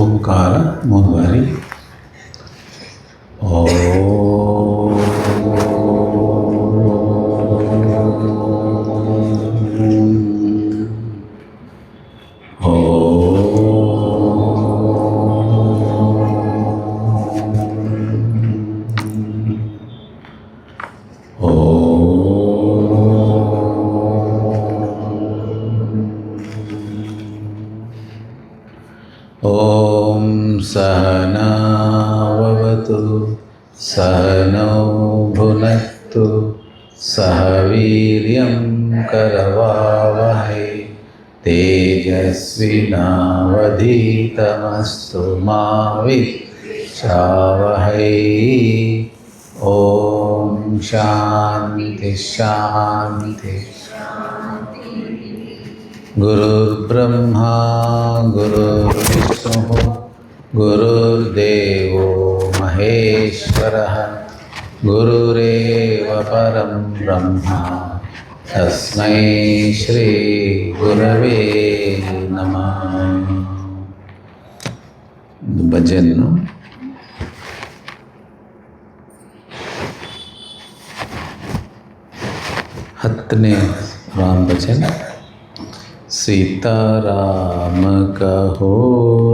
ಓಂಕಾರ ಮೂರುವಾರಿ. ಓಂ ಸಹನಾವವತು ಸಹನೌ ಭುನಕ್ತು ಸಹ ವೀರ್ಯಂ ಕರವಾವಹೈ ತೇಜಸ್ವಿನಾವಧೀತಮಸ್ತು ಮಾ ವಿದ್ವಿಷಾವಹೈ. ಓಂ ಶಾಂತಿ ಶಾಂತಿ. ಗುರುರ್ಬ್ರಹ್ಮಾ ಗುರುರ್ವಿಷ್ಣುಃ ಗುರುರ್ದೇವೋ ಮಹೇಶ್ವರಃ ಗುರುರೇವ ಪರಂ ಬ್ರಹ್ಮ ತಸ್ಮೈ ಶ್ರೀ ಗುರವೇ ನಮಃ. ಭಜನ್ನು ಹತ್ತನೇ ರಾಮ್ ಭಜನ್. सीताराम कहो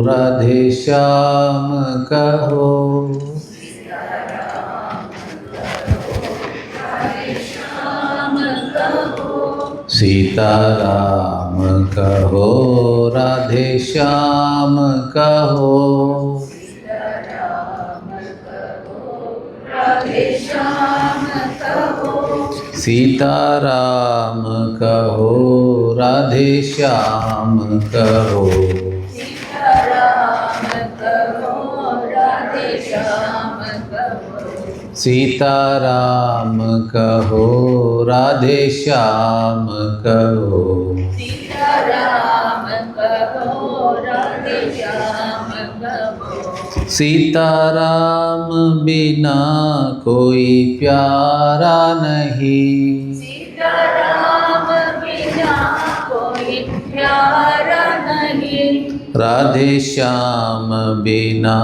राधे श्याम कहो, सीताराम कहो राधे श्याम कहो, सीताराम कहो राधे श्याम कहो, सीताराम कहो राधे श्याम कहो, सीताराम बिना कोई प्यारा नहीं, राधे श्याम बिना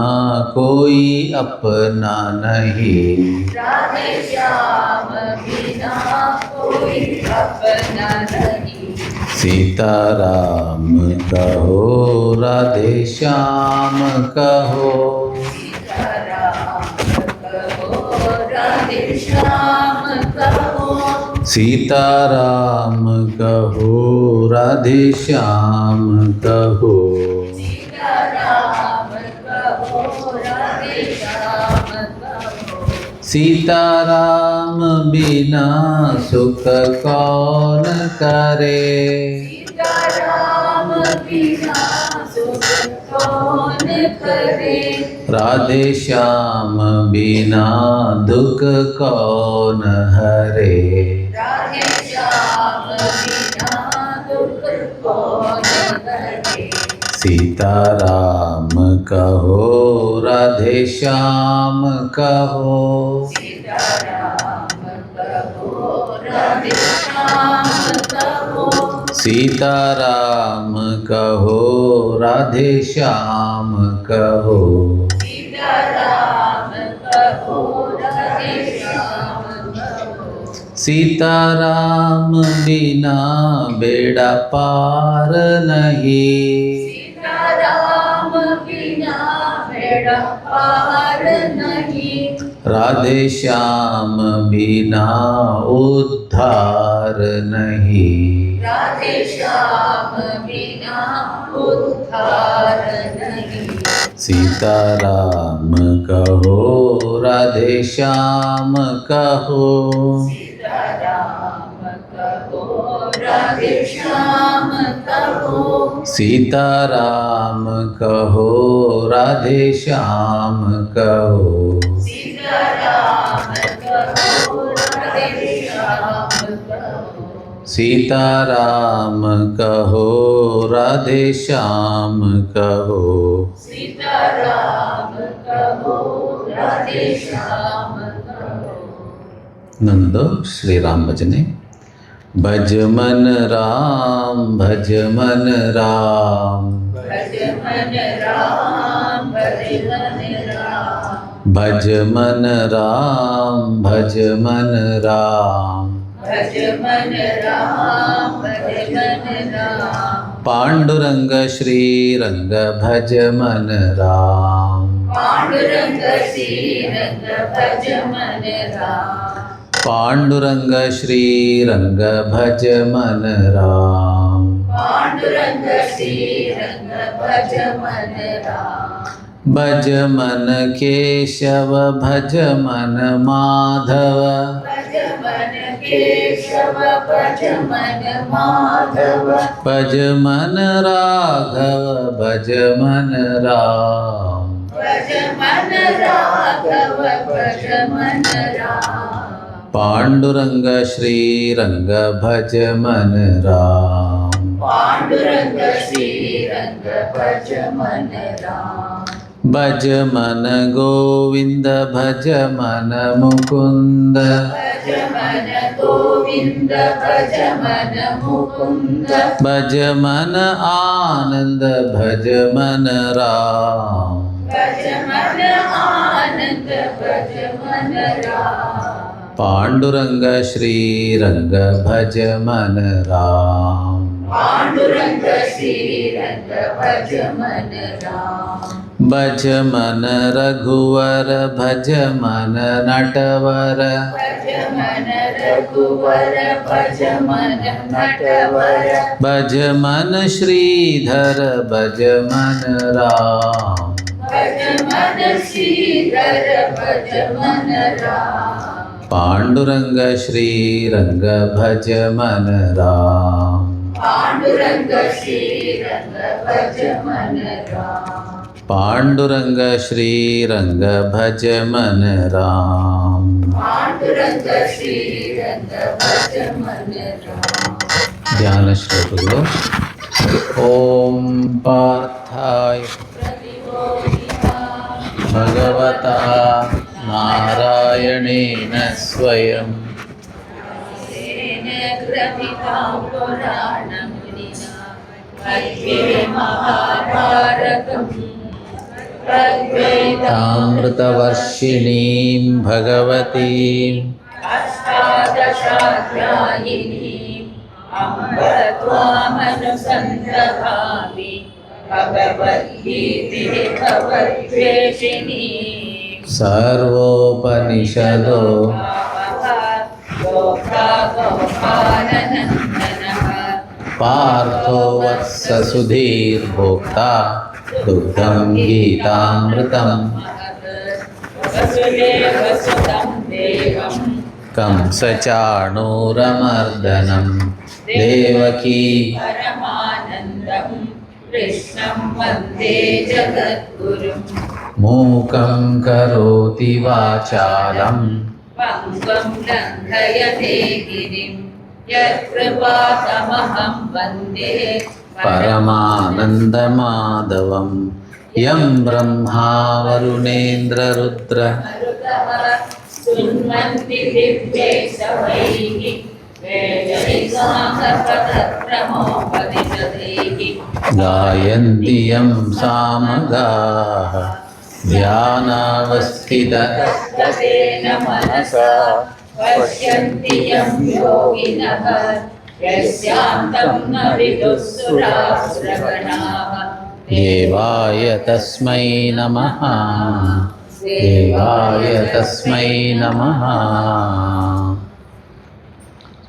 कोई अपना नहीं, राधे श्याम बिना कोई अपना नहीं, सीताराम कहो राधे श्याम कहो, सीताराम कहो राधे श्याम कहो, सीताराम बिना सुख कौन करे, सीताराम बिना सुख कौन करे, राधे श्याम बिना दुख कौन हरे, राधे श्याम बिना दुख कौन हरे, सीताराम कहो राधे श्याम कहो, सीताराम कहो राधे श्याम कहो, सीताराम कहो राधे श्याम कहो, सीताराम कहो राधे श्याम कहो, सीताराम बिना बेड़ा पार नहीं, सीताराम बिना बेड़ा पार नहीं, राधे श्याम बिना उद्धार नहीं, राधे श्याम बिना उद्धार नहीं, सीताराम कहो राधे श्याम कहो, सीताराम कहो राधे श्याम कहो, सीताराम कहो राधे श्याम कहो, सीताराम कहो राधे श्याम कहो, सीताराम कहो राधे श्याम कहो, सीताराम कहो राधे श्याम कहो. नंदो श्री राम भजने. भज मन राम भज मन राम, भज मन राम भज मन राम भज मन राम भज मन राम भज मन राम पांडुरंग श्रीरंग भज मन राम पांडुरंग श्रीरंग भज मन राम पांडुरंग श्रीरंग भज मन राम पांडुरंग श्रीरंग भज मन राम भज मन केशव भज मन माधव भज मन केशव भज मन माधव भज मन राघव भज मन राम भज मन राघव भज मन राम पांडुरंग श्रीरंग भज मन राम पांडुरंग श्रीरंग भज मन राम भज मन गोविंद भज मन मुकुंद भज मन गोविंद भज मन मुकुंद भज मन आनंद भज मन राम भज मन आनंद भज मन राम पांडुरंग श्रीरंग भज मन राम पांडुरंग श्रीरंग भज मन राम भज मन रघुवर भज मन नटवर भज मन रघुवर भज मन नटवर भज मन श्रीधर भज मन राम भज मन श्रीधर भज मन राम पांडुरंग श्रीरंग भज मन राम पांडुरंग श्रीरंग भज मन राम पांडुरंग श्रीरंग भज मन राम पांडुरंग श्रीरंग भज मन राम ध्यान श्लोकಗಳು ओम पार्थाय भगवता नारायणेन स्वयं ग्रथितां पुराणमुनिना मध्ये महाभारतम् अमृतवर्षिणीं भगवतीम् अष्टादशाध्यायिनीम् अम्ब त्वामनुसन्दधामि भगवद्गीते भगवद्वेषिणीम् सर्वोपनिषदो गोपालनन्दनः पार्थो वत्स सुधीर्भोक्ता दुग्धं गीतामृतम् वसुदेवसुतं देवं कंसचाणूरमर्दनं देवकी परमानन्दं कृष्णं वन्दे जगद्गुरुं मूकं करोति वाचालं पङ्गुं लङ्घयते गिरिं यत्कृपातमहं वन्दे परमानन्दमाधवं यं ब्रह्मा वरुणेन्द्ररुद्र शृण्वन्ति दिव्यैस्तवैः वेदैसाङ्गपदक्रमोपनिषदैः गायन्ति यं सामगाः ध्यानावस्थिततस्तेन मनसा पश्यन्ति यं योगिनः यस्यान्तं न विदुःसुरासुरगणाः देवाय तस्मै नमः देवाय तस्मै नमः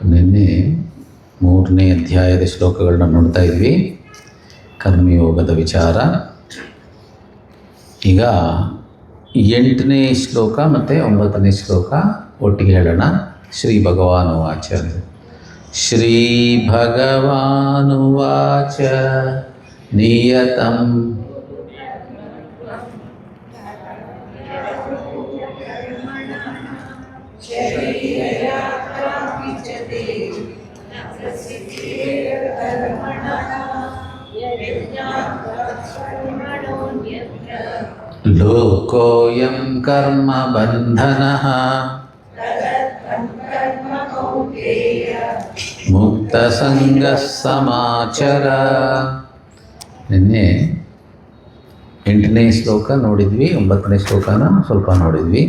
ನಿನ್ನೆ 3ನೇ ಅಧ್ಯಾಯದ ಶ್ಲೋಕಗಳನ್ನ ನೋಡ್ತಾ ಇದ್ವಿ ಕರ್ಮಯೋಗದ ವಿಚಾರ. ಈಗ 8ನೇ ಶ್ಲೋಕ ಮತ್ತು 9ನೇ ಶ್ಲೋಕ ಒಟ್ಟಿಗೆ ಹೇಳೋಣ. ಶ್ರೀ ಭಗವಾನುವಾಚ ಶ್ರೀ ಭಗವಾನುವಾಚ ನಿಯತಂ ಲೋಕೋಯಂ ಕರ್ಮ ಬಂಧನಃ ಮುಕ್ತ ಸಂಗಃ ಸಮಾಚರ. ನಿನ್ನೆ 8ನೇ ಶ್ಲೋಕ ನೋಡಿದ್ವಿ, 9ನೇ ಶ್ಲೋಕನ ಸ್ವಲ್ಪ ನೋಡಿದ್ವಿ.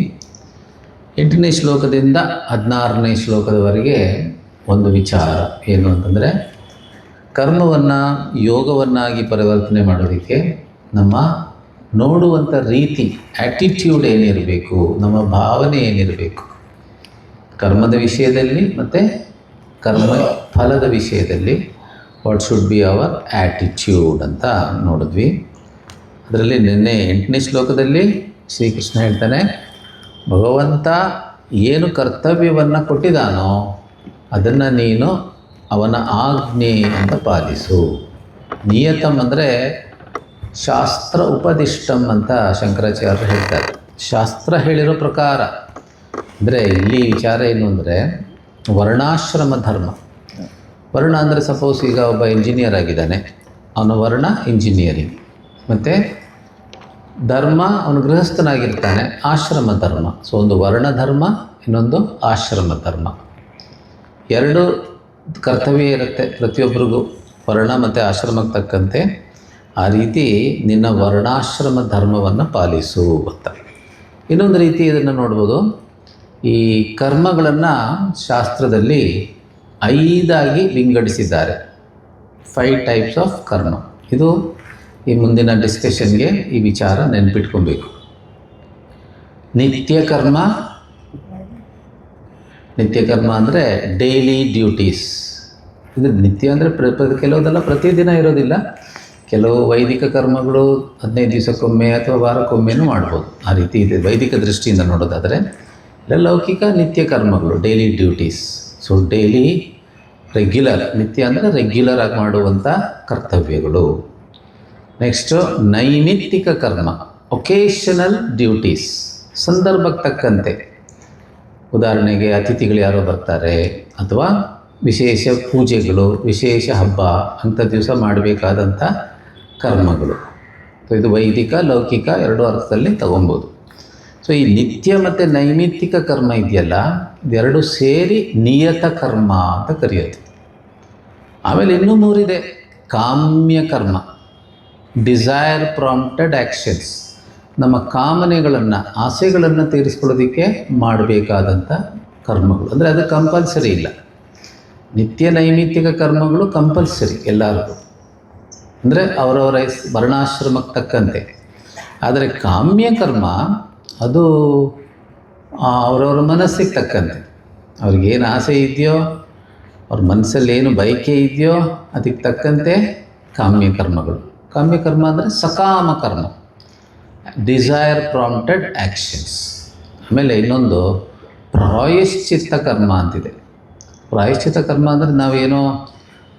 8ನೇ ಶ್ಲೋಕದಿಂದ 16ನೇ ಶ್ಲೋಕದವರೆಗೆ ಒಂದು ವಿಚಾರ ಏನು ಅಂತಂದರೆ, ಕರ್ಮವನ್ನು ಯೋಗವನ್ನಾಗಿ ಪರಿವರ್ತನೆ ಮಾಡೋದಕ್ಕೆ ನಮ್ಮ ನೋಡುವಂಥ ರೀತಿ, ಆ್ಯಟಿಟ್ಯೂಡ್ ಏನಿರಬೇಕು, ನಮ್ಮ ಭಾವನೆ ಏನಿರಬೇಕು ಕರ್ಮದ ವಿಷಯದಲ್ಲಿ ಮತ್ತು ಕರ್ಮ ಫಲದ ವಿಷಯದಲ್ಲಿ. What should be our attitude ಅಂತ ನೋಡಿದ್ವಿ. ಅದರಲ್ಲಿ ನಿನ್ನೆ 8ನೇ ಶ್ಲೋಕದಲ್ಲಿ ಶ್ರೀಕೃಷ್ಣ ಹೇಳ್ತಾನೆ, ಭಗವಂತ ಏನು ಕರ್ತವ್ಯವನ್ನು ಕೊಟ್ಟಿದ್ದಾನೋ ಅದನ್ನು ನೀನು ಅವನ ಆಜ್ಞೆ ಅಂತ ಪಾಲಿಸು. ನಿಯತಂ ಅಂದರೆ ಶಾಸ್ತ್ರ ಉಪದಿಷ್ಟಂ ಅಂತ ಶಂಕರಾಚಾರ್ಯರು ಹೇಳ್ತಾರೆ. ಶಾಸ್ತ್ರ ಹೇಳಿರೋ ಪ್ರಕಾರ ಅಂದರೆ ಇಲ್ಲಿ ವಿಚಾರ ಏನು ಅಂದರೆ ವರ್ಣಾಶ್ರಮ ಧರ್ಮ. ವರ್ಣ ಅಂದರೆ ಸಪೋಸ್ ಈಗ ಒಬ್ಬ ಇಂಜಿನಿಯರ್ ಆಗಿದ್ದಾನೆ, ಅವನ ವರ್ಣ ಇಂಜಿನಿಯರಿಂಗ್, ಮತ್ತು ಧರ್ಮ ಅವನು ಗೃಹಸ್ಥನಾಗಿರ್ತಾನೆ, ಆಶ್ರಮ ಧರ್ಮ. ಸೊ ಒಂದು ವರ್ಣ ಧರ್ಮ, ಇನ್ನೊಂದು ಆಶ್ರಮ ಧರ್ಮ. ಎರಡು ಕರ್ತವ್ಯ ಇರುತ್ತೆ ಪ್ರತಿಯೊಬ್ಬರಿಗೂ, ವರ್ಣ ಮತ್ತು ಆಶ್ರಮಕ್ಕೆ ತಕ್ಕಂತೆ. ಆ ರೀತಿ ನಿನ್ನ ವರ್ಣಾಶ್ರಮ ಧರ್ಮವನ್ನು ಪಾಲಿಸು ಅಂತ. ಇನ್ನೊಂದು ರೀತಿ ಇದನ್ನು ನೋಡ್ಬೋದು, ಈ ಕರ್ಮಗಳನ್ನು ಶಾಸ್ತ್ರದಲ್ಲಿ 5 ವಿಂಗಡಿಸಿದ್ದಾರೆ. 5 ಟೈಪ್ಸ್ ಆಫ್ ಕರ್ಮ. ಇದು ಈ ಮುಂದಿನ ಡಿಸ್ಕಷನ್ಗೆ ಈ ವಿಚಾರ ನೆನ್ಪಿಟ್ಕೊಬೇಕು. ನಿತ್ಯ ಕರ್ಮ ಅಂದರೆ ಡೈಲಿ ಡ್ಯೂಟೀಸ್. ಇದು ನಿತ್ಯ ಅಂದರೆ ಕೆಲವುದೆಲ್ಲ ಪ್ರತಿದಿನ ಇರೋದಿಲ್ಲ. ಕೆಲವು ವೈದಿಕ ಕರ್ಮಗಳು 15 ದಿವಸಕ್ಕೊಮ್ಮೆ ಅಥವಾ ವಾರಕ್ಕೊಮ್ಮೆನೂ ಮಾಡ್ಬೋದು. ಆ ರೀತಿ ಇದೆ ವೈದಿಕ ದೃಷ್ಟಿಯಿಂದ ನೋಡೋದಾದರೆ. ಇಲ್ಲ ಲೌಕಿಕ ನಿತ್ಯ ಕರ್ಮಗಳು, daily duties. So daily regular, ನಿತ್ಯ ಅಂದರೆ ರೆಗ್ಯುಲರ್ ಆಗಿ ಮಾಡುವಂಥ ಕರ್ತವ್ಯಗಳು. ನೆಕ್ಸ್ಟು ನೈಮಿತ್ತಿಕ ಕರ್ಮ, ಒಕೇಶನಲ್ ಡ್ಯೂಟೀಸ್, ಸಂದರ್ಭಕ್ಕೆ ತಕ್ಕಂತೆ. ಉದಾಹರಣೆಗೆ ಅತಿಥಿಗಳು ಯಾರೋ ಬರ್ತಾರೆ, ಅಥವಾ ವಿಶೇಷ ಪೂಜೆಗಳು, ವಿಶೇಷ ಹಬ್ಬ ಅಂಥ ದಿವಸ ಮಾಡಬೇಕಾದಂಥ ಕರ್ಮಗಳು. ಸೊ ಇದು ವೈದಿಕ ಲೌಕಿಕ ಎರಡೂ ಅರ್ಥದಲ್ಲಿ ತಗೊಬೋದು. ಸೊ ಈ ನಿತ್ಯ ಮತ್ತು ನೈಮಿತ್ತಿಕ ಕರ್ಮ ಇದೆಯಲ್ಲ, ಇದೆರಡು ಸೇರಿ ನಿಯತ ಕರ್ಮ ಅಂತ ಕರೆಯೋದು. ಆಮೇಲೆ ಇನ್ನೂ 3 ಇದೆ. ಕಾಮ್ಯ ಕರ್ಮ, ಡಿಸೈರ್ ಪ್ರಾಂಪ್ಟೆಡ್ ಆ್ಯಕ್ಷನ್ಸ್, ನಮ್ಮ ಕಾಮನೆಗಳನ್ನು, ಆಸೆಗಳನ್ನು ತೀರಿಸ್ಕೊಳ್ಳೋದಕ್ಕೆ ಮಾಡಬೇಕಾದಂಥ ಕರ್ಮಗಳು. ಅಂದರೆ ಅದು ಕಂಪಲ್ಸರಿ ಇಲ್ಲ. ನಿತ್ಯ ನೈಮಿತ್ತಿಕ ಕರ್ಮಗಳು ಕಂಪಲ್ಸರಿ ಎಲ್ಲರಿಗೂ, ಅಂದರೆ ಅವರವರ ವರ್ಣಾಶ್ರಮಕ್ಕೆ ತಕ್ಕಂತೆ. ಆದರೆ ಕಾಮ್ಯ ಕರ್ಮ ಅದು ಅವರವರ ಮನಸ್ಸಿಗೆ ತಕ್ಕಂತೆ. ಅವ್ರಿಗೇನು ಆಸೆ ಇದೆಯೋ, ಅವ್ರ ಮನಸ್ಸಲ್ಲಿ ಏನು ಬಯಕೆ ಇದೆಯೋ ಅದಕ್ಕೆ ತಕ್ಕಂತೆ ಕಾಮ್ಯ ಕರ್ಮಗಳು. ಕಾಮ್ಯ ಕರ್ಮ ಅಂದರೆ ಸಕಾಮ ಕರ್ಮ, ಡಿಸೈರ್ ಪ್ರಾಂಪ್ಟೆಡ್ ಆ್ಯಕ್ಷನ್ಸ್. ಆಮೇಲೆ ಇನ್ನೊಂದು ಪ್ರಾಯಶ್ಚಿತ್ತ ಕರ್ಮ ಅಂತಿದೆ. ಪ್ರಾಯಶ್ಚಿತ್ತ ಕರ್ಮ ಅಂದರೆ ನಾವೇನೋ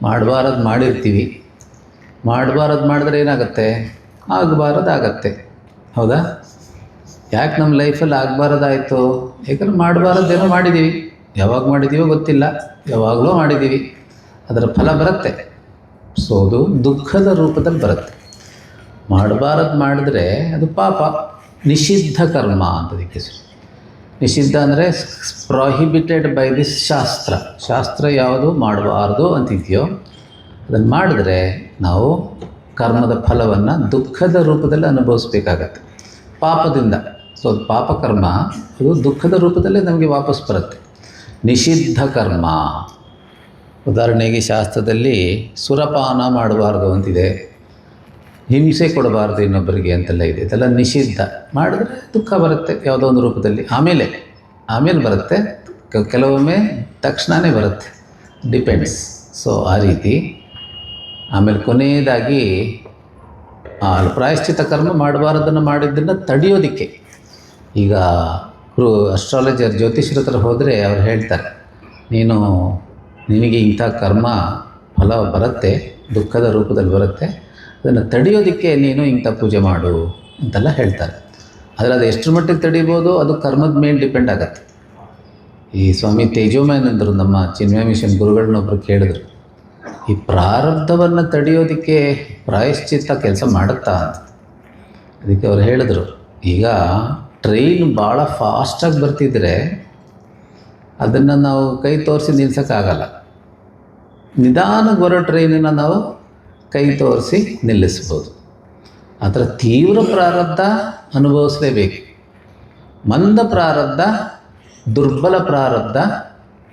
ಮಾಡಬಾರದು ಮಾಡಿರ್ತೀವಿ, ಮಾಡಬಾರದು ಮಾಡಿದ್ರೆ ಏನಾಗುತ್ತೆ, ಆಗಬಾರದಾಗತ್ತೆ. ಹೌದಾ? ಯಾಕೆ ನಮ್ಮ ಲೈಫಲ್ಲಿ ಆಗಬಾರದಾಯಿತು? ಯಾಕಂದ್ರೆ ಮಾಡಬಾರದ್ದೇನೋ ಮಾಡಿದ್ದೀವಿ. ಯಾವಾಗ ಮಾಡಿದ್ದೀವೋ ಗೊತ್ತಿಲ್ಲ, ಯಾವಾಗಲೂ ಮಾಡಿದ್ದೀವಿ. ಅದರ ಫಲ ಬರುತ್ತೆ. ಸೊ ಅದು ದುಃಖದ ರೂಪದಲ್ಲಿ ಬರುತ್ತೆ. ಮಾಡಬಾರದು ಮಾಡಿದ್ರೆ ಅದು ಪಾಪ, ನಿಷಿದ್ಧ ಕರ್ಮ ಅಂತದಕ್ಕೆ. ನಿಷಿದ್ಧ ಅಂದರೆ ಪ್ರೊಹಿಬಿಟೆಡ್ ಬೈ ದಿಸ್ ಶಾಸ್ತ್ರ. ಶಾಸ್ತ್ರ ಯಾವುದು ಮಾಡಬಾರ್ದು ಅಂತಿದೆಯೋ ಅದನ್ನು ಮಾಡಿದ್ರೆ ನಾವು ಕರ್ಮದ ಫಲವನ್ನು ದುಃಖದ ರೂಪದಲ್ಲಿ ಅನುಭವಿಸ್ಬೇಕಾಗತ್ತೆ, ಪಾಪದಿಂದ. ಸೊ ಅದು ಪಾಪಕರ್ಮ, ಅದು ದುಃಖದ ರೂಪದಲ್ಲೇ ನಮಗೆ ವಾಪಸ್ ಬರುತ್ತೆ. ನಿಷಿದ್ಧ ಕರ್ಮ, ಉದಾಹರಣೆಗೆ ಶಾಸ್ತ್ರದಲ್ಲಿ ಸುರಪಾನ ಮಾಡಬಾರ್ದು ಅಂತಿದೆ, ಹಿಂಸೆ ಕೊಡಬಾರ್ದು ಇನ್ನೊಬ್ಬರಿಗೆ ಅಂತೆಲ್ಲ ಇದೆ. ಇದೆಲ್ಲ ನಿಷಿದ್ಧ. ಮಾಡಿದ್ರೆ ದುಃಖ ಬರುತ್ತೆ ಯಾವುದೋ ಒಂದು ರೂಪದಲ್ಲಿ, ಆಮೇಲೆ ಬರುತ್ತೆ, ಕೆಲವೊಮ್ಮೆ ತಕ್ಷಣವೇ ಬರುತ್ತೆ, ಡಿಪೆಂಡ್ಸ್. ಸೊ ಆ ರೀತಿ. ಆಮೇಲೆ ಕೊನೆಯದಾಗಿ ಪ್ರಾಯಶ್ಚಿತ್ತ ಕರ್ಮ ಮಾಡಬಾರದನ್ನು ಮಾಡಿದ್ದನ್ನು ತಡೆಯೋದಕ್ಕೆ. ಈಗ ಅಸ್ಟ್ರಾಲಜರ್ ಜ್ಯೋತಿಷ್ಯರ ಹತ್ರ ಹೋದರೆ ಅವ್ರು ಹೇಳ್ತಾರೆ, ನಿನಗೆ ಇಂಥ ಕರ್ಮ ಫಲ ಬರುತ್ತೆ, ದುಃಖದ ರೂಪದಲ್ಲಿ ಬರುತ್ತೆ, ಅದನ್ನು ತಡೆಯೋದಕ್ಕೆ ನೀನು ಇಂಥ ಪೂಜೆ ಮಾಡು ಅಂತೆಲ್ಲ ಹೇಳ್ತಾರೆ. ಆದರೆ ಅದು ಎಷ್ಟು ಮಟ್ಟಿಗೆ ತಡಿಬೋದು ಅದು ಕರ್ಮದ ಮೇಲೆ ಡಿಪೆಂಡ್ ಆಗುತ್ತೆ. ಈ ಸ್ವಾಮಿ ತೇಜೋಮಯನಂದರು ನಮ್ಮ ಚಿನ್ಮಯ ಮಿಷನ್ ಗುರುಗಳನ್ನೊಬ್ಬರು ಕೇಳಿದ್ರು, ಈ ಪ್ರಾರಬ್ಧವನ್ನು ತಡೆಯೋದಕ್ಕೆ ಪ್ರಾಯಶ್ಚಿತ್ತ ಕೆಲಸ ಮಾಡುತ್ತಾ ಅಂತ. ಅದಕ್ಕೆ ಅವ್ರು ಹೇಳಿದ್ರು, ಈಗ ಟ್ರೈನ್ ಭಾಳ ಫಾಸ್ಟಾಗಿ ಬರ್ತಿದ್ರೆ ಅದನ್ನು ನಾವು ಕೈ ತೋರಿಸಿ ನಿಲ್ಲಿಸೋಕ್ಕಾಗಲ್ಲ. ನಿಧಾನಕ್ಕೆ ಬರೋ ಟ್ರೈನನ್ನು ನಾವು ಕೈ ತೋರಿಸಿ ನಿಲ್ಲಿಸ್ಬೋದು. ಅದರ ತೀವ್ರ ಪ್ರಾರಬ್ಧ ಅನುಭವಿಸಲೇಬೇಕು. ಮಂದ ಪ್ರಾರಬ್ಧ, ದುರ್ಬಲ ಪ್ರಾರಬ್ಧ,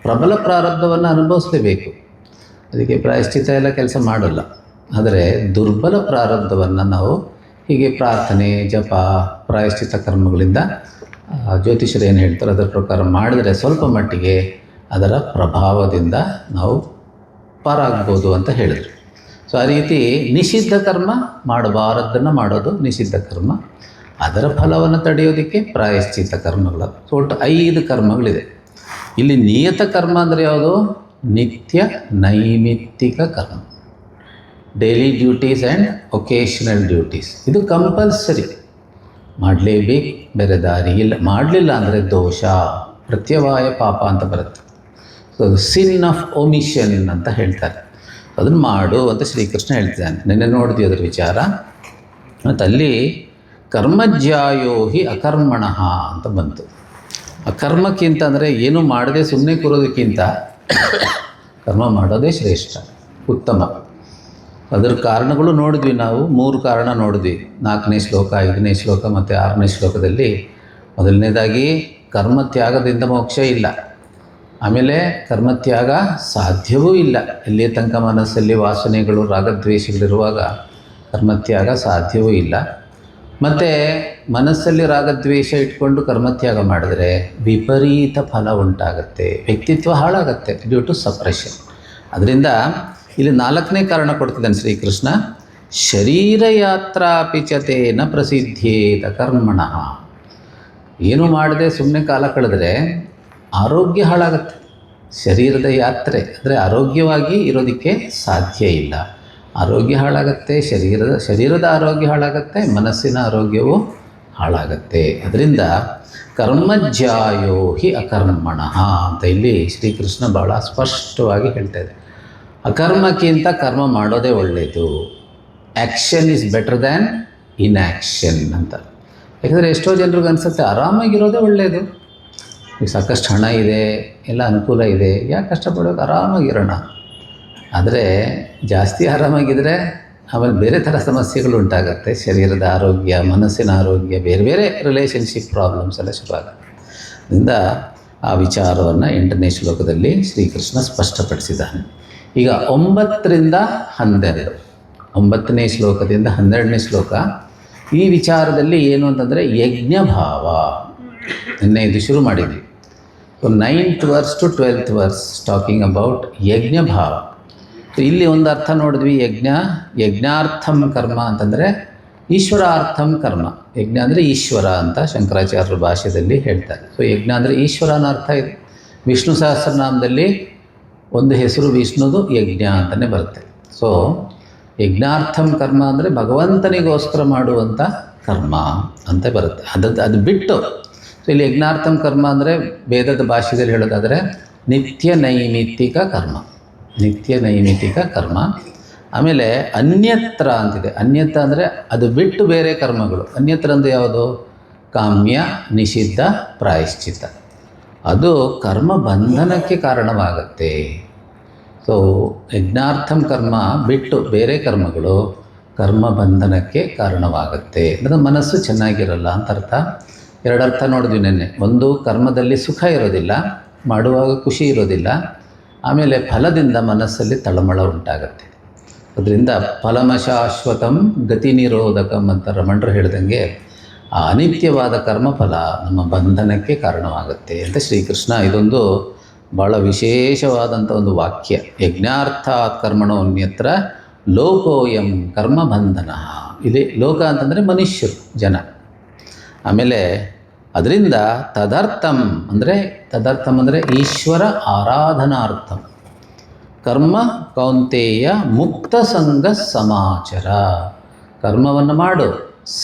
ಪ್ರಬಲ ಪ್ರಾರಬ್ಧವನ್ನು ಅನುಭವಿಸಲೇಬೇಕು. ಅದಕ್ಕೆ ಪ್ರಾಯಶ್ಚಿತ್ತ ಎಲ್ಲ ಕೆಲಸ ಮಾಡಲ್ಲ. ಆದರೆ ದುರ್ಬಲ ಪ್ರಾರಬ್ಧವನ್ನು ನಾವು ಹೀಗೆ ಪ್ರಾರ್ಥನೆ, ಜಪ, ಪ್ರಾಯಶ್ಚಿತ್ತ ಕರ್ಮಗಳಿಂದ ಜ್ಯೋತಿಷರು ಏನು ಹೇಳ್ತಾರೆ ಅದರ ಪ್ರಕಾರ ಮಾಡಿದರೆ ಸ್ವಲ್ಪ ಮಟ್ಟಿಗೆ ಅದರ ಪ್ರಭಾವದಿಂದ ನಾವು ಪಾರಾಗ್ಬೋದು ಅಂತ ಹೇಳಿದರು. ಸೊ ಆ ರೀತಿ ನಿಷಿದ್ಧ ಕರ್ಮ ಮಾಡಬಾರದ್ದನ್ನು ಮಾಡೋದು ನಿಷಿದ್ಧ ಕರ್ಮ. ಅದರ ಫಲವನ್ನು ತಡೆಯೋದಕ್ಕೆ ಪ್ರಾಯಶ್ಚಿತ್ತ ಕರ್ಮಗಳು. ಸೊ ಒಟ್ಟು 5 ಕರ್ಮಗಳಿದೆ. ಇಲ್ಲಿ ನಿಯತ ಕರ್ಮ ಅಂದರೆ ಯಾವುದು? ನಿತ್ಯ ನೈಮಿತ್ತಿಕ ಕರ್ಮ, daily duties and occasional duties. ಇದು ಕಂಪಲ್ಸರಿ ಮಾಡಲೇಬೇಕು, ಬೇರೆ ದಾರಿ ಇಲ್ಲ. ಮಾಡಲಿಲ್ಲ ಅಂದರೆ ದೋಷ, ಪ್ರತ್ಯವಾಯ ಪಾಪ ಅಂತ ಬರುತ್ತೆ. ಸೊ ಅದು ಸಿನ್ ಆಫ್ ಒಮಿಷನ್ ಅಂತ ಹೇಳ್ತಾರೆ. ಅದನ್ನು ಮಾಡು ಅಂತ ಶ್ರೀಕೃಷ್ಣ ಹೇಳ್ತಿದ್ದಾನೆ. ನಿನ್ನೆ ನೋಡಿದ್ವಿ ಅದರ ವಿಚಾರ. ಮತ್ತು ಅಲ್ಲಿ ಕರ್ಮಜ್ಯಾಯೋ ಹಿ ಅಕರ್ಮಣಃ ಅಂತ ಬಂತು. ಅಕರ್ಮಕ್ಕಿಂತ ಅಂದರೆ ಏನು ಮಾಡದೆ ಸುಮ್ಮನೆ ಕೂರೋದಕ್ಕಿಂತ ಕರ್ಮ ಮಾಡೋದೇ ಶ್ರೇಷ್ಠ, ಉತ್ತಮ. ಅದರ ಕಾರಣಗಳು ನೋಡಿದ್ವಿ ನಾವು. 3 ಕಾರಣ ನೋಡಿದ್ವಿ. 4ನೇ ಶ್ಲೋಕ, 5ನೇ ಶ್ಲೋಕ ಮತ್ತು 6ನೇ ಶ್ಲೋಕದಲ್ಲಿ. ಮೊದಲನೇದಾಗಿ ಕರ್ಮತ್ಯಾಗದಿಂದ ಮೋಕ್ಷ ಇಲ್ಲ. ಆಮೇಲೆ ಕರ್ಮತ್ಯಾಗ ಸಾಧ್ಯವೂ ಇಲ್ಲ. ಎಲ್ಲಿಯ ತನಕ ಮನಸ್ಸಲ್ಲಿ ವಾಸನೆಗಳು, ರಾಗದ್ವೇಷಗಳಿರುವಾಗ ಕರ್ಮತ್ಯಾಗ ಸಾಧ್ಯವೂ ಇಲ್ಲ. ಮತ್ತು ಮನಸ್ಸಲ್ಲಿ ರಾಗದ್ವೇಷ ಇಟ್ಕೊಂಡು ಕರ್ಮತ್ಯಾಗ ಮಾಡಿದ್ರೆ ವಿಪರೀತ ಫಲ ಉಂಟಾಗುತ್ತೆ, ವ್ಯಕ್ತಿತ್ವ ಹಾಳಾಗುತ್ತೆ ಡ್ಯೂ ಟು ಸಪ್ರೆಷನ್. ಅದರಿಂದ ಇಲ್ಲಿ 4ನೇ ಕಾರಣ ಕೊಡ್ತಿದ್ದಾನೆ ಶ್ರೀಕೃಷ್ಣ. ಶರೀರಯಾತ್ರಾಪಿ ಚ ತೇನ ಪ್ರಸಿದ್ಧೇತ ಕರ್ಮಣಃ. ಏನು ಮಾಡದೆ ಸುಮ್ಮನೆ ಕಾಲ ಕಳೆದ್ರೆ ಆರೋಗ್ಯ ಹಾಳಾಗುತ್ತೆ. ಶರೀರದ ಯಾತ್ರೆ ಅಂದರೆ ಆರೋಗ್ಯವಾಗಿ ಇರೋದಕ್ಕೆ ಸಾಧ್ಯ ಇಲ್ಲ. ಆರೋಗ್ಯ ಹಾಳಾಗುತ್ತೆ, ಶರೀರದ ಆರೋಗ್ಯ ಹಾಳಾಗುತ್ತೆ, ಮನಸ್ಸಿನ ಆರೋಗ್ಯವೂ ಹಾಳಾಗುತ್ತೆ. ಅದರಿಂದ ಕರ್ಮಜ್ಯಾಯೋ ಹಿ ಅಕರ್ಮಣಃ ಅಂತ ಇಲ್ಲಿ ಶ್ರೀಕೃಷ್ಣ ಭಾಳ ಸ್ಪಷ್ಟವಾಗಿ ಹೇಳ್ತಾ ಇದೆ. ಅಕರ್ಮಕ್ಕಿಂತ ಕರ್ಮ ಮಾಡೋದೇ ಒಳ್ಳೆಯದು. ಆ್ಯಕ್ಷನ್ ಈಸ್ ಬೆಟರ್ ದ್ಯಾನ್ ಇನ್ಯಾಕ್ಷನ್ ಅಂತ. ಯಾಕಂದರೆ ಎಷ್ಟೋ ಜನರಿಗೆ ಅನಿಸುತ್ತೆ ಆರಾಮಾಗಿರೋದೇ ಒಳ್ಳೆಯದು. ಈಗ ಸಾಕಷ್ಟು ಹಣ ಇದೆ, ಎಲ್ಲ ಅನುಕೂಲ ಇದೆ, ಯಾಕೆ ಕಷ್ಟಪಡೋಕೆ, ಆರಾಮಾಗಿರೋಣ. ಆದರೆ ಜಾಸ್ತಿ ಆರಾಮಾಗಿದ್ದರೆ ಆಮೇಲೆ ಬೇರೆ ಥರ ಸಮಸ್ಯೆಗಳು ಉಂಟಾಗುತ್ತೆ. ಶರೀರದ ಆರೋಗ್ಯ, ಮನಸ್ಸಿನ ಆರೋಗ್ಯ, ಬೇರೆ ಬೇರೆ ರಿಲೇಷನ್ಶಿಪ್ ಪ್ರಾಬ್ಲಮ್ಸ್ ಎಲ್ಲ ಶುರುವಾಗುತ್ತೆ. ಅದರಿಂದ ಆ ವಿಚಾರವನ್ನು 8ನೇ ಶ್ಲೋಕದಲ್ಲಿ ಶ್ರೀಕೃಷ್ಣ ಸ್ಪಷ್ಟಪಡಿಸಿದ್ದಾನೆ. ಈಗ 9ರಿಂದ 12, 9ನೇ ಶ್ಲೋಕದಿಂದ 12ನೇ ಶ್ಲೋಕ ಈ ವಿಚಾರದಲ್ಲಿ ಏನು ಅಂತಂದರೆ ಯಜ್ಞಭಾವ. ನಿನ್ನೆ ಇದು ಶುರು ಮಾಡಿದ್ವಿ. 9th verse to 12th verse talking about ಯಜ್ಞಭಾವ. ಇಲ್ಲಿ ಒಂದು ಅರ್ಥ ನೋಡಿದ್ವಿ. ಯಜ್ಞಾರ್ಥಂ ಕರ್ಮ ಅಂತಂದರೆ ಈಶ್ವರಾರ್ಥಂ ಕರ್ಮ. ಯಜ್ಞ ಅಂದರೆ ಈಶ್ವರ ಅಂತ ಶಂಕರಾಚಾರ್ಯರ ಭಾಷೆಯಲ್ಲಿ ಹೇಳ್ತಾರೆ. ಸೊ ಯಜ್ಞ ಅಂದರೆ ಈಶ್ವರ ಅನ್ನೋ ಅರ್ಥ ಇದೆ. ವಿಷ್ಣು ಸಹಸ್ರನಾಮದಲ್ಲಿ ಒಂದು ಹೆಸರು ವಿಷ್ಣುದು ಯಜ್ಞ ಅಂತಲೇ ಬರುತ್ತೆ. ಸೊ ಯಜ್ಞಾರ್ಥಂ ಕರ್ಮ ಅಂದರೆ ಭಗವಂತನಿಗೋಸ್ಕರ ಮಾಡುವಂಥ ಕರ್ಮ ಅಂತ ಬರುತ್ತೆ. ಅದು ಬಿಟ್ಟು ಸೊ ಇಲ್ಲಿ ಯಜ್ಞಾರ್ಥಂ ಕರ್ಮ ಅಂದರೆ ವೇದದ ಭಾಷೆಯಲ್ಲಿ ಹೇಳೋದಾದರೆ ನಿತ್ಯ ನೈಮಿತ್ತಿಕ ಕರ್ಮ, ನಿತ್ಯ ನೈಮಿತ್ತಿಕ ಕರ್ಮ. ಆಮೇಲೆ ಅನ್ಯತ್ರ ಅಂತಿದೆ. ಅನ್ಯತ್ರ ಅಂದರೆ ಅದು ಬಿಟ್ಟು ಬೇರೆ ಕರ್ಮಗಳು. ಅನ್ಯತ್ರ ಅಂದರೆ ಯಾವುದು? ಕಾಮ್ಯ, ನಿಷಿದ್ಧ, ಪ್ರಾಯಶ್ಚಿತ್ತ. ಅದು ಕರ್ಮ ಬಂಧನಕ್ಕೆ ಕಾರಣವಾಗುತ್ತೆ. ಸೊ ಯಜ್ಞಾರ್ಥಂ ಕರ್ಮ ಬಿಟ್ಟು ಬೇರೆ ಕರ್ಮಗಳು ಕರ್ಮ ಬಂಧನಕ್ಕೆ ಕಾರಣವಾಗುತ್ತೆ. ಅಂದರೆ ಮನಸ್ಸು ಚೆನ್ನಾಗಿರಲ್ಲ ಅಂತ ಅರ್ಥ. 2 ಅರ್ಥ ನೋಡಿದ್ವಿ ನಿನ್ನೆ. ಒಂದು, ಕರ್ಮದಲ್ಲಿ ಸುಖ ಇರೋದಿಲ್ಲ, ಮಾಡುವಾಗ ಖುಷಿ ಇರೋದಿಲ್ಲ. ಆಮೇಲೆ ಫಲದಿಂದ ಮನಸ್ಸಲ್ಲಿ ತಳಮಳ ಉಂಟಾಗತ್ತೆ. ಅದರಿಂದ ಫಲಮಶಾಶ್ವತಂ ಗತಿ ನಿರೋಧಕಂ ಅಂತ ರಮಣರು ಹೇಳ್ದಂಗೆ ಆ ಅನಿತ್ಯವಾದ ಕರ್ಮಫಲ ನಮ್ಮ ಬಂಧನಕ್ಕೆ ಕಾರಣವಾಗುತ್ತೆ ಅಂತ ಶ್ರೀಕೃಷ್ಣ ಇದೊಂದು ಭಾಳ ವಿಶೇಷವಾದಂಥ ಒಂದು ವಾಕ್ಯ. ಯಜ್ಞಾರ್ಥಾತ್ ಕರ್ಮಣೋ ಅನ್ಯತ್ರ ಲೋಕೋಯಂ ಕರ್ಮಬಂಧನ. ಇಲ್ಲಿ ಲೋಕ ಅಂತಂದರೆ ಮನುಷ್ಯರು, ಜನ. ಆಮೇಲೆ ಅದರಿಂದ ತದರ್ಥಂ ಅಂದರೆ ಈಶ್ವರ ಆರಾಧನಾರ್ಥಂ ಕರ್ಮ ಕೌಂತೆಯ ಮುಕ್ತ ಸಂಘ ಸಮಾಚಾರ. ಕರ್ಮವನ್ನು ಮಾಡು,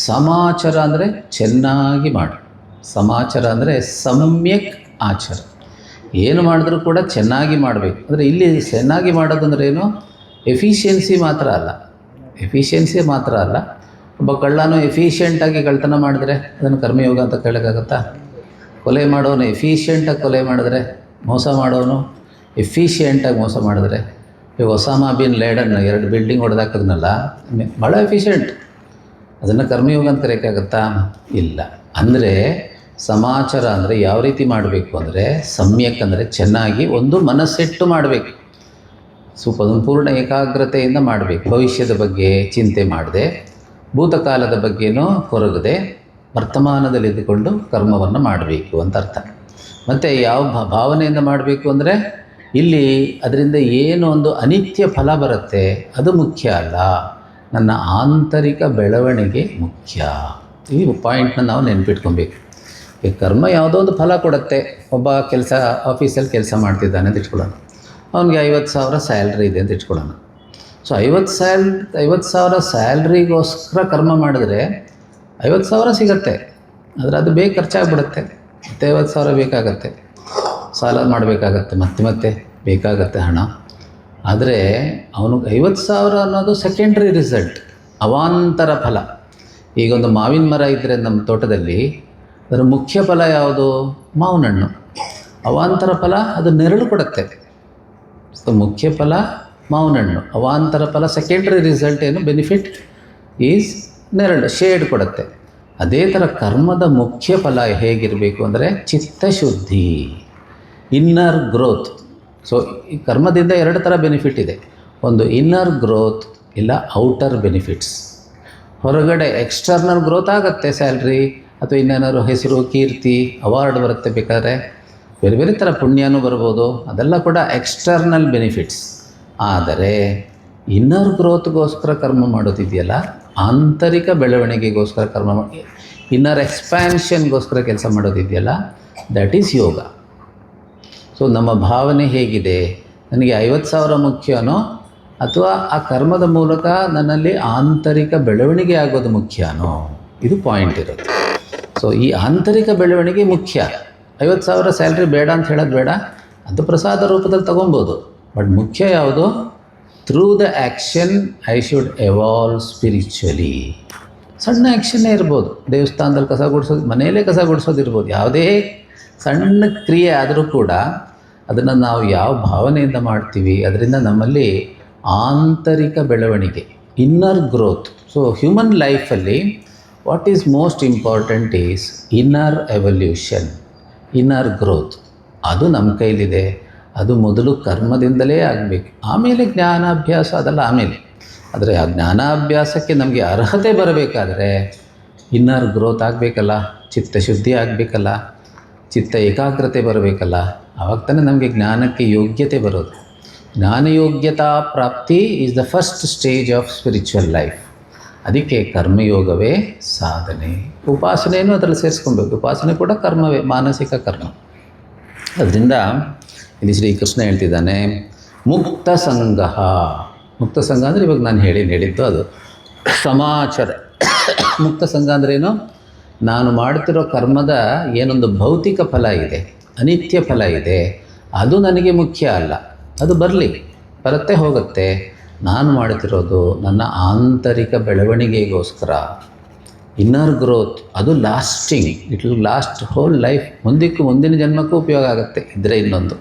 ಸಮಾಚಾರ ಅಂದರೆ ಚೆನ್ನಾಗಿ ಮಾಡು. ಸಮಾಚಾರ ಅಂದರೆ ಸಮ್ಯಕ್ ಆಚಾರ. ಏನು ಮಾಡಿದ್ರೂ ಕೂಡ ಚೆನ್ನಾಗಿ ಮಾಡಬೇಕು. ಅಂದರೆ ಇಲ್ಲಿ ಚೆನ್ನಾಗಿ ಮಾಡೋದಂದ್ರೆ ಏನು? ಎಫಿಷಿಯನ್ಸಿ ಮಾತ್ರ ಅಲ್ಲ. ಒಬ್ಬ ಕಳ್ಳನು ಎಫಿಷಿಯೆಂಟಾಗಿ ಕಳ್ತನ ಮಾಡಿದ್ರೆ ಅದನ್ನು ಕರ್ಮಯೋಗ ಅಂತ ಕೇಳೋಕ್ಕಾಗತ್ತಾ? ಕೊಲೆ ಮಾಡೋನು ಎಫಿಷಿಯೆಂಟಾಗಿ ಕೊಲೆ ಮಾಡಿದ್ರೆ, ಮೋಸ ಮಾಡೋನು ಎಫಿಷಿಯೆಂಟಾಗಿ ಮೋಸ ಮಾಡಿದ್ರೆ, ಈಗ ಒಸಾಮಾ ಬಿನ್ ಲೇಡನ್ 2 ಬಿಲ್ಡಿಂಗ್ ಹೊಡೆದಾಕಿದ್ನಲ್ಲ, ಭಾಳ ಎಫಿಷಿಯೆಂಟ್. ಅದನ್ನು ಕರ್ಮಯೋಗ ಅಂತ ಕರೆಯೋಕ್ಕಾಗತ್ತಾ? ಇಲ್ಲ. ಅಂದರೆ ಸಮಾಚಾರ ಅಂದರೆ ಯಾವ ರೀತಿ ಮಾಡಬೇಕು ಅಂದರೆ ಸಮ್ಯಕ್ ಅಂದರೆ ಚೆನ್ನಾಗಿ ಒಂದು ಮನಸ್ಸಿಟ್ಟು ಮಾಡಬೇಕು, ಸಂಪೂರ್ಣ ಏಕಾಗ್ರತೆಯಿಂದ ಮಾಡಬೇಕು. ಭವಿಷ್ಯದ ಬಗ್ಗೆ ಚಿಂತೆ ಮಾಡದೆ, ಭೂತಕಾಲದ ಬಗ್ಗೆನೂ ಕೊರಗದೆ ವರ್ತಮಾನದಲ್ಲಿದ್ದುಕೊಂಡು ಕರ್ಮವನ್ನು ಮಾಡಬೇಕು ಅಂತ ಅರ್ಥ. ಮತ್ತು ಯಾವ ಭಾವನೆಯಿಂದ ಮಾಡಬೇಕು ಅಂದರೆ ಇಲ್ಲಿ ಅದರಿಂದ ಏನು ಒಂದು ಅನಿತ್ಯ ಫಲ ಬರುತ್ತೆ ಅದು ಮುಖ್ಯ ಅಲ್ಲ, ನನ್ನ ಆಂತರಿಕ ಬೆಳವಣಿಗೆ ಮುಖ್ಯ. ಈ ಪಾಯಿಂಟ್ನ ನಾವು ನೆನ್ಪಿಟ್ಕೊಬೇಕು. ಈ ಕರ್ಮ ಯಾವುದೋ ಒಂದು ಫಲ ಕೊಡುತ್ತೆ. ಒಬ್ಬ ಆಫೀಸಲ್ಲಿ ಕೆಲಸ ಮಾಡ್ತಿದ್ದಾನೆ ಅಂತ ಇಟ್ಕೊಳ್ಳೋಣ, ಅವನಿಗೆ 50,000 ಸ್ಯಾಲ್ರಿ ಇದೆ ಅಂತ ಇಟ್ಕೊಳ್ಳೋಣ. ಸೊ 50,000 ಸ್ಯಾಲ್ರಿಗೋಸ್ಕರ ಕರ್ಮ ಮಾಡಿದ್ರೆ 50,000 ಸಿಗುತ್ತೆ, ಆದರೆ ಅದು ಬೇಗ ಖರ್ಚಾಗ್ಬಿಡುತ್ತೆ. ಮತ್ತೆ 50,000 ಬೇಕಾಗತ್ತೆ, ಸಾಲ ಮಾಡಬೇಕಾಗತ್ತೆ, ಮತ್ತೆ ಬೇಕಾಗತ್ತೆ ಹಣ. ಆದರೆ ಅವನಿಗೆ 50,000 ಅನ್ನೋದು ಸೆಕೆಂಡ್ರಿ ರಿಸಲ್ಟ್, ಅವಾಂತರ ಫಲ. ಈಗೊಂದು ಮಾವಿನ ಮರ ಇದ್ದರೆ ನಮ್ಮ ತೋಟದಲ್ಲಿ, ಅದರ ಮುಖ್ಯ ಫಲ ಯಾವುದು? ಮಾವಿನ ಹಣ್ಣು. ಅವಾಂತರ ಫಲ ಅದು ನೆರಳು ಕೊಡುತ್ತೆ. ಸೊ ಮುಖ್ಯ ಫಲ ಮಾವಿನ ಹಣ್ಣು, ಅವಾಂತರ ಫಲ ಸೆಕೆಂಡ್ರಿ ರಿಸಲ್ಟ್ ಏನು? ಬೆನಿಫಿಟ್ ಈಸ್ ನೆರಳು, ಶೇಡ್ ಕೊಡುತ್ತೆ. ಅದೇ ಥರ ಕರ್ಮದ ಮುಖ್ಯ ಫಲ ಹೇಗಿರಬೇಕು ಅಂದರೆ ಚಿತ್ತಶುದ್ಧಿ, ಇನ್ನರ್ ಗ್ರೋತ್. ಸೊ ಈ ಕರ್ಮದಿಂದ 2 ಥರ ಬೆನಿಫಿಟ್ ಇದೆ. ಒಂದು ಇನ್ನರ್ ಗ್ರೋತ್, ಇಲ್ಲ ಔಟರ್ ಬೆನಿಫಿಟ್ಸ್. ಹೊರಗಡೆ ಎಕ್ಸ್ಟರ್ನಲ್ ಗ್ರೋತ್ ಆಗುತ್ತೆ, ಸ್ಯಾಲ್ರಿ ಅಥವಾ ಇನ್ನೇನಾದ್ರು ಹೆಸರು, ಕೀರ್ತಿ, ಅವಾರ್ಡ್ ಬರುತ್ತೆ, ಬೇಕಾದರೆ ಬೇರೆ ಬೇರೆ ಥರ ಪುಣ್ಯನೂ ಬರ್ಬೋದು, ಅದೆಲ್ಲ ಕೂಡ ಎಕ್ಸ್ಟರ್ನಲ್ ಬೆನಿಫಿಟ್ಸ್. ಆದರೆ ಇನ್ನರ್ ಗ್ರೋತ್ಗೋಸ್ಕರ ಕರ್ಮ ಮಾಡೋದಿದೆಯಲ್ಲ, ಆಂತರಿಕ ಬೆಳವಣಿಗೆಗೋಸ್ಕರ ಕರ್ಮ ಮಾಡಿ, ಇನ್ನರ್ ಎಕ್ಸ್ಪ್ಯಾನ್ಷನ್ಗೋಸ್ಕರ ಕೆಲಸ ಮಾಡೋದಿದೆಯಲ್ಲ, ದ್ಯಾಟ್ ಈಸ್ ಯೋಗ. ಸೊ ನಮ್ಮ ಭಾವನೆ ಹೇಗಿದೆ? ನನಗೆ 50,000 ಮುಖ್ಯನೋ ಅಥವಾ ಆ ಕರ್ಮದ ಮೂಲಕ ನನ್ನಲ್ಲಿ ಆಂತರಿಕ ಬೆಳವಣಿಗೆ ಆಗೋದು ಮುಖ್ಯನೋ? ಇದು ಪಾಯಿಂಟ್ ಇರುತ್ತೆ. ಸೊ ಈ ಆಂತರಿಕ ಬೆಳವಣಿಗೆ ಮುಖ್ಯ. 50,000 ಸ್ಯಾಲ್ರಿ ಬೇಡ ಅಂತ ಹೇಳೋದು ಬೇಡ, ಅದು ಪ್ರಸಾದ ರೂಪದಲ್ಲಿ ತೊಗೊಬೋದು. ಬಟ್ ಮುಖ್ಯ ಯಾವುದು? Through the action I should evolve spiritually. ಸಣ್ಣ ಆ್ಯಕ್ಷನ್ನೇ ಇರ್ಬೋದು, ದೇವಸ್ಥಾನದಲ್ಲಿ ಕಸ ಗುಡಿಸೋದು, ಮನೆಯಲ್ಲೇ ಕಸ ಗುಡಿಸೋದಿರ್ಬೋದು, ಯಾವುದೇ ಸಣ್ಣ ಕ್ರಿಯೆ ಆದರೂ ಕೂಡ ಅದನ್ನು ನಾವು ಯಾವ ಭಾವನೆಯಿಂದ ಮಾಡ್ತೀವಿ, ಅದರಿಂದ ನಮ್ಮಲ್ಲಿ ಆಂತರಿಕ ಬೆಳವಣಿಗೆ, ಇನ್ನರ್ ಗ್ರೋತ್. ಸೊ ಹ್ಯೂಮನ್ ಲೈಫಲ್ಲಿ what is most important is inner evolution, inner growth. ಅದು ನಮ್ಮ ಕೈಲಿದೆ. ಅದು ಮೊದಲು ಕರ್ಮದಿಂದಲೇ ಆಗಬೇಕು, ಆಮೇಲೆ ಜ್ಞಾನಾಭ್ಯಾಸ, ಅದೆಲ್ಲ ಆಮೇಲೆ. ಆದರೆ ಆ ಜ್ಞಾನಾಭ್ಯಾಸಕ್ಕೆ ನಮಗೆ ಅರ್ಹತೆ ಬರಬೇಕಾದ್ರೆ ಇನ್ನರ್ ಗ್ರೋತ್ ಆಗಬೇಕಲ್ಲ, ಚಿತ್ತಶುದ್ಧಿ ಆಗಬೇಕಲ್ಲ, ಚಿತ್ತ ಏಕಾಗ್ರತೆ ಬರಬೇಕಲ್ಲ, ಆವಾಗ ತಾನೇ ನಮಗೆ ಜ್ಞಾನಕ್ಕೆ ಯೋಗ್ಯತೆ ಬರೋದು. ಜ್ಞಾನಯೋಗ್ಯತಾ ಪ್ರಾಪ್ತಿ is the first stage of spiritual life. ಅದಕ್ಕೆ ಕರ್ಮಯೋಗವೇ ಸಾಧನೆ. ಉಪಾಸನೆಯನ್ನು ಅದರಲ್ಲಿ ಸೇರಿಸ್ಕೊಬೇಕು. ಉಪಾಸನೆ ಕೂಡ ಕರ್ಮವೇ, ಮಾನಸಿಕ ಕರ್ಮ. ಅದರಿಂದ ಇಲ್ಲಿ ಶ್ರೀಕೃಷ್ಣ ಹೇಳ್ತಿದ್ದಾನೆ, ಮುಕ್ತ ಸಂಘ. ಮುಕ್ತ ಸಂಘ ಅಂದರೆ ಇವಾಗ ನಾನು ಹೇಳಿದ್ದು ಅದು ಸಮಾಚಾರ. ಮುಕ್ತ ಸಂಘ ಅಂದ್ರೇನು? ನಾನು ಮಾಡ್ತಿರೋ ಕರ್ಮದ ಏನೊಂದು ಭೌತಿಕ ಫಲ ಇದೆ, ಅನಿತ್ಯ ಫಲ ಇದೆ, ಅದು ನನಗೆ ಮುಖ್ಯ ಅಲ್ಲ. ಅದು ಬರುತ್ತೆ ಹೋಗುತ್ತೆ. ನಾನು ಮಾಡ್ತಿರೋದು ನನ್ನ ಆಂತರಿಕ ಬೆಳವಣಿಗೆಗೋಸ್ಕರ, ಇನ್ನರ್ ಗ್ರೋತ್. ಅದು lasting, it will last whole life. ಮುಂದಿನ ಜನ್ಮಕ್ಕೂ ಉಪಯೋಗ ಆಗುತ್ತೆ ಇದ್ದರೆ ಇನ್ನೊಂದು.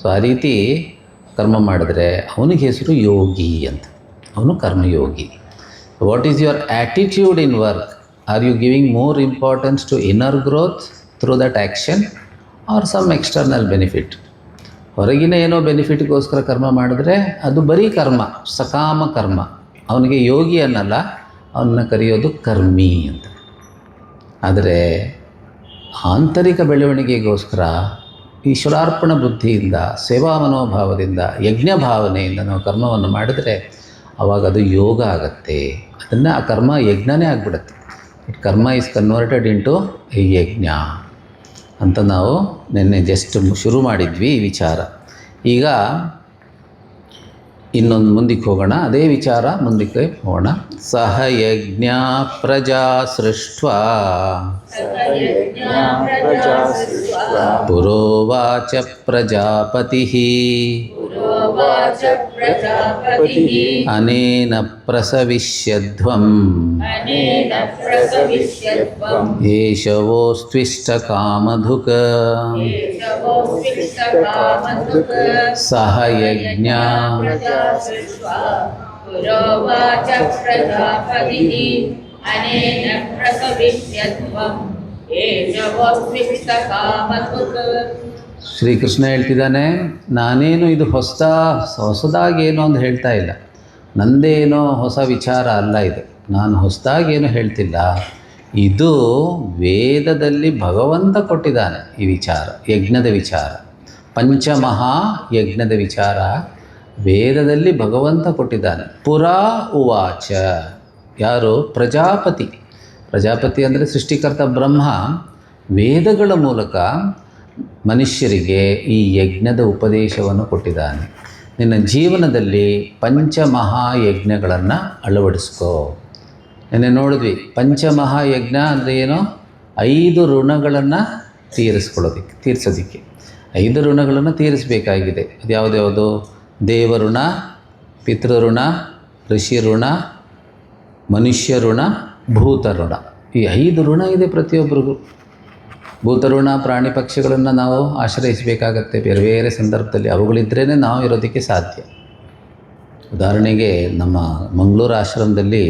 ಸೊ ಆ ರೀತಿ ಕರ್ಮ ಮಾಡಿದ್ರೆ ಅವನಿಗೆ ಹೆಸರು ಯೋಗಿ ಅಂತ, ಅವನು ಕರ್ಮಯೋಗಿ. What is your attitude in work? Are you giving more importance to inner growth through that action or some external benefit? ಹೊರಗಿನ ಏನೋ ಬೆನಿಫಿಟ್ಗೋಸ್ಕರ ಕರ್ಮ ಮಾಡಿದ್ರೆ ಅದು ಬರೀ ಕರ್ಮ, ಸಕಾಮ ಕರ್ಮ. ಅವನಿಗೆ ಯೋಗಿ ಅನ್ನಲ್ಲ, ಅವನ್ನ ಕರೆಯೋದು ಕರ್ಮಿ ಅಂತ. ಆದರೆ ಆಂತರಿಕ ಬೆಳವಣಿಗೆಗೋಸ್ಕರ ಈಶ್ವರಾರ್ಪಣ ಬುದ್ಧಿಯಿಂದ, ಸೇವಾ ಮನೋಭಾವದಿಂದ, ಯಜ್ಞ ಭಾವನೆಯಿಂದ ನಾವು ಕರ್ಮವನ್ನು ಮಾಡಿದರೆ ಆವಾಗ ಅದು ಯೋಗ ಆಗತ್ತೆ. ಅದನ್ನು ಆ ಕರ್ಮ ಯಜ್ಞನೇ ಆಗಿಬಿಡುತ್ತೆ. ಕರ್ಮ ಈಸ್ ಕನ್ವರ್ಟೆಡ್ ಇಂಟು ಎ ಯಜ್ಞ ಅಂತ ನಾವು ನಿನ್ನೆ ಜಸ್ಟ್ ಶುರು ಮಾಡಿದ್ವಿ ಈ ವಿಚಾರ. ಈಗ ಇನ್ನೊಂದು ಮುಂದಕ್ಕೆ ಹೋಗೋಣ, ಅದೇ ವಿಚಾರ ಮುಂದಕ್ಕೆ ಹೋಗೋಣ. ಸಹ ಯಜ್ಞ ಪ್ರಜಾ ಸೃಷ್ಟ್ವಾ ಪುರೋವಾಚ ಪ್ರಜಾಪತಿ ಅನೇನ ಪ್ರಸವಿಷ್ಯಧ್ವಂ ಏಷವೋಸ್ತ್ವಿಷ್ಟ ಕಾಮಧುಕ್ ಸಹ ಯಜ್ಞ ಅನೇನ ಪ್ರಸವಿಷ್ಯತ್ವಂ ಏಷವೋಸ್ಮಿತ ಕಾಮಕೃತ್. ಶ್ರೀಕೃಷ್ಣ ಹೇಳ್ತಿದ್ದಾನೆ, ನಾನೇನು ಇದು ಹೊಸದಾಗೇನೋ ಅಂತ ಹೇಳ್ತಾ ಇಲ್ಲ, ನಂದೇನೋ ಹೊಸ ವಿಚಾರ ಅಲ್ಲ ಇದು, ನಾನು ಹೊಸದಾಗೇನು ಹೇಳ್ತಿಲ್ಲ, ಇದು ವೇದದಲ್ಲಿ ಭಗವಂತ ಕೊಟ್ಟಿದ್ದಾನೆ ಈ ವಿಚಾರ, ಯಜ್ಞದ ವಿಚಾರ, ಪಂಚಮಹಾ ಯಜ್ಞದ ವಿಚಾರ ವೇದದಲ್ಲಿ ಭಗವಂತ ಕೊಟ್ಟಿದ್ದಾನೆ. ಪುರಾ ಉವಾಚ, ಯಾರು? ಪ್ರಜಾಪತಿ. ಪ್ರಜಾಪತಿ ಅಂದರೆ ಸೃಷ್ಟಿಕರ್ತ ಬ್ರಹ್ಮ ವೇದಗಳ ಮೂಲಕ ಮನುಷ್ಯರಿಗೆ ಈ ಯಜ್ಞದ ಉಪದೇಶವನ್ನು ಕೊಟ್ಟಿದ್ದಾನೆ. ನಿನ್ನ ಜೀವನದಲ್ಲಿ ಪಂಚಮಹಾಯಜ್ಞಗಳನ್ನು ಅಳವಡಿಸ್ಕೋ. ನಿನ್ನೆ ನೋಡಿದ್ವಿ, ಪಂಚಮಹಾಯಜ್ಞ ಅಂದರೆ ಏನು? 5 ಋಣಗಳನ್ನು ತೀರಿಸೋದಕ್ಕೆ 5 ಋಣಗಳನ್ನು ತೀರಿಸಬೇಕಾಗಿದೆ. ಅದು ಯಾವುದ್ಯಾವುದು? ದೇವಋಣ, ಪಿತೃಋಣ, ಋಷಿ ಋಣ, ಮನುಷ್ಯ ಋಣ, ಭೂತಋಣ. ಈ 5 ಋಣ ಇದೆ ಪ್ರತಿಯೊಬ್ಬರಿಗೂ. ಭೂತಋಣ, ಪ್ರಾಣಿ ಪಕ್ಷಿಗಳನ್ನು ನಾವು ಆಶ್ರಯಿಸಬೇಕಾಗತ್ತೆ ಬೇರೆ ಬೇರೆ ಸಂದರ್ಭದಲ್ಲಿ. ಅವುಗಳಿದ್ರೇ ನಾವು ಇರೋದಕ್ಕೆ ಸಾಧ್ಯ. ಉದಾಹರಣೆಗೆ ನಮ್ಮ ಮಂಗಳೂರು ಆಶ್ರಮದಲ್ಲಿ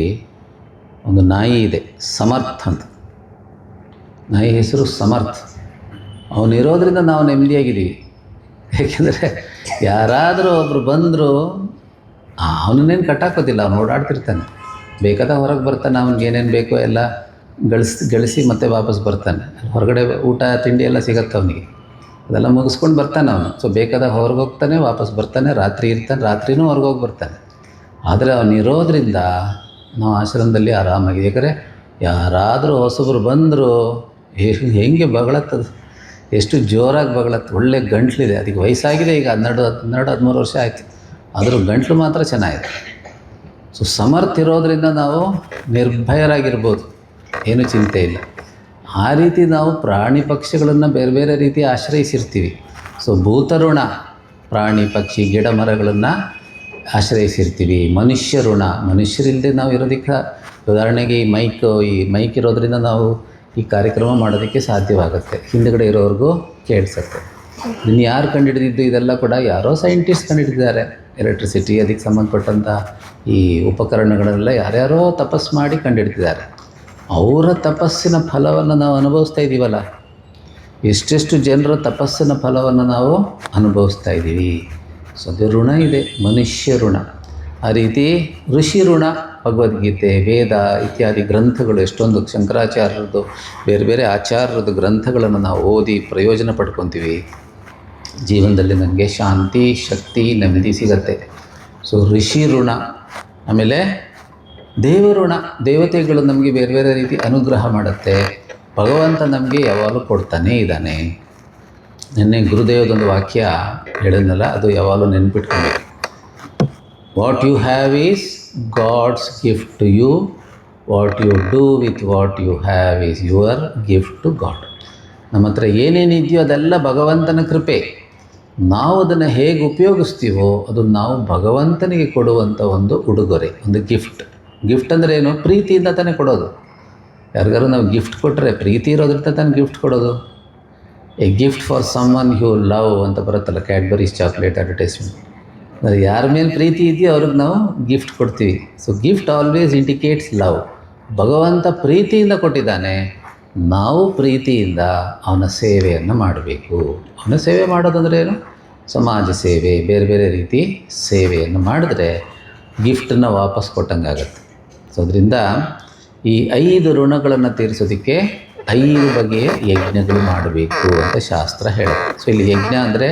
ಒಂದು ನಾಯಿ ಇದೆ, ಸಮರ್ಥ್ ಅಂತ. ನಾಯಿ ಹೆಸರು ಸಮರ್ಥ್. ಅವನಿರೋದ್ರಿಂದ ನಾವು ನೆಮ್ಮದಿಯಾಗಿದ್ದೀವಿ. ಏಕೆಂದರೆ ಯಾರಾದರೂ ಒಬ್ಬರು ಬಂದರು, ಅವನನ್ನೇನು ಕಟ್ಟಾಕೋದಿಲ್ಲ, ಅವನು ಓಡಾಡ್ತಿರ್ತಾನೆ, ಬೇಕಾದ ಹೊರಗೆ ಬರ್ತಾನೆ, ಅವ್ನಿಗೆ ಏನೇನು ಬೇಕೋ ಎಲ್ಲ ಗಳಿಸಿ ಮತ್ತೆ ವಾಪಸ್ ಬರ್ತಾನೆ. ಹೊರಗಡೆ ಊಟ ತಿಂಡಿ ಎಲ್ಲ ಸಿಗತ್ತೆ ಅವನಿಗೆ, ಅದೆಲ್ಲ ಮುಗಿಸ್ಕೊಂಡು ಬರ್ತಾನೆ ಅವನು. ಸೊ ಬೇಕಾದಾಗ ಹೊರಗೆ ಹೋಗ್ತಾನೆ, ವಾಪಸ್ ಬರ್ತಾನೆ, ರಾತ್ರಿ ಇರ್ತಾನೆ, ರಾತ್ರಿನೂ ಹೊರಗೆ ಹೋಗಿ ಬರ್ತಾನೆ. ಆದರೆ ಅವನಿರೋದ್ರಿಂದ ನಾವು ಆಶ್ರಮದಲ್ಲಿ ಆರಾಮಾಗಿದೆ. ಯಾಕಂದರೆ ಯಾರಾದರೂ ಹೊಸಬ್ರು ಬಂದರು ಹೆಂಗೆ ಬಗಳತ್ತದು, ಎಷ್ಟು ಜೋರಾಗಿ ಬಗಳತ್ತು. ಒಳ್ಳೆ ಗಂಟ್ಲಿದೆ, ಅದಕ್ಕೆ ವಯಸ್ಸಾಗಿದೆ, ಈಗ 12-13 ವರ್ಷ ಆಯಿತು, ಆದರೂ ಗಂಟ್ಲು ಮಾತ್ರ ಚೆನ್ನಾಗಿದೆ. ಸೊ ಸಮರ್ಥ ಇರೋದರಿಂದ ನಾವು ನಿರ್ಭಯರಾಗಿರ್ಬೋದು, ಏನೂ ಚಿಂತೆ ಇಲ್ಲ. ಆ ರೀತಿ ನಾವು ಪ್ರಾಣಿ ಪಕ್ಷಿಗಳನ್ನು ಬೇರೆ ಬೇರೆ ರೀತಿ ಆಶ್ರಯಿಸಿರ್ತೀವಿ. ಸೊ ಭೂತಋಣ, ಪ್ರಾಣಿ ಪಕ್ಷಿ ಗಿಡ ಮರಗಳನ್ನು ಆಶ್ರಯಿಸಿರ್ತೀವಿ. ಮನುಷ್ಯ ಋಣ, ಮನುಷ್ಯರಿಲ್ಲದೆ ನಾವು ಇರೋದಕ್ಕೆ, ಉದಾಹರಣೆಗೆ ಈ ಮೈಕ್ ಇರೋದರಿಂದ ನಾವು ಈ ಕಾರ್ಯಕ್ರಮ ಮಾಡೋದಕ್ಕೆ ಸಾಧ್ಯವಾಗುತ್ತೆ, ಹಿಂದುಗಡೆ ಇರೋವ್ರಿಗೂ ಕೇಳಿಸುತ್ತೆ. ಇನ್ನು ಯಾರು ಕಂಡುಹಿಡಿದಿದ್ದು ಇದೆಲ್ಲ ಕೂಡ ಯಾರೋ ಸೈಂಟಿಸ್ಟ್ ಕಂಡುಹಿಡಿದಿದ್ದಾರೆ. ಎಲೆಕ್ಟ್ರಿಸಿಟಿ, ಅದಕ್ಕೆ ಸಂಬಂಧಪಟ್ಟಂಥ ಈ ಉಪಕರಣಗಳೆಲ್ಲ ಯಾರ್ಯಾರೋ ತಪಸ್ಸು ಮಾಡಿ ಕಂಡುಹಿಡಿದಿದ್ದಾರೆ. ಅವರ ತಪಸ್ಸಿನ ಫಲವನ್ನು ನಾವು ಅನುಭವಿಸ್ತಾ ಇದ್ದೀವಲ್ಲ, ಎಷ್ಟೆಷ್ಟು ಜನರ ತಪಸ್ಸಿನ ಫಲವನ್ನು ನಾವು ಅನುಭವಿಸ್ತಾ ಇದ್ದೀವಿ. ಸೊ ಅದು ಋಣ ಇದೆ, ಮನುಷ್ಯ ಋಣ. ಆ ರೀತಿ ಋಷಿ ಋಣ, ಭಗವದ್ಗೀತೆ, ವೇದ ಇತ್ಯಾದಿ ಗ್ರಂಥಗಳು, ಎಷ್ಟೊಂದು ಶಂಕರಾಚಾರ್ಯರದ್ದು ಬೇರೆ ಬೇರೆ ಆಚಾರ್ಯರದ್ದು ಗ್ರಂಥಗಳನ್ನು ನಾವು ಓದಿ ಪ್ರಯೋಜನ ಪಡ್ಕೊತೀವಿ. ಜೀವನದಲ್ಲಿ ನನಗೆ ಶಾಂತಿ, ಶಕ್ತಿ, ನೆಮ್ಮದಿ ಸಿಗತ್ತೆ. ಸೊ ಋಷಿ ಋಣ. ಆಮೇಲೆ ದೇವಋಣ, ದೇವತೆಗಳು ನಮಗೆ ಬೇರೆ ಬೇರೆ ರೀತಿ ಅನುಗ್ರಹ ಮಾಡುತ್ತೆ. ಭಗವಂತ ನಮಗೆ ಯಾವಾಗಲೂ ಕೊಡ್ತಾನೇ ಇದ್ದಾನೆ. ನಿನ್ನೆ ಗುರುದೇವದೊಂದು ವಾಕ್ಯ ಹೇಳಿದ್ನಲ್ಲ, ಅದು ಯಾವಾಗಲೂ ನೆನ್ಪಿಟ್ಕೊಬೇಕು. What you have is God's gift to you, what you do with what you have is your gift to God. ನಮ್ಮ ಹತ್ರ ಏನೇನಿದೆಯೋ ಅದೆಲ್ಲ ಭಗವಂತನ ಕೃಪೆ. ನಾವು ಅದನ್ನು ಹೇಗೆ ಉಪಯೋಗಿಸ್ತೀವೋ ಅದು ನಾವು ಭಗವಂತನಿಗೆ ಕೊಡುವಂಥ ಒಂದು ಉಡುಗೊರೆ, ಒಂದು ಗಿಫ್ಟ್. ಗಿಫ್ಟ್ ಅಂದರೆ ಏನು? ಪ್ರೀತಿಯಿಂದ ತಾನೇ ಕೊಡೋದು. ಯಾರಿಗಾರು ನಾವು ಗಿಫ್ಟ್ ಕೊಟ್ಟರೆ ಪ್ರೀತಿ ಇರೋದ್ರಿಂದ ತಾನೇ ಗಿಫ್ಟ್ ಕೊಡೋದು. A gift for someone you love ಅಂತ ಬರುತ್ತಲ್ಲ, ಕ್ಯಾಡ್ಬರೀಸ್ ಚಾಕ್ಲೇಟ್ ಅಡ್ವರ್ಟೈಸ್ಮೆಂಟ್. ಅಂದರೆ ಯಾರ ಮೇಲೆ ಪ್ರೀತಿ ಇದೆಯೋ ಅವ್ರಿಗೆ ನಾವು ಗಿಫ್ಟ್ ಕೊಡ್ತೀವಿ. So gift always indicates love. ಭಗವಂತ ಪ್ರೀತಿಯಿಂದ ಕೊಟ್ಟಿದ್ದಾನೆ, ನಾವು ಪ್ರೀತಿಯಿಂದ ಅವನ ಸೇವೆಯನ್ನು ಮಾಡಬೇಕು. ಅವನ ಸೇವೆ ಮಾಡೋದಂದರೆ ಏನು? ಸಮಾಜ ಸೇವೆ, ಬೇರೆ ಬೇರೆ ರೀತಿ ಸೇವೆಯನ್ನು ಮಾಡಿದ್ರೆ ಗಿಫ್ಟನ್ನು ವಾಪಸ್ ಕೊಟ್ಟಂಗಾಗತ್ತೆ. ಸೊ ಅದರಿಂದ ಈ 5 ಋಣಗಳನ್ನು ತೀರಿಸೋದಕ್ಕೆ 5 ಬಗೆಯ ಯಜ್ಞಗಳು ಮಾಡಬೇಕು ಅಂತ ಶಾಸ್ತ್ರ ಹೇಳುತ್ತೆ. ಸೊ ಇಲ್ಲಿ ಯಜ್ಞ ಅಂದರೆ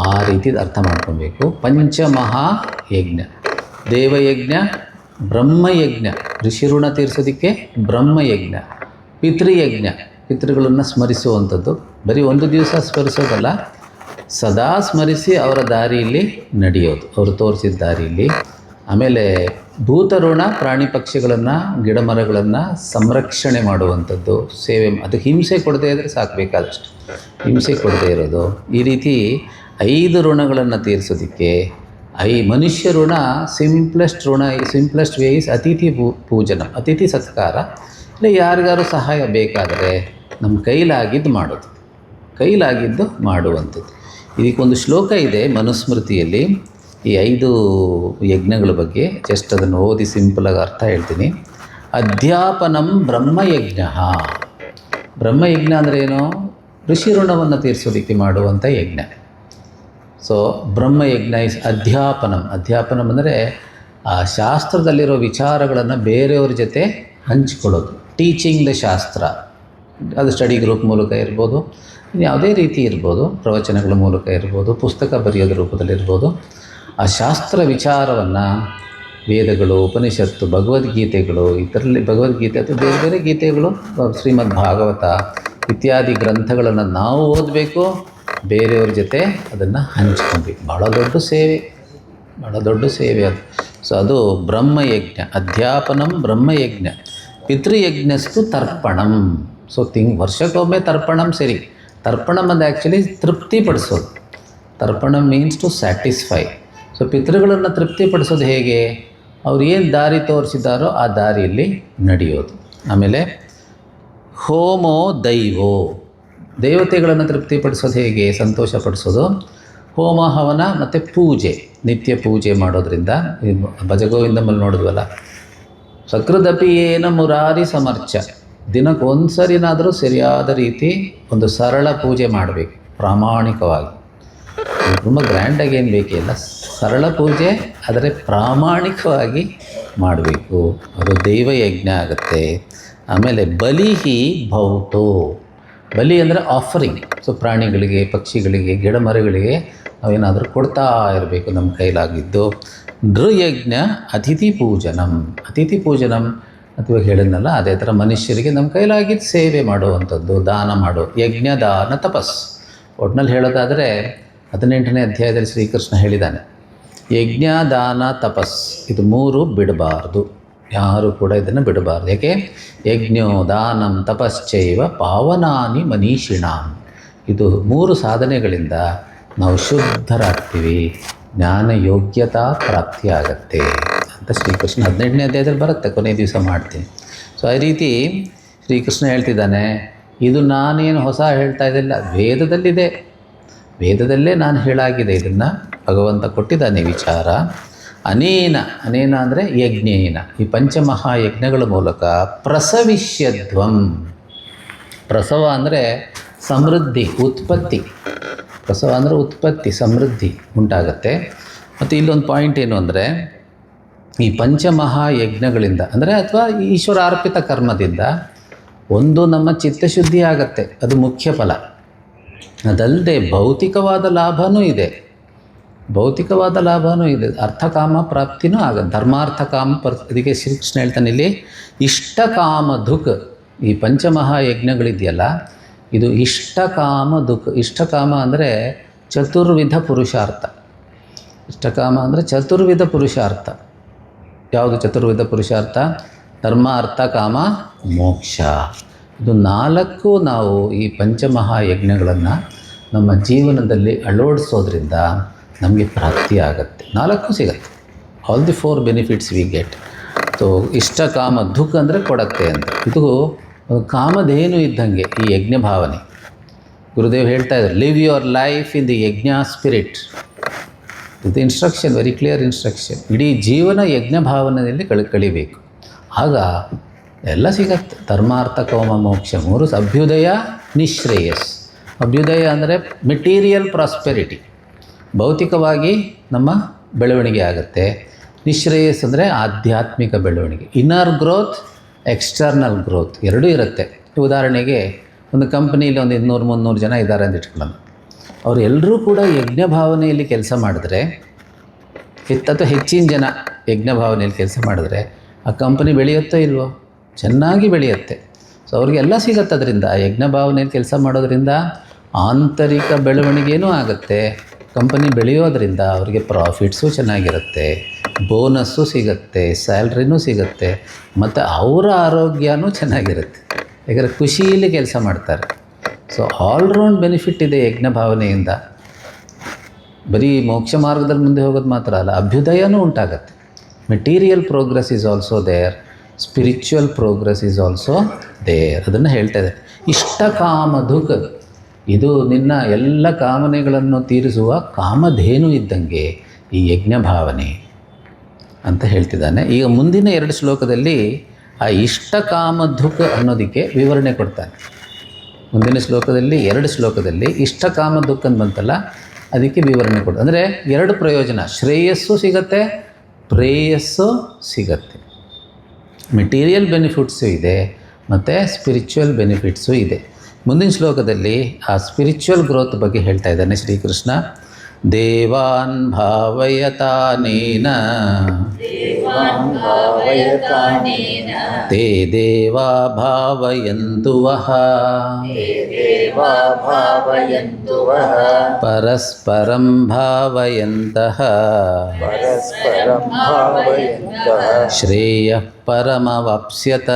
ಆ ರೀತಿ ಅರ್ಥ ಮಾಡ್ಕೊಬೇಕು. ಪಂಚಮಹಾ ಯಜ್ಞ, ದೇವಯಜ್ಞ, ಬ್ರಹ್ಮಯಜ್ಞ, ಋಷಿ ಋಣ ತೀರಿಸೋದಕ್ಕೆ ಬ್ರಹ್ಮಯಜ್ಞ, ಪಿತೃಯಜ್ಞ, ಪಿತೃಗಳನ್ನು ಸ್ಮರಿಸುವಂಥದ್ದು. ಬರೀ ಒಂದು ದಿವಸ ಸ್ಮರಿಸೋದಲ್ಲ, ಸದಾ ಸ್ಮರಿಸಿ ಅವರ ದಾರಿಯಲ್ಲಿ ನಡೆಯೋದು, ಅವರು ತೋರಿಸಿದ ದಾರಿಯಲ್ಲಿ. ಆಮೇಲೆ ಭೂತಋಣ, ಪ್ರಾಣಿ ಪಕ್ಷಿಗಳನ್ನು ಗಿಡ ಮರಗಳನ್ನು ಸಂರಕ್ಷಣೆ ಮಾಡುವಂಥದ್ದು, ಸೇವೆ. ಅದಕ್ಕೆ ಹಿಂಸೆ ಕೊಡದೇ ಇದ್ದರೆ ಸಾಕಬೇಕಾದಷ್ಟು, ಹಿಂಸೆ ಕೊಡದೇ ಇರೋದು. ಈ ರೀತಿ 5 ಋಣಗಳನ್ನು ತೀರಿಸೋದಕ್ಕೆ ಮನುಷ್ಯ ಋಣ, ಸಿಂಪ್ಲೆಸ್ಟ್ ಋಣ, ಸಿಂಪ್ಲೆಸ್ಟ್ ವೇ ಈಸ್ ಅತಿಥಿ ಪೂಜನ, ಅತಿಥಿ ಸತ್ಕಾರ. ಇಲ್ಲ ಯಾರಿಗಾರು ಸಹಾಯ ಬೇಕಾದರೆ ನಮ್ಮ ಕೈಲಾಗಿದ್ದು ಮಾಡೋದು, ಕೈಲಾಗಿದ್ದು ಮಾಡುವಂಥದ್ದು. ಇದಕ್ಕೊಂದು ಶ್ಲೋಕ ಇದೆ ಮನುಸ್ಮೃತಿಯಲ್ಲಿ, ಈ 5 ಯಜ್ಞಗಳ ಬಗ್ಗೆ. ಜಸ್ಟ್ ಅದನ್ನು ಓದಿ ಸಿಂಪಲಾಗಿ ಅರ್ಥ ಹೇಳ್ತೀನಿ. ಅಧ್ಯಾಪನಂ ಬ್ರಹ್ಮಯಜ್ಞ. ಬ್ರಹ್ಮಯಜ್ಞ ಅಂದರೆ ಏನು? ಋಷಿ ಋಣವನ್ನು ತೀರಿಸೋದಕ್ಕೆ ಮಾಡುವಂಥ ಯಜ್ಞ. So ಬ್ರಹ್ಮಯಜ್ಞ is ಅಧ್ಯಾಪನಂ. ಅಧ್ಯಾಪನಂ ಅಂದರೆ ಆ ಶಾಸ್ತ್ರದಲ್ಲಿರೋ ವಿಚಾರಗಳನ್ನು ಬೇರೆಯವ್ರ ಜೊತೆ ಹಂಚಿಕೊಳ್ಳೋದು. ಟೀಚಿಂಗ್ ದ ಶಾಸ್ತ್ರ. ಅದು ಸ್ಟಡಿ ಗ್ರೂಪ್ ಮೂಲಕ ಇರ್ಬೋದು, ಯಾವುದೇ ರೀತಿ ಇರ್ಬೋದು, ಪ್ರವಚನಗಳ ಮೂಲಕ ಇರ್ಬೋದು, ಪುಸ್ತಕ ಬರೆಯೋದ್ರ ರೂಪದಲ್ಲಿರ್ಬೋದು. ಆ ಶಾಸ್ತ್ರ ವಿಚಾರವನ್ನು ವೇದಗಳು, ಉಪನಿಷತ್ತು, ಭಗವದ್ಗೀತೆಗಳು, ಇದರಲ್ಲಿ ಭಗವದ್ಗೀತೆ ಅಥವಾ ಬೇರೆ ಬೇರೆ ಗೀತೆಗಳು, ಶ್ರೀಮದ್ ಭಾಗವತ ಇತ್ಯಾದಿ ಗ್ರಂಥಗಳನ್ನು ನಾವು ಓದಬೇಕು, ಬೇರೆಯವ್ರ ಜೊತೆ ಅದನ್ನು ಹಂಚ್ಕೊಬೇಕು. ಭಾಳ ದೊಡ್ಡ ಸೇವೆ, ಭಾಳ ದೊಡ್ಡ ಸೇವೆ ಅದು. ಸೊ ಅದು ಬ್ರಹ್ಮಯಜ್ಞ. ಅಧ್ಯಾಪನಂ ಬ್ರಹ್ಮಯಜ್ಞ. ಪಿತೃಯಜ್ಞಸ್ತು ತರ್ಪಣಂ. ಸೊ ವರ್ಷಕ್ಕೊಮ್ಮೆ ತರ್ಪಣಂ ಸರಿ. ತರ್ಪಣಂ ಅಂದರೆ ಆ್ಯಕ್ಚುಲಿ ತೃಪ್ತಿಪಡಿಸೋದು. ತರ್ಪಣಂ ಮೀನ್ಸ್ ಟು ಸ್ಯಾಟಿಸ್ಫೈ. ಸೊ ಪಿತೃಗಳನ್ನು ತೃಪ್ತಿಪಡಿಸೋದು ಹೇಗೆ? ಅವ್ರು ಏನು ದಾರಿ ತೋರಿಸಿದಾರೋ ಆ ದಾರಿಯಲ್ಲಿ ನಡೆಯೋದು. ಆಮೇಲೆ ಹೋಮೋ ದೈವೋ. ದೇವತೆಗಳನ್ನು ತೃಪ್ತಿಪಡಿಸೋದು ಹೇಗೆ? ಸಂತೋಷಪಡಿಸೋದು ಹೋಮ ಹವನ ಮತ್ತು ಪೂಜೆ. ನಿತ್ಯ ಪೂಜೆ ಮಾಡೋದ್ರಿಂದ ಭಜಗೋವಿಂದಮಲ್ಲಿ ನೋಡಿದ್ವಲ್ಲ, ಸಕೃದಪಿ ಏನ ಮುರಾರಿ ಸಮರ್ಚ. ದಿನಕ್ಕೆ ಒಂದು ಸರಿನಾದರೂ ಸರಿಯಾದ ರೀತಿ ಒಂದು ಸರಳ ಪೂಜೆ ಮಾಡಬೇಕು, ಪ್ರಾಮಾಣಿಕವಾಗಿ. ತುಂಬ ಗ್ರ್ಯಾಂಡಾಗಿ ಏನು ಬೇಕಿಲ್ಲ, ಸರಳ ಪೂಜೆ, ಆದರೆ ಪ್ರಾಮಾಣಿಕವಾಗಿ ಮಾಡಬೇಕು. ಅದು ದೈವಯಜ್ಞ ಆಗುತ್ತೆ. ಆಮೇಲೆ ಬಲಿಹಿ ಭೌತೋ. ಬಲಿ ಅಂದರೆ ಆಫರಿಂಗ್. ಸೊ ಪ್ರಾಣಿಗಳಿಗೆ, ಪಕ್ಷಿಗಳಿಗೆ, ಗಿಡ ಮರಗಳಿಗೆ ನಾವೇನಾದರೂ ಕೊಡ್ತಾ ಇರಬೇಕು ನಮ್ಮ ಕೈಲಾಗಿದ್ದು. ನೃಯಜ್ಞ ಅತಿಥಿ ಪೂಜನಂ. ಅತಿಥಿ ಪೂಜನಂ ಅಥವಾ ಹೇಳಿದ್ನಲ್ಲ, ಅದೇ ಥರ ಮನುಷ್ಯರಿಗೆ ನಮ್ಮ ಕೈಲಾಗಿದ್ದು ಸೇವೆ ಮಾಡುವಂಥದ್ದು, ದಾನ ಮಾಡೋ ಯಜ್ಞ, ದಾನ, ತಪಸ್. ಒಟ್ಟಿನಲ್ಲಿ ಹೇಳೋದಾದರೆ 18ನೇ ಅಧ್ಯಾಯದಲ್ಲಿ ಶ್ರೀಕೃಷ್ಣ ಹೇಳಿದ್ದಾನೆ, ಯಜ್ಞ, ದಾನ, ತಪಸ್ ಇದು 3 ಬಿಡಬಾರ್ದು. ಯಾರು ಕೂಡ ಇದನ್ನು ಬಿಡಬಾರ್ದು. ಯಾಕೆ? ಯಜ್ಞೋ ದಾನಂ ತಪಶ್ಚೈವ ಪಾವನಾನಿ ಮನೀಷಿಣಾಂ. ಇದು 3 ಸಾಧನೆಗಳಿಂದ ನಾವು ಶುದ್ಧರಾಗ್ತೀವಿ, ಜ್ಞಾನ ಯೋಗ್ಯತಾ ಪ್ರಾಪ್ತಿ ಆಗತ್ತೆ ಅಂತ ಶ್ರೀಕೃಷ್ಣ 18ನೇ ಅಧ್ಯಾಯದಲ್ಲಿ ಬರುತ್ತೆ. ಕೊನೆ ದಿವಸ ಮಾಡ್ತೀನಿ. ಸೊ ಆ ರೀತಿ ಶ್ರೀಕೃಷ್ಣ ಹೇಳ್ತಿದ್ದಾನೆ. ಇದು ನಾನೇನು ಹೊಸ ಹೇಳ್ತಾ ಇದ್ದಿಲ್ಲ, ವೇದದಲ್ಲಿದೆ. ವೇದದಲ್ಲೇ ನಾನು ಹೇಳಾಗಿದೆ. ಇದನ್ನು ಭಗವಂತ ಕೊಟ್ಟಿದ್ದಾನೆ ವಿಚಾರ. ಅನೇನ ಅಂದರೆ ಯಜ್ಞೇನ, ಈ ಪಂಚಮಹಾಯಜ್ಞಗಳ ಮೂಲಕ ಪ್ರಸವಿಷ್ಯಧ್ವಂ. ಪ್ರಸವ ಅಂದರೆ ಸಮೃದ್ಧಿ, ಉತ್ಪತ್ತಿ. ಪ್ರಸವ ಅಂದರೆ ಉತ್ಪತ್ತಿ, ಸಮೃದ್ಧಿ ಉಂಟಾಗತ್ತೆ. ಮತ್ತು ಇಲ್ಲೊಂದು ಪಾಯಿಂಟ್ ಏನು ಅಂದರೆ, ಈ ಪಂಚಮಹಾಯಜ್ಞಗಳಿಂದ ಅಂದರೆ ಅಥವಾ ಈಶ್ವರಾರ್ಪಿತ ಕರ್ಮದಿಂದ ಒಂದು ನಮ್ಮ ಚಿತ್ತಶುದ್ಧಿ ಆಗತ್ತೆ, ಅದು ಮುಖ್ಯ ಫಲ. ಅದಲ್ಲದೆ ಭೌತಿಕವಾದ ಲಾಭವೂ ಇದೆ. ಭೌತಿಕವಾದ ಲಾಭವೂ ಇದೆ, ಅರ್ಥಕಾಮ ಪ್ರಾಪ್ತಿನೂ ಆಗುತ್ತೆ. ಧರ್ಮಾರ್ಥಕಾಮ ಅದಕ್ಕೆ ಶ್ರೀಕೃಷ್ಣ ಹೇಳ್ತಾನೆ ಇಲ್ಲಿ, ಇಷ್ಟಕಾಮ ದುಃಖ. ಈ ಪಂಚಮಹಾಯಜ್ಞಗಳಿದೆಯಲ್ಲ, ಇದು ಇಷ್ಟಕಾಮ ದುಃಖ. ಇಷ್ಟಕಾಮ ಅಂದರೆ ಚತುರ್ವಿಧ ಪುರುಷಾರ್ಥ. ಇಷ್ಟಕಾಮ ಅಂದರೆ ಚತುರ್ವಿಧ ಪುರುಷಾರ್ಥ. ಯಾವುದು ಚತುರ್ವಿಧ ಪುರುಷಾರ್ಥ? ಧರ್ಮ, ಅರ್ಥ, ಕಾಮ, ಮೋಕ್ಷ. ಇದು 4 ನಾವು ಈ ಪಂಚಮಹಾಯಜ್ಞಗಳನ್ನು ನಮ್ಮ ಜೀವನದಲ್ಲಿ ಅಳವಡಿಸೋದ್ರಿಂದ ನಮಗೆ ಪ್ರಾಪ್ತಿ ಆಗುತ್ತೆ. 4 ಸಿಗುತ್ತೆ. All the 4 benefits we get. So ಇಷ್ಟ ಕಾಮ ದುಃಖ ಅಂದರೆ ಕೊಡತ್ತೆ ಅಂತ. ಇದು ಕಾಮಧೇನು ಇದ್ದಂಗೆ ಈ ಯಜ್ಞ ಭಾವನೆ. ಗುರುದೇವ್ ಹೇಳ್ತಾ ಇದ್ದಾರೆ, live your life in the yajna spirit. ಇದು ಇನ್ಸ್ಟ್ರಕ್ಷನ್, ವೆರಿ ಕ್ಲಿಯರ್ ಇನ್ಸ್ಟ್ರಕ್ಷನ್. ಇಡೀ ಜೀವನ ಯಜ್ಞ ಭಾವನೆಯಲ್ಲಿ ಕಳಿಬೇಕು. ಆಗ ಎಲ್ಲ ಸಿಗತ್ತೆ. ಧರ್ಮಾರ್ಥ ಕಾಮ ಮೋಕ್ಷ 3. ಅಭ್ಯುದಯ, ನಿಶ್ರೇಯಸ್. ಅಭ್ಯುದಯ ಅಂದರೆ ಮೆಟೀರಿಯಲ್ ಪ್ರಾಸ್ಪೆರಿಟಿ, ಭೌತಿಕವಾಗಿ ನಮ್ಮ ಬೆಳವಣಿಗೆ ಆಗುತ್ತೆ. ನಿಶ್ರೇಯಸ್ ಅಂದರೆ ಆಧ್ಯಾತ್ಮಿಕ ಬೆಳವಣಿಗೆ, ಇನ್ನರ್ ಗ್ರೋತ್, ಎಕ್ಸ್ಟರ್ನಲ್ ಗ್ರೋತ್ ಎರಡೂ ಇರುತ್ತೆ. ಉದಾಹರಣೆಗೆ ಒಂದು ಕಂಪ್ನಿಯಲ್ಲಿ ಒಂದು 200-300 ಜನ ಇದ್ದಾರೆ ಅಂತ ಇಟ್ಕೊಳ್ಳೋಣ. ಅವರು ಎಲ್ಲರೂ ಕೂಡ ಯಜ್ಞ ಭಾವನೆಯಲ್ಲಿ ಕೆಲಸ ಮಾಡಿದ್ರೆ, ಅಥವಾ ಹೆಚ್ಚಿನ ಜನ ಯಜ್ಞ ಭಾವನೆಯಲ್ಲಿ ಕೆಲಸ ಮಾಡಿದ್ರೆ ಆ ಕಂಪನಿ ಬೆಳೆಯುತ್ತೋ ಇಲ್ವೋ? ಚೆನ್ನಾಗಿ ಬೆಳೆಯುತ್ತೆ. ಸೊ ಅವ್ರಿಗೆಲ್ಲ ಸಿಗುತ್ತೆ. ಅದರಿಂದ ಯಜ್ಞ ಭಾವನೆಯಲ್ಲಿ ಕೆಲಸ ಮಾಡೋದ್ರಿಂದ ಆಂತರಿಕ ಬೆಳವಣಿಗೆಯೂ ಆಗುತ್ತೆ. ಕಂಪನಿ ಬೆಳೆಯೋದ್ರಿಂದ ಅವರಿಗೆ ಪ್ರಾಫಿಟ್ಸು ಚೆನ್ನಾಗಿರುತ್ತೆ, ಬೋನಸ್ಸು ಸಿಗುತ್ತೆ, ಸ್ಯಾಲ್ರಿನೂ ಸಿಗುತ್ತೆ, ಮತ್ತು ಅವರ ಆರೋಗ್ಯನೂ ಚೆನ್ನಾಗಿರುತ್ತೆ. ಯಾಕಂದರೆ ಖುಷಿಯಲ್ಲಿ ಕೆಲಸ ಮಾಡ್ತಾರೆ. ಸೊ ಆಲ್ರೌಂಡ್ ಬೆನಿಫಿಟ್ ಇದೆ ಯಜ್ಞ ಭಾವನೆಯಿಂದ. ಬರೀ ಮೋಕ್ಷ ಮಾರ್ಗದಲ್ಲಿ ಮುಂದೆ ಹೋಗೋದು ಮಾತ್ರ ಅಲ್ಲ, ಅಭ್ಯುದಯನೂ ಉಂಟಾಗತ್ತೆ. Material progress is also there, spiritual progress is also there. ಅದನ್ನು ಹೇಳ್ತಾ ಇದೆ. ಇಷ್ಟಕಾಮ ದುಃಖ, ಇದು ನಿನ್ನ ಎಲ್ಲ ಕಾಮನೆಗಳನ್ನು ತೀರಿಸುವ ಕಾಮಧೇನು ಇದ್ದಂಗೆ ಈ ಯಜ್ಞ ಭಾವನೆ ಅಂತ ಹೇಳ್ತಿದ್ದಾನೆ. ಈಗ ಮುಂದಿನ 2 ಶ್ಲೋಕದಲ್ಲಿ ಆ ಇಷ್ಟಕಾಮಧುಕ್ ಅನ್ನೋದಕ್ಕೆ ವಿವರಣೆ ಕೊಡ್ತಾನೆ. ಮುಂದಿನ ಶ್ಲೋಕದಲ್ಲಿ 2 ಶ್ಲೋಕದಲ್ಲಿ ಇಷ್ಟಕಾಮಧುಕ್ ಅಂತ ಬಂತಲ್ಲ, ಅದಕ್ಕೆ ವಿವರಣೆ ಕೊಡು. ಅಂದರೆ 2 ಪ್ರಯೋಜನ, ಶ್ರೇಯಸ್ಸು ಸಿಗತ್ತೆ, ಪ್ರೇಯಸ್ಸು ಸಿಗತ್ತೆ. ಮೆಟೀರಿಯಲ್ ಬೆನಿಫಿಟ್ಸು ಇದೆ ಮತ್ತು ಸ್ಪಿರಿಚುವಲ್ ಬೆನಿಫಿಟ್ಸು ಇದೆ. ಮುಂದಿನ ಶ್ಲೋಕದಲ್ಲಿ ಆ ಸ್ಪಿರಿಚುವಲ್ ಗ್ರೋತ್ ಬಗ್ಗೆ ಹೇಳ್ತಾ ಇದ್ದಾನೆ ಶ್ರೀಕೃಷ್ಣ. ದೇವಾನ್ ಭಾವಯತಾನೇನ ತೇ ದೇವಾ ಭಾವಯಂತು ವಃ ಪರಸ್ಪರಂ ಭಾವಯಂತಃ ಶ್ರೇಯಃ ಪರಮವಾಪ್ಸ್ಯತ.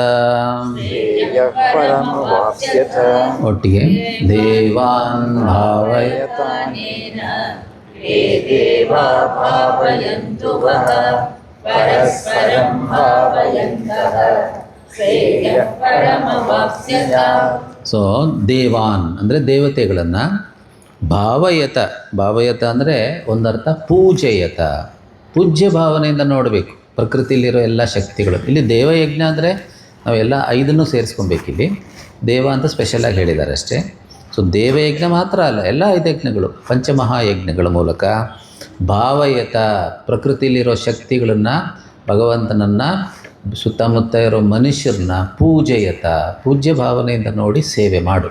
ಒಟ್ಟಿಗೆ ದೇವಾನ್ ಭಾವಯತಾನೇನ ಪರಸ್ಪರಂ ಭಾವಯಂತಃ ಶ್ರೇಯಃ ಪರಮವಾಪ್ಸ್ಯತ. ಸೊ ದೇವಾನ್ ಅಂದರೆ ದೇವತೆಗಳನ್ನು, ಭಾವಯತ ಅಂದರೆ ಒಂದರ್ಥ ಪೂಜೆಯತ, ಪೂಜ್ಯ ಭಾವನೆಯಿಂದ ನೋಡಬೇಕು ಪ್ರಕೃತಿಯಲ್ಲಿರೋ ಎಲ್ಲ ಶಕ್ತಿಗಳು. ಇಲ್ಲಿ ದೇವಯಜ್ಞ ಅಂದರೆ ನಾವೆಲ್ಲ 5 ಸೇರಿಸ್ಕೊಬೇಕಿಲ್ಲಿ, ದೇವ ಅಂತ ಸ್ಪೆಷಲಾಗಿ ಹೇಳಿದ್ದಾರೆ ಅಷ್ಟೇ. ಸೊ ದೇವಯಜ್ಞ ಮಾತ್ರ ಅಲ್ಲ, ಎಲ್ಲ 5 ಯಜ್ಞಗಳು, ಪಂಚಮಹಾಯಜ್ಞಗಳ ಮೂಲಕ ಭಾವಯತ, ಪ್ರಕೃತಿಯಲ್ಲಿರೋ ಶಕ್ತಿಗಳನ್ನು, ಭಗವಂತನನ್ನು, ಸುತ್ತಮುತ್ತ ಇರೋ ಮನುಷ್ಯರನ್ನ ಪೂಜೆಯತ, ಪೂಜ್ಯ ಭಾವನೆಯಿಂದ ನೋಡಿ ಸೇವೆ ಮಾಡು,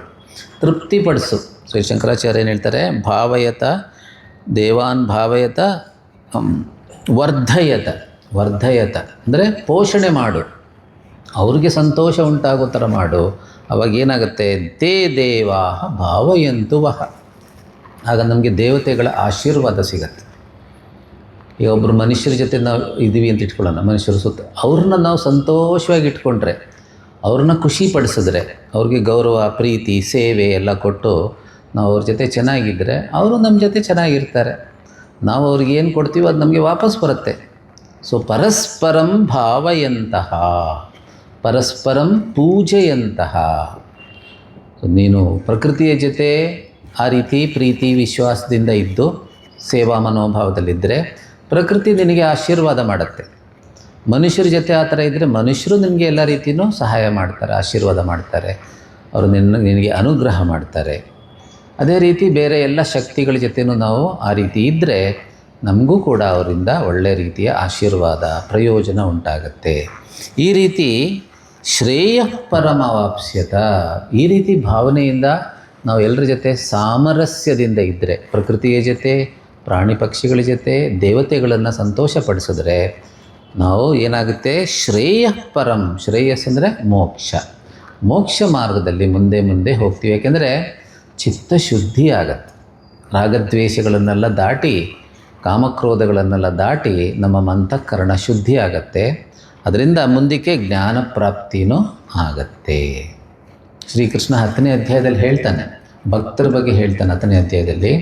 ತೃಪ್ತಿಪಡಿಸು. ಸೊ ಶಂಕರಾಚಾರ್ಯ ಏನು ಹೇಳ್ತಾರೆ, ಭಾವಯತ, ದೇವಾನ್ ಭಾವಯತ, ವರ್ಧಯತ ಅಂದರೆ ಪೋಷಣೆ ಮಾಡು, ಅವ್ರಿಗೆ ಸಂತೋಷ ಉಂಟಾಗೋ ಥರ ಮಾಡು. ಅವಾಗ ಏನಾಗುತ್ತೆ, ತೇ ದೇವಾ ಭಾವಯಂತು ವಹ, ಆಗ ನಮಗೆ ದೇವತೆಗಳ ಆಶೀರ್ವಾದ ಸಿಗತ್ತೆ. ಈಗ ಒಬ್ಬರು ಮನುಷ್ಯರ ಜೊತೆ ನಾವು ಇದ್ದೀವಿ ಅಂತ ಇಟ್ಕೊಳ್ಳೋಣ, ಮನುಷ್ಯರು ಸುತ್ತ, ಅವ್ರನ್ನ ನಾವು ಸಂತೋಷವಾಗಿ ಇಟ್ಕೊಂಡ್ರೆ, ಅವ್ರನ್ನ ಖುಷಿ ಪಡಿಸಿದ್ರೆ, ಅವ್ರಿಗೆ ಗೌರವ, ಪ್ರೀತಿ, ಸೇವೆ ಎಲ್ಲ ಕೊಟ್ಟು ನಾವು ಅವ್ರ ಜೊತೆ ಚೆನ್ನಾಗಿದ್ದರೆ ಅವರು ನಮ್ಮ ಜೊತೆ ಚೆನ್ನಾಗಿರ್ತಾರೆ. ನಾವು ಅವ್ರಿಗೆ ಏನು ಕೊಡ್ತೀವೋ ಅದು ನಮಗೆ ವಾಪಸ್ ಬರುತ್ತೆ. ಸೊ ಪರಸ್ಪರಂ ಭಾವಯಂತಹ, ಪರಸ್ಪರಂ ಪೂಜೆಯಂತಹ. ನೀನು ಪ್ರಕೃತಿಯ ಜೊತೆ ಆ ರೀತಿ ಪ್ರೀತಿ ವಿಶ್ವಾಸದಿಂದ ಇದ್ದು ಸೇವಾ ಮನೋಭಾವದಲ್ಲಿದ್ದರೆ ಪ್ರಕೃತಿ ನಿನಗೆ ಆಶೀರ್ವಾದ ಮಾಡುತ್ತೆ. ಮನುಷ್ಯರ ಜೊತೆ ಆ ಥರ ಇದ್ದರೆ ಮನುಷ್ಯರು ನಿನಗೆ ಎಲ್ಲ ರೀತಿಯೂ ಸಹಾಯ ಮಾಡ್ತಾರೆ, ಆಶೀರ್ವಾದ ಮಾಡ್ತಾರೆ, ಅವರು ನಿನಗೆ ಅನುಗ್ರಹ ಮಾಡ್ತಾರೆ. ಅದೇ ರೀತಿ ಬೇರೆ ಎಲ್ಲ ಶಕ್ತಿಗಳ ಜೊತೆನೂ ನಾವು ಆ ರೀತಿ ಇದ್ದರೆ ನಮಗೂ ಕೂಡ ಅವರಿಂದ ಒಳ್ಳೆಯ ರೀತಿಯ ಆಶೀರ್ವಾದ, ಪ್ರಯೋಜನ ಉಂಟಾಗತ್ತೆ. ಈ ರೀತಿ ಶ್ರೇಯ ಪರಮವಾಪ್ಸ್ಯತ, ಈ ರೀತಿ ಭಾವನೆಯಿಂದ ನಾವು ಎಲ್ಲರ ಜೊತೆ ಸಾಮರಸ್ಯದಿಂದ ಇದ್ದರೆ, ಪ್ರಕೃತಿಯ ಜೊತೆ, ಪ್ರಾಣಿ ಪಕ್ಷಿಗಳ ಜೊತೆ, ದೇವತೆಗಳನ್ನು ಸಂತೋಷಪಡಿಸಿದ್ರೆ ನಾವು ಏನಾಗುತ್ತೆ, ಶ್ರೇಯ ಪರಂ, ಶ್ರೇಯಸ್ ಅಂದರೆ ಮೋಕ್ಷ ಮಾರ್ಗದಲ್ಲಿ ಮುಂದೆ ಮುಂದೆ ಹೋಗ್ತೀವಿ. ಯಾಕೆಂದರೆ ಚಿತ್ತಶುದ್ಧಿ ಆಗತ್ತೆ. ರಾಗದ್ವೇಷಗಳನ್ನೆಲ್ಲ ದಾಟಿ, ಕಾಮಕ್ರೋಧಗಳನ್ನೆಲ್ಲ ದಾಟಿ ನಮ್ಮ ಅಂತಃಕರಣ ಶುದ್ಧಿ ಆಗತ್ತೆ. ಅದರಿಂದ ಮುಂದಕ್ಕೆ ಜ್ಞಾನ ಪ್ರಾಪ್ತಿನೂ ಆಗತ್ತೆ. ಶ್ರೀಕೃಷ್ಣ 10ನೇ ಅಧ್ಯಾಯದಲ್ಲಿ ಹೇಳ್ತಾನೆ, ಭಕ್ತರ ಬಗ್ಗೆ ಹೇಳ್ತಾನೆ. 10ನೇ ಅಧ್ಯಾಯದಲ್ಲಿ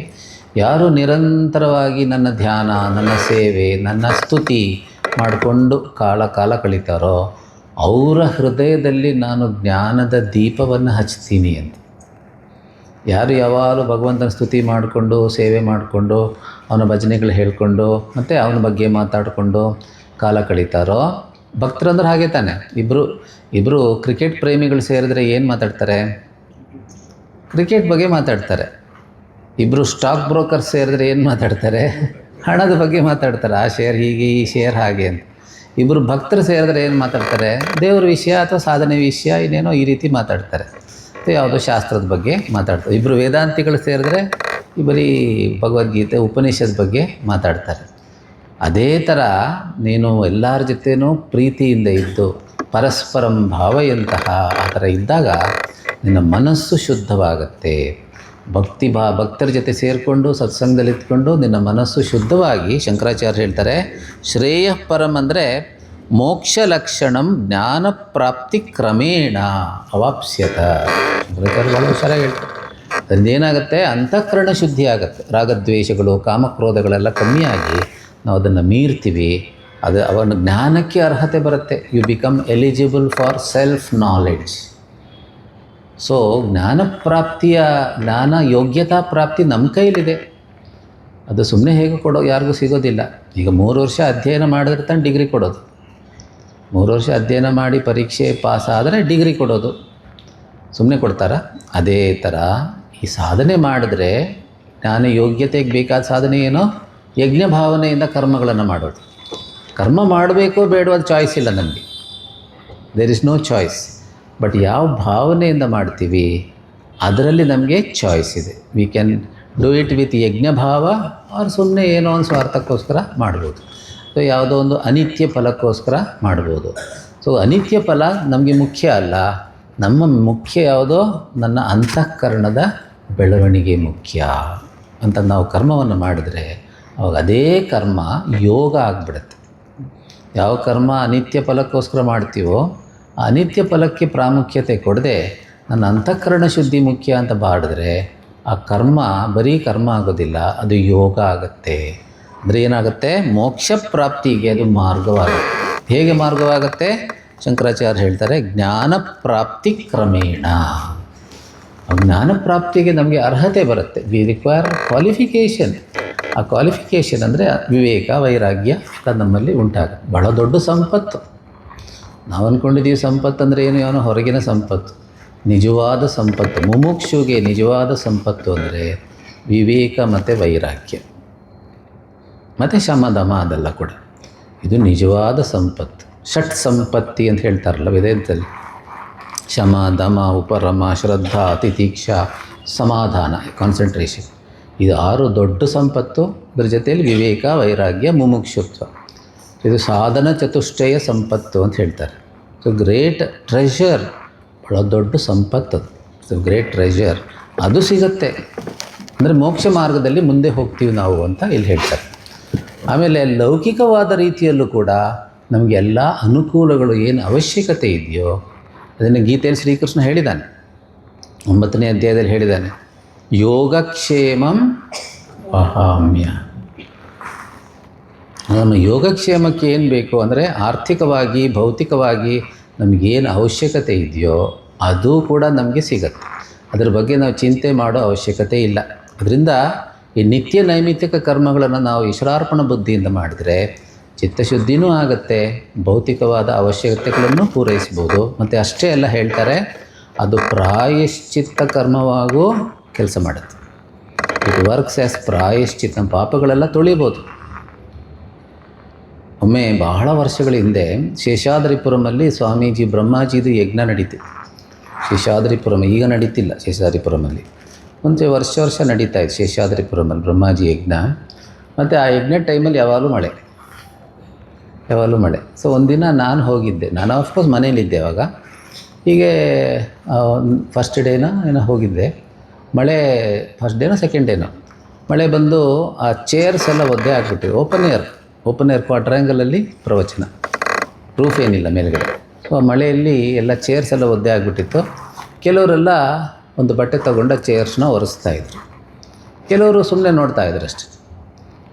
ಯಾರು ನಿರಂತರವಾಗಿ ನನ್ನ ಧ್ಯಾನ, ನನ್ನ ಸೇವೆ, ನನ್ನ ಸ್ತುತಿ ಮಾಡಿಕೊಂಡು ಕಾಲ ಕಳೀತಾರೋ ಅವರ ಹೃದಯದಲ್ಲಿ ನಾನು ಜ್ಞಾನದ ದೀಪವನ್ನು ಹಚ್ತೀನಿ ಅಂತ. ಯಾರು ಯಾವಾಗಲೂ ಭಗವಂತನ ಸ್ತುತಿ ಮಾಡಿಕೊಂಡು, ಸೇವೆ ಮಾಡಿಕೊಂಡು, ಅವನ ಭಜನೆಗಳು ಹೇಳಿಕೊಂಡು ಮತ್ತು ಅವನ ಬಗ್ಗೆ ಮಾತಾಡಿಕೊಂಡು ಕಾಲ ಕಳೀತಾರೋ, ಭಕ್ತರಂದ್ರೆ ಹಾಗೆ ತಾನೆ. ಇಬ್ಬರು ಕ್ರಿಕೆಟ್ ಪ್ರೇಮಿಗಳು ಸೇರಿದ್ರೆ ಏನು ಮಾತಾಡ್ತಾರೆ, ಕ್ರಿಕೆಟ್ ಬಗ್ಗೆ ಮಾತಾಡ್ತಾರೆ. ಇಬ್ಬರು ಸ್ಟಾಕ್ ಬ್ರೋಕರ್ ಸೇರಿದ್ರೆ ಏನು ಮಾತಾಡ್ತಾರೆ, ಹಣದ ಬಗ್ಗೆ ಮಾತಾಡ್ತಾರೆ. ಆ ಶೇರ್ ಹೀಗೆ, ಈ ಶೇರ್ ಹಾಗೆ ಅಂತ. ಇಬ್ಬರು ಭಕ್ತರು ಸೇರಿದ್ರೆ ಏನು ಮಾತಾಡ್ತಾರೆ, ದೇವ್ರ ವಿಷಯ ಅಥವಾ ಸಾಧನೆ ವಿಷಯ, ಇನ್ನೇನೋ ಈ ರೀತಿ ಮಾತಾಡ್ತಾರೆ. ಮತ್ತು ಯಾವುದೋ ಶಾಸ್ತ್ರದ ಬಗ್ಗೆ ಮಾತಾಡ್ತಾರೆ. ಇಬ್ಬರು ವೇದಾಂತಿಗಳು ಸೇರಿದ್ರೆ ಬರೀ ಭಗವದ್ಗೀತೆ, ಉಪನಿಷತ್ ಬಗ್ಗೆ ಮಾತಾಡ್ತಾರೆ. ಅದೇ ಥರ ನೀನು ಎಲ್ಲರ ಜೊತೆನೂ ಪ್ರೀತಿಯಿಂದ ಇದ್ದು ಪರಸ್ಪರಂ ಭಾವಯಂತಹ ಆ ಥರ ಇದ್ದಾಗ ನಿನ್ನ ಮನಸ್ಸು ಶುದ್ಧವಾಗುತ್ತೆ. ಭಕ್ತರ ಜೊತೆ ಸೇರಿಕೊಂಡು ಸತ್ಸಂಗದಲ್ಲಿ ಇದ್ಕೊಂಡು ನಿನ್ನ ಮನಸ್ಸು ಶುದ್ಧವಾಗಿ, ಶಂಕರಾಚಾರ್ಯ ಹೇಳ್ತಾರೆ, ಶ್ರೇಯ ಪರಂ ಅಂದರೆ ಮೋಕ್ಷ ಲಕ್ಷಣಂ ಜ್ಞಾನ ಪ್ರಾಪ್ತಿ ಕ್ರಮೇಣ ಅವಾಪ್ಸ್ಯತ. ಶಂಕರಾಚಾರ್ಯ ಭಾಳ ಹುಷಾರಾಗಿ ಹೇಳ್ತಾರೆ. ಅದರಿಂದೇನಾಗುತ್ತೆ, ಅಂತಃಕರಣ ಶುದ್ಧಿ ಆಗುತ್ತೆ. ರಾಗದ್ವೇಷಗಳು, ಕಾಮಕ್ರೋಧಗಳೆಲ್ಲ ಕಮ್ಮಿಯಾಗಿ ನಾವು ಅದನ್ನು ಮೀರ್ತೀವಿ. ಅವನ ಜ್ಞಾನಕ್ಕೆ ಅರ್ಹತೆ ಬರುತ್ತೆ. You become eligible for self knowledge. So ಜ್ಞಾನ ಯೋಗ್ಯತಾ ಪ್ರಾಪ್ತಿ ನಮ್ಮ ಕೈಲಿದೆ. ಅದು ಸುಮ್ಮನೆ ಹೇಗೆ ಯಾರಿಗೂ ಸಿಗೋದಿಲ್ಲ. ಈಗ 3 ವರ್ಷ ಅಧ್ಯಯನ ಮಾಡಿದ್ರೆ ತಾನು ಡಿಗ್ರಿ ಕೊಡೋದು. 3 ವರ್ಷ ಅಧ್ಯಯನ ಮಾಡಿ ಪರೀಕ್ಷೆ ಪಾಸ್ ಆದರೆ ಡಿಗ್ರಿ ಕೊಡೋದು, ಸುಮ್ಮನೆ ಕೊಡ್ತಾರಾ? ಅದೇ ಥರ ಈ ಸಾಧನೆ ಮಾಡಿದ್ರೆ ಜ್ಞಾನ ಯೋಗ್ಯತೆಗೆ ಬೇಕಾದ ಸಾಧನೆ ಏನೋ ಯಜ್ಞ ಭಾವನೆಯಿಂದ ಕರ್ಮಗಳನ್ನು ಮಾಡೋದು. ಕರ್ಮ ಮಾಡಬೇಕೋ ಬೇಡೋ ಅದು ಚಾಯ್ಸ್ ಇಲ್ಲ ನಮಗೆ, there is no choice. But ಯಾವ ಭಾವನೆಯಿಂದ ಮಾಡ್ತೀವಿ ಅದರಲ್ಲಿ ನಮಗೆ ಚಾಯ್ಸ್ ಇದೆ. We can do it with ಯಜ್ಞ ಭಾವ, ಅವ್ರು ಸುಮ್ಮನೆ ಏನೋ ಒಂದು ಸ್ವಾರ್ಥಕ್ಕೋಸ್ಕರ ಮಾಡ್ಬೋದು. ಸೊ ಯಾವುದೋ ಒಂದು ಅನಿತ್ಯ ಫಲಕ್ಕೋಸ್ಕರ ಮಾಡ್ಬೋದು. ಸೊ ಅನಿತ್ಯ ಫಲ ನಮಗೆ ಮುಖ್ಯ ಅಲ್ಲ, ನಮ್ಮ ಮುಖ್ಯ ಯಾವುದೋ ನನ್ನ ಅಂತಃಕರಣದ ಬೆಳವಣಿಗೆ ಮುಖ್ಯ ಅಂತ ನಾವು ಕರ್ಮವನ್ನು ಮಾಡಿದ್ರೆ ಅವಾಗ ಅದೇ ಕರ್ಮ ಯೋಗ ಆಗಿಬಿಡುತ್ತೆ. ಯಾವ ಕರ್ಮ ಅನಿತ್ಯ ಫಲಕ್ಕೋಸ್ಕರ ಮಾಡ್ತೀವೋ ಆ ಅನಿತ್ಯ ಫಲಕ್ಕೆ ಪ್ರಾಮುಖ್ಯತೆ ಕೊಡದೆ ನನ್ನ ಅಂತಃಕರಣ ಶುದ್ಧಿ ಮುಖ್ಯ ಅಂತ ಮಾಡಿದ್ರೆ ಆ ಕರ್ಮ ಬರೀ ಕರ್ಮ ಆಗೋದಿಲ್ಲ, ಅದು ಯೋಗ ಆಗುತ್ತೆ. ಅಂದರೆ ಏನಾಗುತ್ತೆ? ಮೋಕ್ಷ ಪ್ರಾಪ್ತಿಗೆ ಅದು ಮಾರ್ಗವಾಗುತ್ತೆ. ಹೇಗೆ ಮಾರ್ಗವಾಗುತ್ತೆ? ಶಂಕರಾಚಾರ್ಯ ಹೇಳ್ತಾರೆ, ಜ್ಞಾನ ಪ್ರಾಪ್ತಿ ಕ್ರಮೇಣ. ಜ್ಞಾನ ಪ್ರಾಪ್ತಿಗೆ ನಮಗೆ ಅರ್ಹತೆ ಬರುತ್ತೆ. We require qualification. ಆ ಕ್ವಾಲಿಫಿಕೇಷನ್ ಅಂದರೆ ವಿವೇಕ, ವೈರಾಗ್ಯ ಅದು ನಮ್ಮಲ್ಲಿ ಉಂಟಾಗುತ್ತೆ. ಬಹಳ ದೊಡ್ಡ ಸಂಪತ್ತು. ನಾವು ಅಂದ್ಕೊಂಡಿದ್ದೀವಿ ಸಂಪತ್ತು ಅಂದರೆ ಏನೋ ಹೊರಗಿನ ಸಂಪತ್ತು. ನಿಜವಾದ ಸಂಪತ್ತು, ಮುಮುಕ್ಷುಗೆ ನಿಜವಾದ ಸಂಪತ್ತು ಅಂದರೆ ವಿವೇಕ ಮತ್ತು ವೈರಾಗ್ಯ ಮತ್ತು ಶಮದಮ, ಅದೆಲ್ಲ ಕೂಡ ಇದು ನಿಜವಾದ ಸಂಪತ್ತು. ಷಟ್ ಸಂಪತ್ತಿ ಅಂತ ಹೇಳ್ತಾರಲ್ಲ ವೇದಾಂತದಲ್ಲಿ, ಶಮ, ದಮ, ಉಪರಮ, ಶ್ರದ್ಧಾ, ತಿತಿಕ್ಷಾ, ಸಮಾಧಾನ, ಕಾನ್ಸಂಟ್ರೇಷನ್. ಇದು 6 ದೊಡ್ಡ ಸಂಪತ್ತು. ಇದ್ರ ಜೊತೆಯಲ್ಲಿ ವಿವೇಕ, ವೈರಾಗ್ಯ, ಮುಮುಕ್ಷುತ್ವ. ಇದು ಸಾಧನ ಚತುಷ್ಟಯ ಸಂಪತ್ತು ಅಂತ ಹೇಳ್ತಾರೆ. ಸೊ ಗ್ರೇಟ್ ಟ್ರೆಷರ್, ಬಹಳ ದೊಡ್ಡ ಸಂಪತ್ತು ಅದು. ಸೊ ಗ್ರೇಟ್ ಟ್ರೆಷರ್ ಅದು ಸಿಗುತ್ತೆ ಅಂದರೆ ಮೋಕ್ಷ ಮಾರ್ಗದಲ್ಲಿ ಮುಂದೆ ಹೋಗ್ತೀವಿ ನಾವು ಅಂತ ಇಲ್ಲಿ ಹೇಳ್ತಾರೆ. ಆಮೇಲೆ ಲೌಕಿಕವಾದ ರೀತಿಯಲ್ಲೂ ಕೂಡ ನಮಗೆಲ್ಲ ಅನುಕೂಲಗಳು ಏನು ಅವಶ್ಯಕತೆ ಇದೆಯೋ ಅದನ್ನು ಗೀತೆಯಲ್ಲಿ ಶ್ರೀಕೃಷ್ಣ ಹೇಳಿದ್ದಾನೆ. 9ನೇ ಅಧ್ಯಾಯದಲ್ಲಿ ಹೇಳಿದ್ದಾನೆ, ಯೋಗಕ್ಷೇಮಂ ವಹಾಮ್ಯ. ನಮ್ಮ ಯೋಗಕ್ಷೇಮಕ್ಕೆ ಏನು ಬೇಕು ಅಂದರೆ ಆರ್ಥಿಕವಾಗಿ, ಭೌತಿಕವಾಗಿ ನಮಗೇನು ಅವಶ್ಯಕತೆ ಇದೆಯೋ ಅದು ಕೂಡ ನಮಗೆ ಸಿಗತ್ತೆ. ಅದರ ಬಗ್ಗೆ ನಾವು ಚಿಂತೆ ಮಾಡೋ ಅವಶ್ಯಕತೆ ಇಲ್ಲ. ಅದರಿಂದ ಈ ನಿತ್ಯ ನೈಮಿತ್ತಿಕ ಕರ್ಮಗಳನ್ನು ನಾವು ಈಶ್ವರಾರ್ಪಣ ಬುದ್ಧಿಯಿಂದ ಮಾಡಿದರೆ ಚಿತ್ತಶುದ್ಧಿನೂ ಆಗುತ್ತೆ, ಭೌತಿಕವಾದ ಅವಶ್ಯಕತೆಗಳನ್ನು ಪೂರೈಸ್ಬೋದು. ಮತ್ತು ಅಷ್ಟೇ ಎಲ್ಲ ಹೇಳ್ತಾರೆ, ಅದು ಪ್ರಾಯಶ್ಚಿತ್ತ ಕರ್ಮವಾಗೂ ಕೆಲಸ ಮಾಡುತ್ತೆ. ಇಟ್ ವರ್ಕ್ಸ್ ಆ್ಯಸ್ ಪ್ರಾಯಶ್ಚಿತ್ತ. ನಮ್ಮ ಪಾಪಗಳೆಲ್ಲ ತೊಳಿಬೋದು. ಒಮ್ಮೆ ಬಹಳ ವರ್ಷಗಳ ಹಿಂದೆ ಶೇಷಾದ್ರಿಪುರಮಲ್ಲಿ ಸ್ವಾಮೀಜಿ ಬ್ರಹ್ಮಾಜಿದು ಯಜ್ಞ ನಡೀತಿತ್ತು. ಶೇಷಾದ್ರಿಪುರಂ ಈಗ ನಡೀತಿಲ್ಲ. ಶೇಷಾದ್ರಿಪುರಮಲ್ಲಿ ಮುಂಚೆ ವರ್ಷ ನಡೀತಾ ಇತ್ತು ಶೇಷಾದ್ರಿಪುರಮಲ್ಲಿ ಬ್ರಹ್ಮಾಜಿ ಯಜ್ಞ. ಮತ್ತು ಆ ಯಜ್ಞ ಟೈಮಲ್ಲಿ ಯಾವಾಗಲೂ ಮಳೆ. ಸೊ ಒಂದಿನ ನಾನು ಹೋಗಿದ್ದೆ. ನಾನು ಆಫ್ಕೋರ್ಸ್ ಮನೇಲಿದ್ದೆ ಅವಾಗ. ಹೀಗೆ ಫಸ್ಟ್ ಡೇನ ಏನೋ ಹೋಗಿದ್ದೆ. ಮಳೆ ಫಸ್ಟ್ ಡೇನೋ ಸೆಕೆಂಡ್ ಡೇನೋ ಮಳೆ ಬಂದು ಆ ಚೇರ್ಸ್ ಎಲ್ಲ ಒದ್ದೆ ಆಗಿಬಿಟ್ಟಿವೆ. ಓಪನ್ ಏರ್ ಕ್ವಾಡ್ರ್ಯಾಂಗಲಲ್ಲಿ ಪ್ರವಚನ, ರೂಫ್ ಏನಿಲ್ಲ ಮೇಲ್ಗಡೆ. ಸೊ ಆ ಮಳೆಯಲ್ಲಿ ಎಲ್ಲ ಚೇರ್ಸ್ ಎಲ್ಲ ಒದ್ದೆ ಆಗಿಬಿಟ್ಟಿತ್ತು. ಕೆಲವರೆಲ್ಲ ಒಂದು ಬಟ್ಟೆ ತೊಗೊಂಡು ಚೇರ್ಸ್ನ ಒರೆಸ್ತಾಯಿದ್ರು, ಕೆಲವರು ಸುಮ್ಮನೆ ನೋಡ್ತಾಯಿದ್ರು ಅಷ್ಟೆ.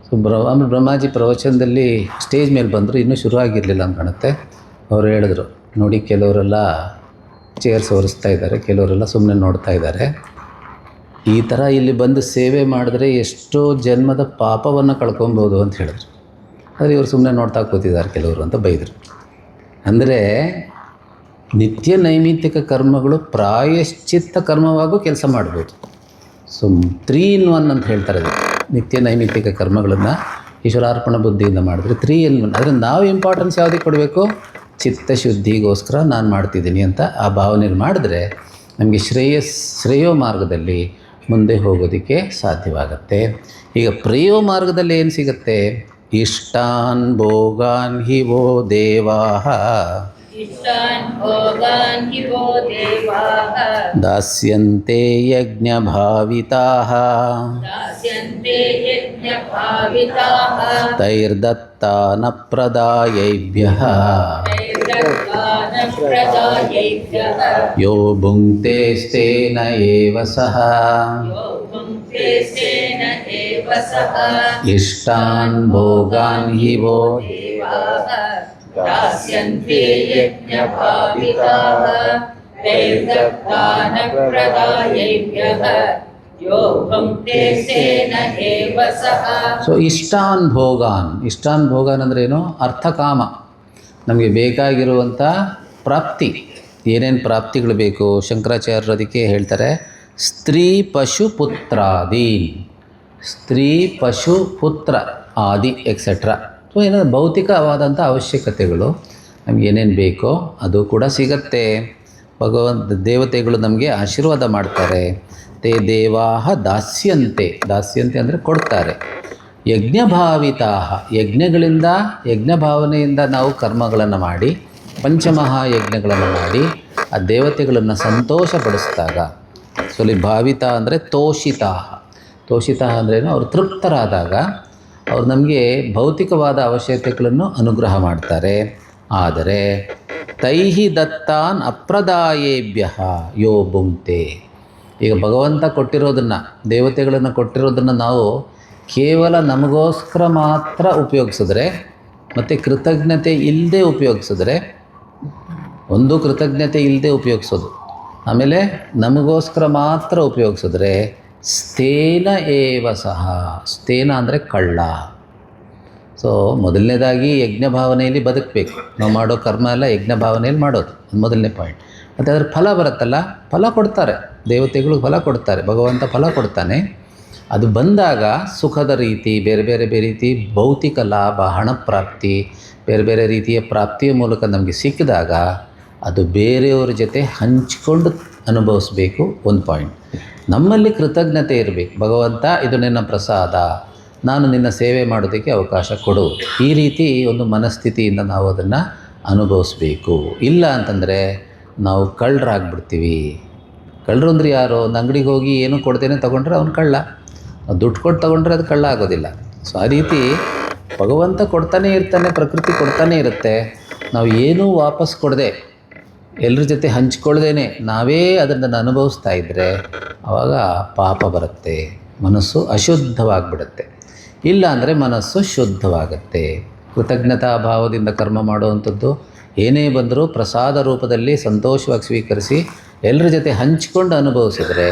ಸೊ ಆಮೇಲೆ ಬ್ರಹ್ಮಾಜಿ ಪ್ರವಚನದಲ್ಲಿ ಸ್ಟೇಜ್ ಮೇಲೆ ಬಂದರು. ಇನ್ನೂ ಶುರುವಾಗಿರಲಿಲ್ಲ ಅಂತ ಕಾಣುತ್ತೆ. ಅವರು ಹೇಳಿದ್ರು, ನೋಡಿ ಕೆಲವರೆಲ್ಲ ಚೇರ್ಸ್ ಒರೆಸ್ತಾ ಇದ್ದಾರೆ, ಕೆಲವರೆಲ್ಲ ಸುಮ್ಮನೆ ನೋಡ್ತಾ ಇದ್ದಾರೆ. ಈ ಥರ ಇಲ್ಲಿ ಬಂದು ಸೇವೆ ಮಾಡಿದ್ರೆ ಎಷ್ಟೋ ಜನ್ಮದ ಪಾಪವನ್ನು ಕಳ್ಕೊಬೋದು ಅಂತ ಹೇಳಿದ್ರು. ಆದರೆ ಇವರು ಸುಮ್ಮನೆ ನೋಡ್ತಾ ಕೂತಿದ್ದಾರೆ ಕೆಲವರು ಅಂತ ಬೈದರು. ಅಂದರೆ ನಿತ್ಯ ನೈಮಿತ್ತಿಕ ಕರ್ಮಗಳು ಪ್ರಾಯಶ್ಚಿತ್ತ ಕರ್ಮವಾಗೂ ಕೆಲಸ ಮಾಡ್ಬೋದು. ಸೊ 3 in 1 ಅಂತ ಹೇಳ್ತಾರೆ. ಅದು ನಿತ್ಯ ನೈಮಿತ್ತಿಕ ಕರ್ಮಗಳನ್ನು ಈಶ್ವರಾರ್ಪಣ ಬುದ್ಧಿಯಿಂದ ಮಾಡಿದ್ರೆ 3 in 1. ಆದರೆ ನಾವು ಇಂಪಾರ್ಟೆನ್ಸ್ ಯಾವುದಕ್ಕೆ ಕೊಡಬೇಕು? ಚಿತ್ತಶುದ್ಧಿಗೋಸ್ಕರ ನಾನು ಮಾಡ್ತಿದ್ದೀನಿ ಅಂತ ಆ ಭಾವನೆಯಲ್ಲಿ ಮಾಡಿದ್ರೆ ನಮಗೆ ಶ್ರೇಯೋ ಮಾರ್ಗದಲ್ಲಿ ಮುಂದೆ ಹೋಗೋದಕ್ಕೆ ಸಾಧ್ಯವಾಗುತ್ತೆ. ಈಗ ಪ್ರೇಯೋ ಮಾರ್ಗದಲ್ಲಿ ಏನು ಸಿಗುತ್ತೆ? ಇಷ್ಟಾನ್ ಭೋಗಾನ್ ಹಿ ವೋ ದೇವಾಃ ದಾಸ್ಯಂತೆ ಯಜ್ಞಭಾವಿತಾಃ ತೈರ್ದತ್ತಾನ ಪ್ರದಾಯೈಭ್ಯಃ ಯೋ ಭುಂಕ್ತೇಸ್ತೇನ ಏವ ಸಃ ಇಷ್ಟಾನ್ ಭೋಗಾನ್ ಹಿ ವೋ दास्यन्ते यज्ञभाविताः तैर्दत्तान प्रदायैभ्यः यो भुङ्क्ते तेन एव सः. ಸೊ ಇಷ್ಟಾನ್ ಭೋಗಾನ್ ಅಂದ್ರೇನು? ಅರ್ಥಕಾಮ. ನಮಗೆ ಬೇಕಾಗಿರುವಂಥ ಪ್ರಾಪ್ತಿ. ಏನೇನು ಪ್ರಾಪ್ತಿಗಳು ಬೇಕು ಶಂಕರಾಚಾರ್ಯರು ಅದಕ್ಕೆ ಹೇಳ್ತಾರೆ, ಸ್ತ್ರೀ ಪಶು ಪುತ್ರಾದಿ, ಸ್ತ್ರೀ ಪಶು ಪುತ್ರ ಆದಿ ಎಕ್ಸೆಟ್ರಾ. ಸೊ ಏನಾದ್ರು ಭೌತಿಕವಾದಂಥ ಅವಶ್ಯಕತೆಗಳು ನಮ್ಗೆ ಏನೇನು ಬೇಕೋ ಅದು ಕೂಡ ಸಿಗತ್ತೆ. ದೇವತೆಗಳು ನಮಗೆ ಆಶೀರ್ವಾದ ಮಾಡ್ತಾರೆ. ತೇ ದೇವಾಹ ದಾಸ್ಯಂತೆ, ದಾಸ್ಯಂತೆ ಅಂದರೆ ಕೊಡ್ತಾರೆ. ಯಜ್ಞಭಾವಿತಾಹ, ಯಜ್ಞಗಳಿಂದ ಯಜ್ಞ ಭಾವನೆಯಿಂದ ನಾವು ಕರ್ಮಗಳನ್ನು ಮಾಡಿ ಪಂಚಮಹಾಯಜ್ಞಗಳನ್ನು ಮಾಡಿ ಆ ದೇವತೆಗಳನ್ನು ಸಂತೋಷಪಡಿಸಿದಾಗ, ಸೊ ಇಲ್ಲಿ ಭಾವಿತ ಅಂದರೆ ತೋಷಿತಾ, ತೋಷಿತ ಅಂದ್ರೇನು, ಅವರು ತೃಪ್ತರಾದಾಗ ಅವರು ನಮಗೆ ಭೌತಿಕವಾದ ಅವಶ್ಯಕತೆಗಳನ್ನು ಅನುಗ್ರಹ ಮಾಡ್ತಾರೆ. ಆದರೆ ತೈಹಿ ದತ್ತಾನ್ ಅಪ್ರದಾಯೇಭ್ಯ ಯೋ ಭುಂಕ್ತೆ, ಈಗ ಭಗವಂತ ಕೊಟ್ಟಿರೋದನ್ನು, ದೇವತೆಗಳನ್ನು ಕೊಟ್ಟಿರೋದನ್ನು ನಾವು ಕೇವಲ ನಮಗೋಸ್ಕರ ಮಾತ್ರ ಉಪಯೋಗಿಸಿದ್ರೆ ಮತ್ತು ಕೃತಜ್ಞತೆ ಇಲ್ಲದೆ ಉಪಯೋಗಿಸಿದ್ರೆ, ಒಂದು ಕೃತಜ್ಞತೆ ಇಲ್ಲದೆ ಉಪಯೋಗಿಸೋದು, ಆಮೇಲೆ ನಮಗೋಸ್ಕರ ಮಾತ್ರ ಉಪಯೋಗಿಸಿದ್ರೆ ಸ್ಥೇನ ಏವ ಸಹ, ಸ್ಥೇನ ಅಂದರೆ ಕಳ್ಳ. ಸೊ ಮೊದಲನೇದಾಗಿ ಯಜ್ಞ ಭಾವನೆಯಲ್ಲಿ ಬದುಕಬೇಕು. ನಾವು ಮಾಡೋ ಕರ್ಮ ಎಲ್ಲ ಯಜ್ಞ ಭಾವನೆಯಲ್ಲಿ ಮಾಡೋದು ಮೊದಲನೇ ಪಾಯಿಂಟ್. ಮತ್ತು ಅದ್ರ ಫಲ ಬರುತ್ತಲ್ಲ, ಫಲ ಕೊಡ್ತಾರೆ ದೇವತೆಗಳು, ಫಲ ಕೊಡ್ತಾರೆ, ಭಗವಂತ ಫಲ ಕೊಡ್ತಾನೆ. ಅದು ಬಂದಾಗ ಸುಖದ ರೀತಿ, ಬೇರೆ ಬೇರೆ ಬೇರೆ ರೀತಿ ಭೌತಿಕ ಲಾಭ, ಹಣ ಪ್ರಾಪ್ತಿ, ಬೇರೆ ಬೇರೆ ರೀತಿಯ ಪ್ರಾಪ್ತಿಯ ಮೂಲಕ ನಮಗೆ ಸಿಕ್ಕಿದಾಗ ಅದು ಬೇರೆಯವ್ರ ಜೊತೆ ಹಂಚಿಕೊಂಡು ಅನುಭವಿಸ್ಬೇಕು. ಒಂದು ಪಾಯಿಂಟ್. ನಮ್ಮಲ್ಲಿ ಕೃತಜ್ಞತೆ ಇರಬೇಕು. ಭಗವಂತ ಇದು ನಿನ್ನ ಪ್ರಸಾದ, ನಾನು ನಿನ್ನ ಸೇವೆ ಮಾಡೋದಕ್ಕೆ ಅವಕಾಶ ಕೊಡು, ಈ ರೀತಿ ಒಂದು ಮನಸ್ಥಿತಿಯಿಂದ ನಾವು ಅದನ್ನು ಅನುಭವಿಸ್ಬೇಕು. ಇಲ್ಲ ಅಂತಂದರೆ ನಾವು ಕಳ್ಳರಾಗ್ಬಿಡ್ತೀವಿ. ಕಳ್ಳರು ಅಂದರೆ ಯಾರು? ಒಂದು ಅಂಗಡಿಗೆ ಹೋಗಿ ಏನೂ ಕೊಡ್ತೇನೆ ತೊಗೊಂಡ್ರೆ ಅವ್ನು ಕಳ್ಳ, ದುಡ್ಡು ಕೊಟ್ಟು ತೊಗೊಂಡ್ರೆ ಅದು ಕಳ್ಳ ಆಗೋದಿಲ್ಲ. ಸೊ ಆ ರೀತಿ ಭಗವಂತ ಕೊಡ್ತಾನೇ ಇರ್ತಾನೆ, ಪ್ರಕೃತಿ ಕೊಡ್ತಾನೇ ಇರುತ್ತೆ. ನಾವು ಏನೂ ವಾಪಸ್ ಕೊಡದೆ, ಎಲ್ಲರ ಜೊತೆ ಹಂಚ್ಕೊಳ್ದೇನೆ ನಾವೇ ಅದನ್ನು ಅನುಭವಿಸ್ತಾ ಇದ್ದರೆ ಆವಾಗ ಪಾಪ ಬರುತ್ತೆ, ಮನಸ್ಸು ಅಶುದ್ಧವಾಗಿಬಿಡುತ್ತೆ. ಇಲ್ಲ ಅಂದರೆ ಮನಸ್ಸು ಶುದ್ಧವಾಗುತ್ತೆ. ಕೃತಜ್ಞತಾ ಭಾವದಿಂದ ಕರ್ಮ ಮಾಡುವಂಥದ್ದು ಏನೇ ಬಂದರೂ ಪ್ರಸಾದ ರೂಪದಲ್ಲಿ ಸಂತೋಷವಾಗಿ ಸ್ವೀಕರಿಸಿ ಎಲ್ಲರ ಜೊತೆ ಹಂಚಿಕೊಂಡು ಅನುಭವಿಸಿದರೆ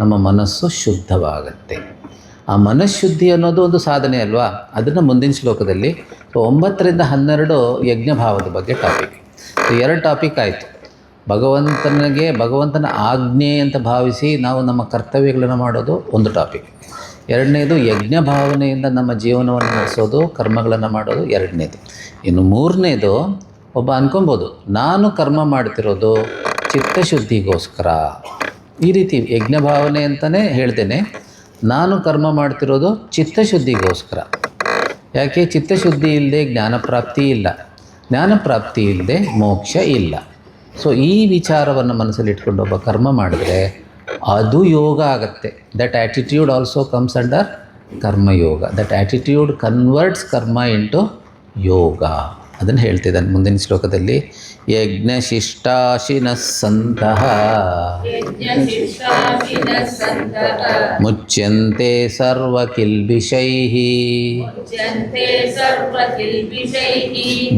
ನಮ್ಮ ಮನಸ್ಸು ಶುದ್ಧವಾಗುತ್ತೆ. ಆ ಮನಃಶುದ್ಧಿ ಅನ್ನೋದು ಒಂದು ಸಾಧನೆ ಅಲ್ವಾ? ಅದನ್ನು ಮುಂದಿನ ಶ್ಲೋಕದಲ್ಲಿ 9ರಿಂದ 12 ಯಜ್ಞಭಾವದ ಬಗ್ಗೆ ಟಾಪಿಕ್. 2 ಟಾಪಿಕ್ ಆಯಿತು. ಭಗವಂತನ ಆಜ್ಞೆ ಅಂತ ಭಾವಿಸಿ ನಾವು ನಮ್ಮ ಕರ್ತವ್ಯಗಳನ್ನು ಮಾಡೋದು ಒಂದು ಟಾಪಿಕ್. 2ನೇದು ಯಜ್ಞ ಭಾವನೆಯಿಂದ ನಮ್ಮ ಜೀವನವನ್ನು ನಡೆಸೋದು, ಕರ್ಮಗಳನ್ನು ಮಾಡೋದು 2ನೇದು. ಇನ್ನು 3ನೇದು ಒಬ್ಬ ಅನ್ಕೊಬೋದು, ನಾನು ಕರ್ಮ ಮಾಡ್ತಿರೋದು ಚಿತ್ತಶುದ್ಧಿಗೋಸ್ಕರ. ಈ ರೀತಿ ಯಜ್ಞ ಭಾವನೆ ಅಂತಲೇ ಹೇಳ್ತೇನೆ, ನಾನು ಕರ್ಮ ಮಾಡ್ತಿರೋದು ಚಿತ್ತಶುದ್ಧಿಗೋಸ್ಕರ. ಯಾಕೆ? ಚಿತ್ತಶುದ್ಧಿ ಇಲ್ಲದೆ ಜ್ಞಾನಪ್ರಾಪ್ತಿ ಇಲ್ಲ, ಜ್ಞಾನಪ್ರಾಪ್ತಿ ಇಲ್ಲದೆ ಮೋಕ್ಷ ಇಲ್ಲ. ಸೊ ಈ ವಿಚಾರವನ್ನು ಮನಸ್ಸಲ್ಲಿ ಇಟ್ಕೊಂಡು ಒಬ್ಬ ಕರ್ಮ ಮಾಡಿದ್ರೆ ಅದು ಯೋಗ ಆಗುತ್ತೆ. That attitude also comes under karma yoga. That attitude converts ಕರ್ಮ ಇಂಟು ಯೋಗ. ಅದನ್ನು ಹೇಳ್ತಿದ್ದಾನೆ ಮುಂದಿನ ಶ್ಲೋಕದಲ್ಲಿ. ಯಜ್ಞಶಿಷ್ಟಾಶಿನಃ ಸಂತಃ ಮುಚ್ಯಂತೆ ಸರ್ವಕಿಲ್ಬಿಷೈಃ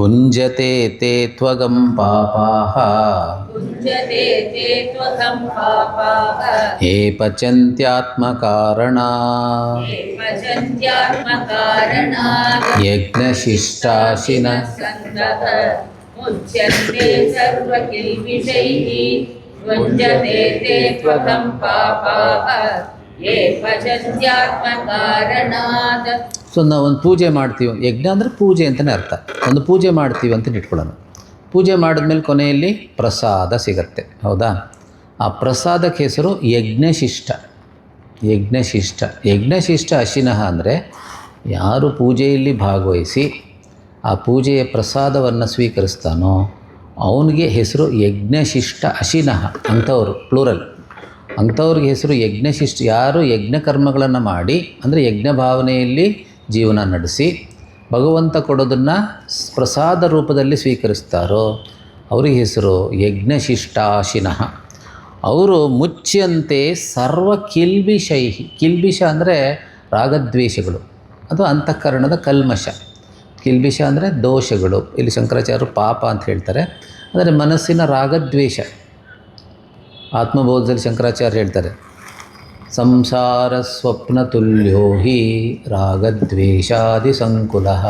ಭುಂಜತೆ ತೇ ತ್ವಗಂ ಪಾಪಾಃ ಹೇ ಪಚಂತ್ಯಾತ್ಮಕಾರಣಾತ್ ಯಜ್ಞಶಿಷ್ಟಾಶಿನಃ ಮುಚ್ಯಂತೆ ಸರ್ವಕಿಲ್ಬಿಷೈಃ ಭುಂಜತೆ ತೇ ತ್ವಗಂ ಪಾಪಾಃ ಯೇ ಪಚಂತ್ಯಾತ್ಮಕಾರಣಾತ್. ಸೊ ನಾವು ಒಂದು ಪೂಜೆ ಮಾಡ್ತೀವಿ, ಯಜ್ಞ ಅಂದರೆ ಪೂಜೆ ಅಂತಲೇ ಅರ್ಥ. ಒಂದು ಪೂಜೆ ಮಾಡ್ತೀವಿ ಅಂತ ಇಟ್ಕೊಳ್ಳೋಣ. ಪೂಜೆ ಮಾಡಿದ್ಮೇಲೆ ಕೊನೆಯಲ್ಲಿ ಪ್ರಸಾದ ಸಿಗತ್ತೆ, ಹೌದಾ? ಆ ಪ್ರಸಾದಕ್ಕೆ ಹೆಸರು ಯಜ್ಞಶಿಷ್ಟ. ಯಜ್ಞಶಿಷ್ಟ ಯಜ್ಞಶಿಷ್ಟ ಅಶಿನಃ ಅಂದರೆ ಯಾರು ಪೂಜೆಯಲ್ಲಿ ಭಾಗವಹಿಸಿ ಆ ಪೂಜೆಯ ಪ್ರಸಾದವನ್ನು ಸ್ವೀಕರಿಸ್ತಾನೋ ಅವನಿಗೆ ಹೆಸರು ಯಜ್ಞಶಿಷ್ಟ ಅಶಿನಃ. ಅಂಥವ್ರು ಪ್ಲೂರಲ್, ಅಂಥವ್ರಿಗೆ ಹೆಸರು ಯಜ್ಞಶಿಷ್ಟ. ಯಾರು ಯಜ್ಞ ಕರ್ಮಗಳನ್ನು ಮಾಡಿ ಅಂದರೆ ಯಜ್ಞ ಭಾವನೆಯಲ್ಲಿ ಜೀವನ ನಡೆಸಿ ಭಗವಂತ ಕೊಡೋದನ್ನು ಪ್ರಸಾದ ರೂಪದಲ್ಲಿ ಸ್ವೀಕರಿಸ್ತಾರೋ ಅವರಿಗೆ ಹೆಸರು ಯಜ್ಞಶಿಷ್ಟಾಶಿನಃ. ಅವರು ಮುಚ್ಯಂತೆ ಸರ್ವ ಕಿಲ್ಬಿಷೈಹಿ. ಕಿಲ್ಬಿಷ ಅಂದರೆ ರಾಗದ್ವೇಷಗಳು, ಅದು ಅಂತಃಕರಣದ ಕಲ್ಮಶ. ಕಿಲ್ಬಿಷ ಅಂದರೆ ದೋಷಗಳು. ಇಲ್ಲಿ ಶಂಕರಾಚಾರ್ಯರು ಪಾಪ ಅಂತ ಹೇಳ್ತಾರೆ, ಅಂದರೆ ಮನಸ್ಸಿನ ರಾಗದ್ವೇಷ. ಆತ್ಮಬೋಧದಲ್ಲಿ ಶಂಕರಾಚಾರ್ಯ ಹೇಳ್ತಾರೆ, ಸಂಸಾರ ಸ್ವಪ್ನ ತುಲ್ಯೋ ಹಿ ರಾಗದ್ವೇಷಾದಿ ಸಂಕುಲಃ.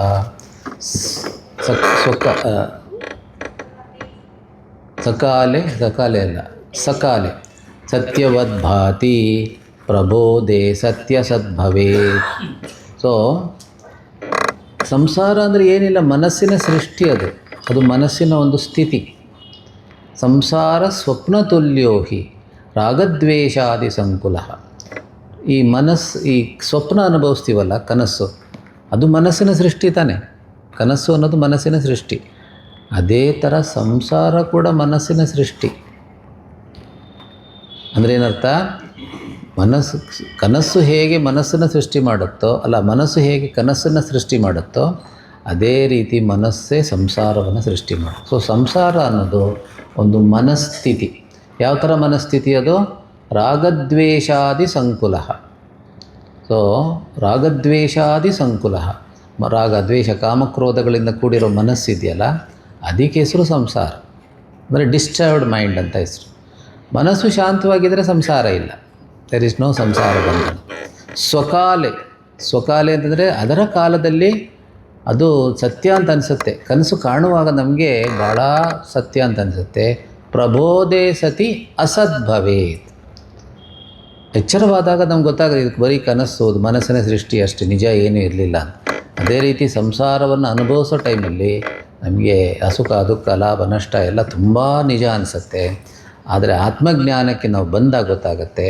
ಸಕಾಲೆ ಅಲ್ಲ, ಸಕಾಲೆ. ಸತ್ಯವದ್ಭಾತಿ ಪ್ರಬೋಧೆ ಸತ್ಯ ಸದ್ಭವೇ. ಸೊ ಸಂಸಾರ ಅಂದರೆ ಏನಿಲ್ಲ, ಮನಸ್ಸಿನ ಸೃಷ್ಟಿ. ಅದು ಮನಸ್ಸಿನ ಒಂದು ಸ್ಥಿತಿ. ಸಂಸಾರ ಸ್ವಪ್ನ ತುಲ್ಯೋ ಹಿ ರಾಗದ್ವೇಷಾದಿ ಸಂಕುಲ. ಈ ಸ್ವಪ್ನ ಅನುಭವಿಸ್ತೀವಲ್ಲ, ಕನಸು, ಅದು ಮನಸ್ಸಿನ ಸೃಷ್ಟಿ ತಾನೆ. ಕನಸು ಅನ್ನೋದು ಮನಸ್ಸಿನ ಸೃಷ್ಟಿ. ಅದೇ ಥರ ಸಂಸಾರ ಕೂಡ ಮನಸ್ಸಿನ ಸೃಷ್ಟಿ. ಅಂದರೆ ಏನರ್ಥ? ಕನಸು ಹೇಗೆ ಮನಸ್ಸನ್ನು ಸೃಷ್ಟಿ ಮಾಡುತ್ತೋ, ಮನಸ್ಸು ಹೇಗೆ ಕನಸನ್ನು ಸೃಷ್ಟಿ ಮಾಡುತ್ತೋ, ಅದೇ ರೀತಿ ಮನಸ್ಸೇ ಸಂಸಾರವನ್ನು ಸೃಷ್ಟಿ ಮಾಡುತ್ತೆ. ಸೊ ಸಂಸಾರ ಅನ್ನೋದು ಒಂದು ಮನಸ್ಥಿತಿ. ಯಾವ ಥರ ಮನಸ್ಥಿತಿ ಅದು? ರಾಗದ್ವೇಷಾದಿ ಸಂಕುಲ. ಸೊ ರಾಗದ್ವೇಷಾದಿ ಸಂಕುಲ, ರಾಗ ದ್ವೇಷ ಕಾಮಕ್ರೋಧಗಳಿಂದ ಕೂಡಿರೋ ಮನಸ್ಸಿದೆಯಲ್ಲ, ಅದಕ್ಕೆ ಹೆಸರು ಸಂಸಾರ. ಅಂದರೆ ಡಿಸ್ಟರ್ಬ್ಡ್ ಮೈಂಡ್ ಅಂತ ಹೆಸರು. ಮನಸ್ಸು ಶಾಂತವಾಗಿದ್ದರೆ ಸಂಸಾರ ಇಲ್ಲ, ದೇರ್ ಇಸ್ ನೋ ಸಂಸಾರ ಬಂಧನ. ಸ್ವಕಾಲೆ ಅಂತಂದರೆ ಅದರ ಕಾಲದಲ್ಲಿ ಅದು ಸತ್ಯ ಅಂತ ಅನಿಸುತ್ತೆ. ಕನಸು ಕಾಣುವಾಗ ನಮಗೆ ಭಾಳ ಸತ್ಯ ಅಂತ ಅನಿಸುತ್ತೆ. ಪ್ರಬೋಧೆ ಸತಿ ಅಸದ್ಭವೇತ್. ಎಚ್ಚರವಾದಾಗ ನಮ್ಗೆ ಗೊತ್ತಾಗೋದು ಇದಕ್ಕೆ ಬರೀ ಕನಸು, ಮನಸ್ಸಿನ ಸೃಷ್ಟಿ ಅಷ್ಟೇ, ನಿಜ ಏನೂ ಇರಲಿಲ್ಲ ಅಂತ. ಅದೇ ರೀತಿ ಸಂಸಾರವನ್ನು ಅನುಭವಿಸೋ ಟೈಮಲ್ಲಿ ನಮಗೆ ಸುಖ ದುಃಖ ಲಾಭ ನಷ್ಟ ಎಲ್ಲ ತುಂಬ ನಿಜ ಅನಿಸುತ್ತೆ. ಆದರೆ ಆತ್ಮಜ್ಞಾನಕ್ಕೆ ನಾವು ಬಂದಾಗ ಗೊತ್ತಾಗುತ್ತೆ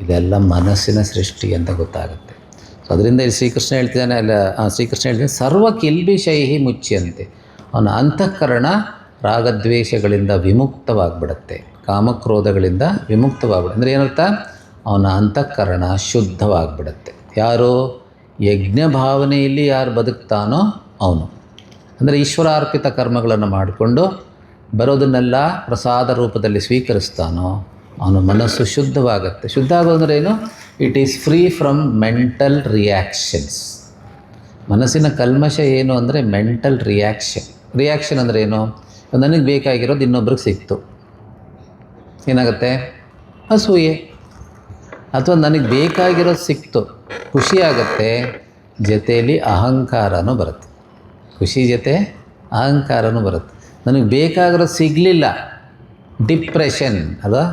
ಇದೆಲ್ಲ ಮನಸ್ಸಿನ ಸೃಷ್ಟಿ ಅಂತ ಗೊತ್ತಾಗುತ್ತೆ. ಸೊ ಅದರಿಂದ ಇಲ್ಲಿ ಶ್ರೀಕೃಷ್ಣ ಹೇಳ್ತಿದ್ದಾನೆ ಸರ್ವ ಕಿಲ್ಬಿಷೈಹಿ ಮುಚ್ಚ್ಯಂತೆ. ಅವನ ಅಂತಃಕರಣ ರಾಗದ್ವೇಷಗಳಿಂದ ವಿಮುಕ್ತವಾಗಿಬಿಡುತ್ತೆ, ಕಾಮಕ್ರೋಧಗಳಿಂದ ವಿಮುಕ್ತವಾಗಿಬಿಡುತ್ತೆ. ಅಂದರೆ ಏನರ್ಥ? ಅವನ ಅಂತಃಕರಣ ಶುದ್ಧವಾಗಿಬಿಡುತ್ತೆ. ಯಾರು ಯಜ್ಞ ಭಾವನೆಯಲ್ಲಿ ಯಾರು ಬದುಕ್ತಾನೋ ಅವನು. ಅಂದರೆ ಈಶ್ವರಾರ್ಪಿತ ಕರ್ಮಗಳನ್ನು ಮಾಡಿಕೊಂಡು ಬರೋದನ್ನೆಲ್ಲ ಪ್ರಸಾದ ರೂಪದಲ್ಲಿ ಸ್ವೀಕರಿಸ್ತಾನೋ ಅವನ ಮನಸ್ಸು ಶುದ್ಧವಾಗುತ್ತೆ. ಶುದ್ಧ ಆಗೋದಂದ್ರೆ ಏನು? It is free from mental reactions. ಮನಸ್ಸಿನ ಕಲ್ಮಶ ಏನು ಅಂದರೆ ಮೆಂಟಲ್ ರಿಯಾಕ್ಷನ್ ಅಂದರೆ ಏನು? ನನಗೆ ಬೇಕಾಗಿರೋದು ಇನ್ನೊಬ್ರಿಗೆ ಸಿಕ್ತು, ಏನಾಗುತ್ತೆ? ಅಸೂಯೆ. ಅಥವಾ ನನಗೆ ಬೇಕಾಗಿರೋದು ಸಿಕ್ತು, ಖುಷಿಯಾಗತ್ತೆ, ಜೊತೆಯಲ್ಲಿ ಅಹಂಕಾರನೂ ಬರುತ್ತೆ. ಖುಷಿ ಜೊತೆ ಅಹಂಕಾರನೂ ಬರುತ್ತೆ. ನನಗೆ ಬೇಕಾಗಿರೋದು ಸಿಗಲಿಲ್ಲ, ಡಿಪ್ರೆಷನ್. ಅಲ್ವಾ?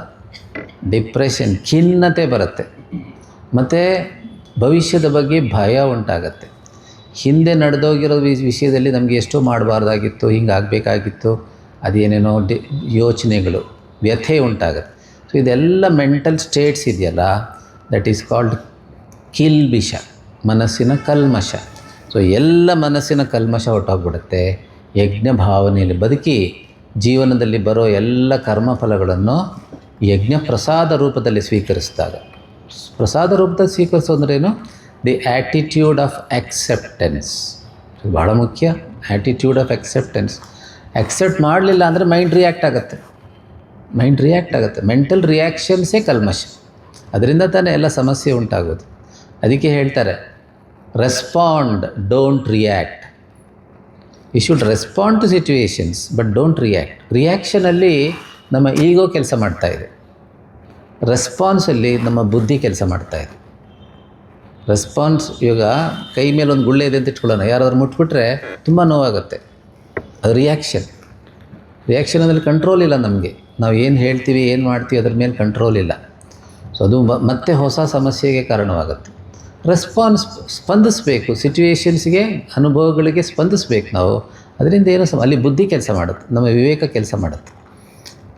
ಡಿಪ್ರೆಷನ್, ಖಿನ್ನತೆ ಬರುತ್ತೆ. ಮತ್ತು ಭವಿಷ್ಯದ ಬಗ್ಗೆ ಭಯ ಉಂಟಾಗತ್ತೆ. ಹಿಂದೆ ನಡೆದೋಗಿರೋ ವಿಷಯದಲ್ಲಿ ನಮಗೆ ಎಷ್ಟೋ ಮಾಡಬಾರ್ದಾಗಿತ್ತು, ಹಿಂಗಾಗಬೇಕಾಗಿತ್ತು, ಅದೇನೇನೋ ಯೋಚನೆಗಳು, ವ್ಯಥೆ ಉಂಟಾಗುತ್ತೆ. ಸೊ ಇದೆಲ್ಲ ಮೆಂಟಲ್ ಸ್ಟೇಟ್ಸ್ ಇದೆಯಲ್ಲ, ದಟ್ ಈಸ್ ಕಾಲ್ಡ್ ಕಿಲ್ಬಿಷ, ಮನಸ್ಸಿನ ಕಲ್ಮಶ. ಸೊ ಎಲ್ಲ ಮನಸ್ಸಿನ ಕಲ್ಮಶ ಹೊರಟೋಗ್ಬಿಡುತ್ತೆ. ಯಜ್ಞ ಭಾವನೆಯಲ್ಲಿ ಬದುಕಿ ಜೀವನದಲ್ಲಿ ಬರೋ ಎಲ್ಲ ಕರ್ಮಫಲಗಳನ್ನು ಯಜ್ಞ ಪ್ರಸಾದ ರೂಪದಲ್ಲಿ ಸ್ವೀಕರಿಸಿದಾಗ, ಪ್ರಸಾದ ರೂಪದಲ್ಲಿ ಸ್ವೀಕರಿಸೋದ್ರೇನು? The attitude of acceptance. ಭಾಳ ಮುಖ್ಯ, ಆ್ಯಟಿಟ್ಯೂಡ್ ಆಫ್ ಆಕ್ಸೆಪ್ಟೆನ್ಸ್. ಆಕ್ಸೆಪ್ಟ್ ಮಾಡಲಿಲ್ಲ ಅಂದರೆ ಮೈಂಡ್ ರಿಯಾಕ್ಟ್ ಆಗುತ್ತೆ. ಮೆಂಟಲ್ ರಿಯಾಕ್ಷನ್ಸೇ ಕಲ್ಮಶ. ಅದರಿಂದ ತಾನೇ ಎಲ್ಲ ಸಮಸ್ಯೆ ಉಂಟಾಗೋದು. ಅದಕ್ಕೆ ಹೇಳ್ತಾರೆ, respond, don't react. You should respond to situations but don't react. ರಿಯಾಕ್ಷನಲ್ಲಿ ನಮ್ಮ ಈಗೋ ಕೆಲಸ ಮಾಡ್ತಾಯಿದೆ, ರೆಸ್ಪಾನ್ಸಲ್ಲಿ ನಮ್ಮ ಬುದ್ಧಿ ಕೆಲಸ ಮಾಡ್ತಾಯಿದೆ. ರೆಸ್ಪಾನ್ಸ್, ಇವಾಗ ಕೈ ಮೇಲೆ ಒಂದು ಗುಳ್ಳೆ ಇದೆ ಅಂತ ಇಟ್ಕೊಳ್ಳೋಣ, ಯಾರಾದ್ರೂ ಮುಟ್ಬಿಟ್ರೆ ತುಂಬ ನೋವಾಗುತ್ತೆ. ಅದು ರಿಯಾಕ್ಷನ್ ಅಂದರೆ ಕಂಟ್ರೋಲ್ ಇಲ್ಲ ನಮಗೆ. ನಾವು ಏನು ಹೇಳ್ತೀವಿ, ಏನು ಮಾಡ್ತೀವಿ ಅದ್ರ ಮೇಲೆ ಕಂಟ್ರೋಲ್ ಇಲ್ಲ. ಸೊ ಅದು ಮತ್ತೆ ಹೊಸ ಸಮಸ್ಯೆಗೆ ಕಾರಣವಾಗುತ್ತೆ. ಸ್ಪಂದಿಸಬೇಕು, ಸಿಚುವೇಶನ್ಸ್ಗೆ, ಅನುಭವಗಳಿಗೆ ಸ್ಪಂದಿಸಬೇಕು ನಾವು. ಅದರಿಂದ ಏನೋ ಅಲ್ಲಿ ಬುದ್ಧಿ ಕೆಲಸ ಮಾಡುತ್ತೆ, ನಮ್ಮ ವಿವೇಕ ಕೆಲಸ ಮಾಡುತ್ತೆ.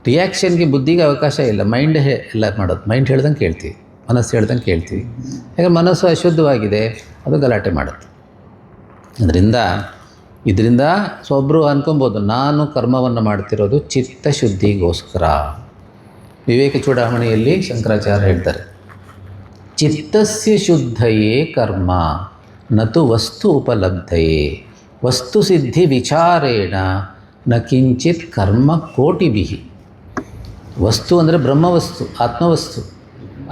ರಿಯಾಕ್ಷನ್ಗೆ ಬುದ್ಧಿಗೆ ಅವಕಾಶ ಇಲ್ಲ. ಮೈಂಡ್ ಎಲ್ಲ ಮಾಡೋದು, ಮೈಂಡ್ ಹೇಳ್ದಂಗೆ ಕೇಳ್ತೀವಿ, ಮನಸ್ಸು ಹೇಳ್ದಂಗೆ ಕೇಳ್ತೀವಿ. ಯಾಕಂದ್ರೆ ಮನಸ್ಸು ಅಶುದ್ಧವಾಗಿದೆ, ಅದು ಗಲಾಟೆ ಮಾಡುತ್ತೆ. ಇದರಿಂದ ಒಬ್ಬರು ಅನ್ಕೊಬೋದು, ನಾನು ಕರ್ಮವನ್ನು ಮಾಡ್ತಿರೋದು ಚಿತ್ತಶುದ್ಧಿಗೋಸ್ಕರ. ವಿವೇಕ ಚೂಡಾಮಣಿಯಲ್ಲಿ ಶಂಕರಾಚಾರ್ಯ ಹೇಳ್ತಾರೆ, ಚಿತ್ತಸ್ಯ ಶುದ್ಧಯೇ ಕರ್ಮ ನತು ವಸ್ತು ಉಪಲಬ್ಧಯೇ ವಸ್ತು ಸಿದ್ಧಿ ವಿಚಾರೇಣ ನ ಕಿಂಚಿತ್ ಕರ್ಮ ಕೋಟಿಭಿ. ವಸ್ತು ಅಂದರೆ ಬ್ರಹ್ಮವಸ್ತು, ಆತ್ಮವಸ್ತು,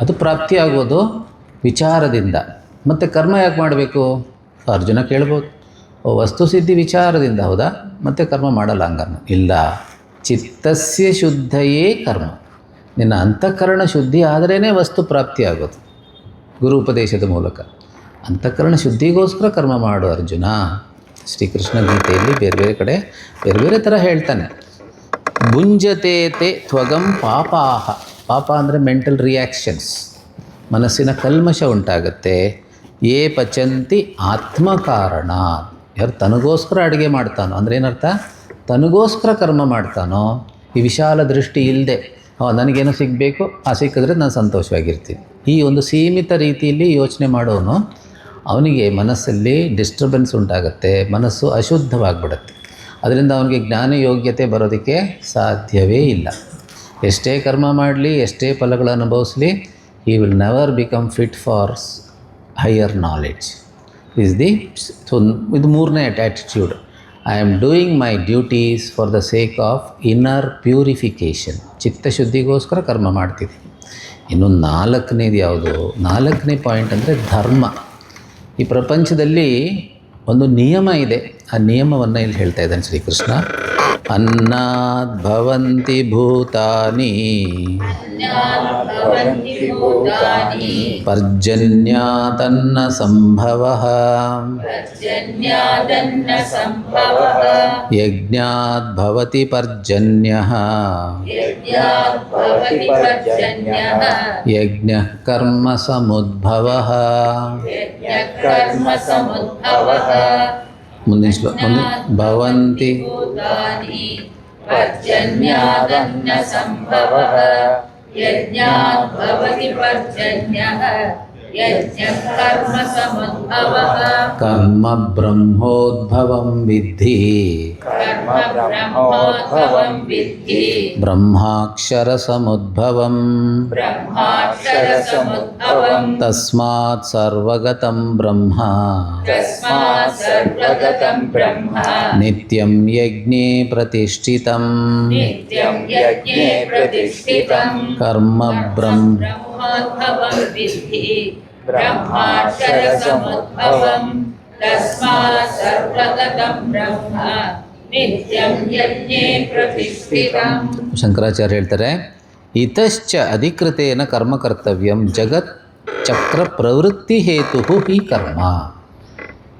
ಅದು ಪ್ರಾಪ್ತಿಯಾಗೋದು ವಿಚಾರದಿಂದ. ಮತ್ತು ಕರ್ಮ ಯಾಕೆ ಮಾಡಬೇಕು? ಅರ್ಜುನ ಕೇಳ್ಬೋದು, ವಸ್ತು ಸಿದ್ಧಿ ವಿಚಾರದಿಂದ, ಹೌದಾ? ಮತ್ತು ಕರ್ಮ ಮಾಡಲ್ಲ ಹಂಗನ್ನು ಇಲ್ಲ. ಚಿತ್ತಸ್ಯ ಶುದ್ಧಯೇ ಕರ್ಮ. ನಿನ್ನ ಅಂತಃಕರಣ ಶುದ್ಧಿ ಆದ್ರೇ ವಸ್ತು ಪ್ರಾಪ್ತಿಯಾಗೋದು. ಗುರು ಉಪದೇಶದ ಮೂಲಕ ಅಂತಃಕರಣ ಶುದ್ಧಿಗೋಸ್ಕರ ಕರ್ಮ ಮಾಡು ಅರ್ಜುನ. ಶ್ರೀಕೃಷ್ಣ ಗೀತೆಯಲ್ಲಿ ಬೇರೆ ಬೇರೆ ಕಡೆ ಬೇರೆ ಬೇರೆ ಥರ ಹೇಳ್ತಾನೆ. ಭುಂಜತೆ ತೇ ತ್ವಗಂ ಪಾಪಾಹ. ಪಾಪ ಅಂದರೆ ಮೆಂಟಲ್ ರಿಯಾಕ್ಷನ್ಸ್, ಮನಸ್ಸಿನ ಕಲ್ಮಶ ಉಂಟಾಗುತ್ತೆ. ಯೇ ಪಚಂತಿ ಆತ್ಮಕಾರಣ, ಯಾರು ತನಗೋಸ್ಕರ ಅಡುಗೆ ಮಾಡ್ತಾನೋ ಅಂದರೆ ಏನರ್ಥ, ತನಗೋಸ್ಕರ ಕರ್ಮ ಮಾಡ್ತಾನೋ, ಈ ವಿಶಾಲ ದೃಷ್ಟಿ ಇಲ್ಲದೆ ನನಗೇನೋ ಸಿಗಬೇಕು, ಸಿಕ್ಕಿದ್ರೆ ನಾನು ಸಂತೋಷವಾಗಿರ್ತೀನಿ, ಈ ಒಂದು ಸೀಮಿತ ರೀತಿಯಲ್ಲಿ ಯೋಚನೆ ಮಾಡೋನು ಅವನಿಗೆ ಮನಸ್ಸಲ್ಲಿ ಡಿಸ್ಟರ್ಬೆನ್ಸ್ ಉಂಟಾಗುತ್ತೆ, ಮನಸ್ಸು ಅಶುದ್ಧವಾಗಿಬಿಡುತ್ತೆ. ಅದರಿಂದ ಅವನಿಗೆ ಜ್ಞಾನ ಯೋಗ್ಯತೆ ಬರೋದಕ್ಕೆ ಸಾಧ್ಯವೇ ಇಲ್ಲ. ಎಷ್ಟೇ ಕರ್ಮ ಮಾಡಲಿ, ಎಷ್ಟೇ ಫಲಗಳನ್ನು ಅನುಭವಿಸಲಿ, he will never become fit for higher knowledge. So ಇದು ಮೂರನೇ attitude. I am doing my duties for the sake of inner purification. ಚಿತ್ತಶುದ್ಧಿಗೋಸ್ಕರ ಕರ್ಮ ಮಾಡ್ತಿದ್ದೆ. ಇನ್ನು ನಾಲ್ಕನೇದು ಯಾವುದು? ನಾಲ್ಕನೇ ಪಾಯಿಂಟ್ ಅಂದರೆ ಧರ್ಮ. ಈ ಪ್ರಪಂಚದಲ್ಲಿ ಒಂದು ನಿಯಮ ಇದೆ, ಆ ನಿಯಮವನ್ನು ಇಲ್ಲಿ ಹೇಳ್ತಾ ಇದ್ದಾನೆ ಶ್ರೀಕೃಷ್ಣ. ಅನ್ನಾದ್ ಭವಂತಿ ಭೂತಾನಿ ಪರ್ಜನ್ಯಾದನ್ನ ಸಂಭವಃ ಯಜ್ಞಾದ್ ಭವತಿ ಪರ್ಜನ್ಯಃ ಯಜ್ಞಃ ಕರ್ಮ ಸಮುದ್ಭವಃ. ಮುಂದಿನ ಶ್ಲೋಕ ಭವಂತಿ ಪರ್ಜನ್ಯಾದನ್ನ ಸಂಭವಃ ಯಜ್ಞಾತ್ ಭವತಿ ಪರ್ಜನ್ಯಃ ಯಜ್ಞಃ ಕರ್ಮ ಸಮುದ್ಭವಃ. ಕರ್ಮ ಬ್ರಹ್ಮೋದ್ಭವಂ ವಿದ್ಧಿ ಕರ್ಮ ಬ್ರಹ್ಮೋದ್ಭವಂ ವಿದ್ಧಿ ಬ್ರಹ್ಮಾಕ್ಷರ ಸಮುದ್ಭವಂ ಬ್ರಹ್ಮಾಕ್ಷರ ಸಮುದ್ಭವಂ. ತಸ್ಮಾತ್ ಸರ್ವಗತಂ ಬ್ರಹ್ಮ ತಸ್ಮಾತ್ ಸರ್ವಗತಂ ಬ್ರಹ್ಮ ನಿತ್ಯಂ ಯಜ್ಞೇ ಪ್ರತಿಷ್ಠಿತಂ. ನಿತ್ಯಂ ಯಜ್ಞೇ ಪ್ರತಿಷ್ಠಿತಂ. ಕರ್ಮ ಬ್ರಹ್ಮೋದ್ಭವಂ ವಿದ್ಧಿ ಬ್ರಹ್ಮಾಕ್ಷರ ಸಮುದ್ಭವಂ. ತಸ್ಮಾತ್ ಸರ್ವಗತಂ ಬ್ರಹ್ಮ ನಿತ್ಯಂ ಯಜ್ಞೇ ಪ್ರತಿಷ್ಠಿತಂ. ಶಂಕರಾಚಾರ್ಯ ಹೇಳ್ತಾರೆ, ಇತಶ್ಚ ಅಧಿಕೃತೇನ ಕರ್ಮ ಕರ್ತವ್ಯಂ ಜಗತ್ ಚಕ್ರ ಪ್ರವೃತ್ತಿ ಹೇತು ಹಿ ಕರ್ಮ.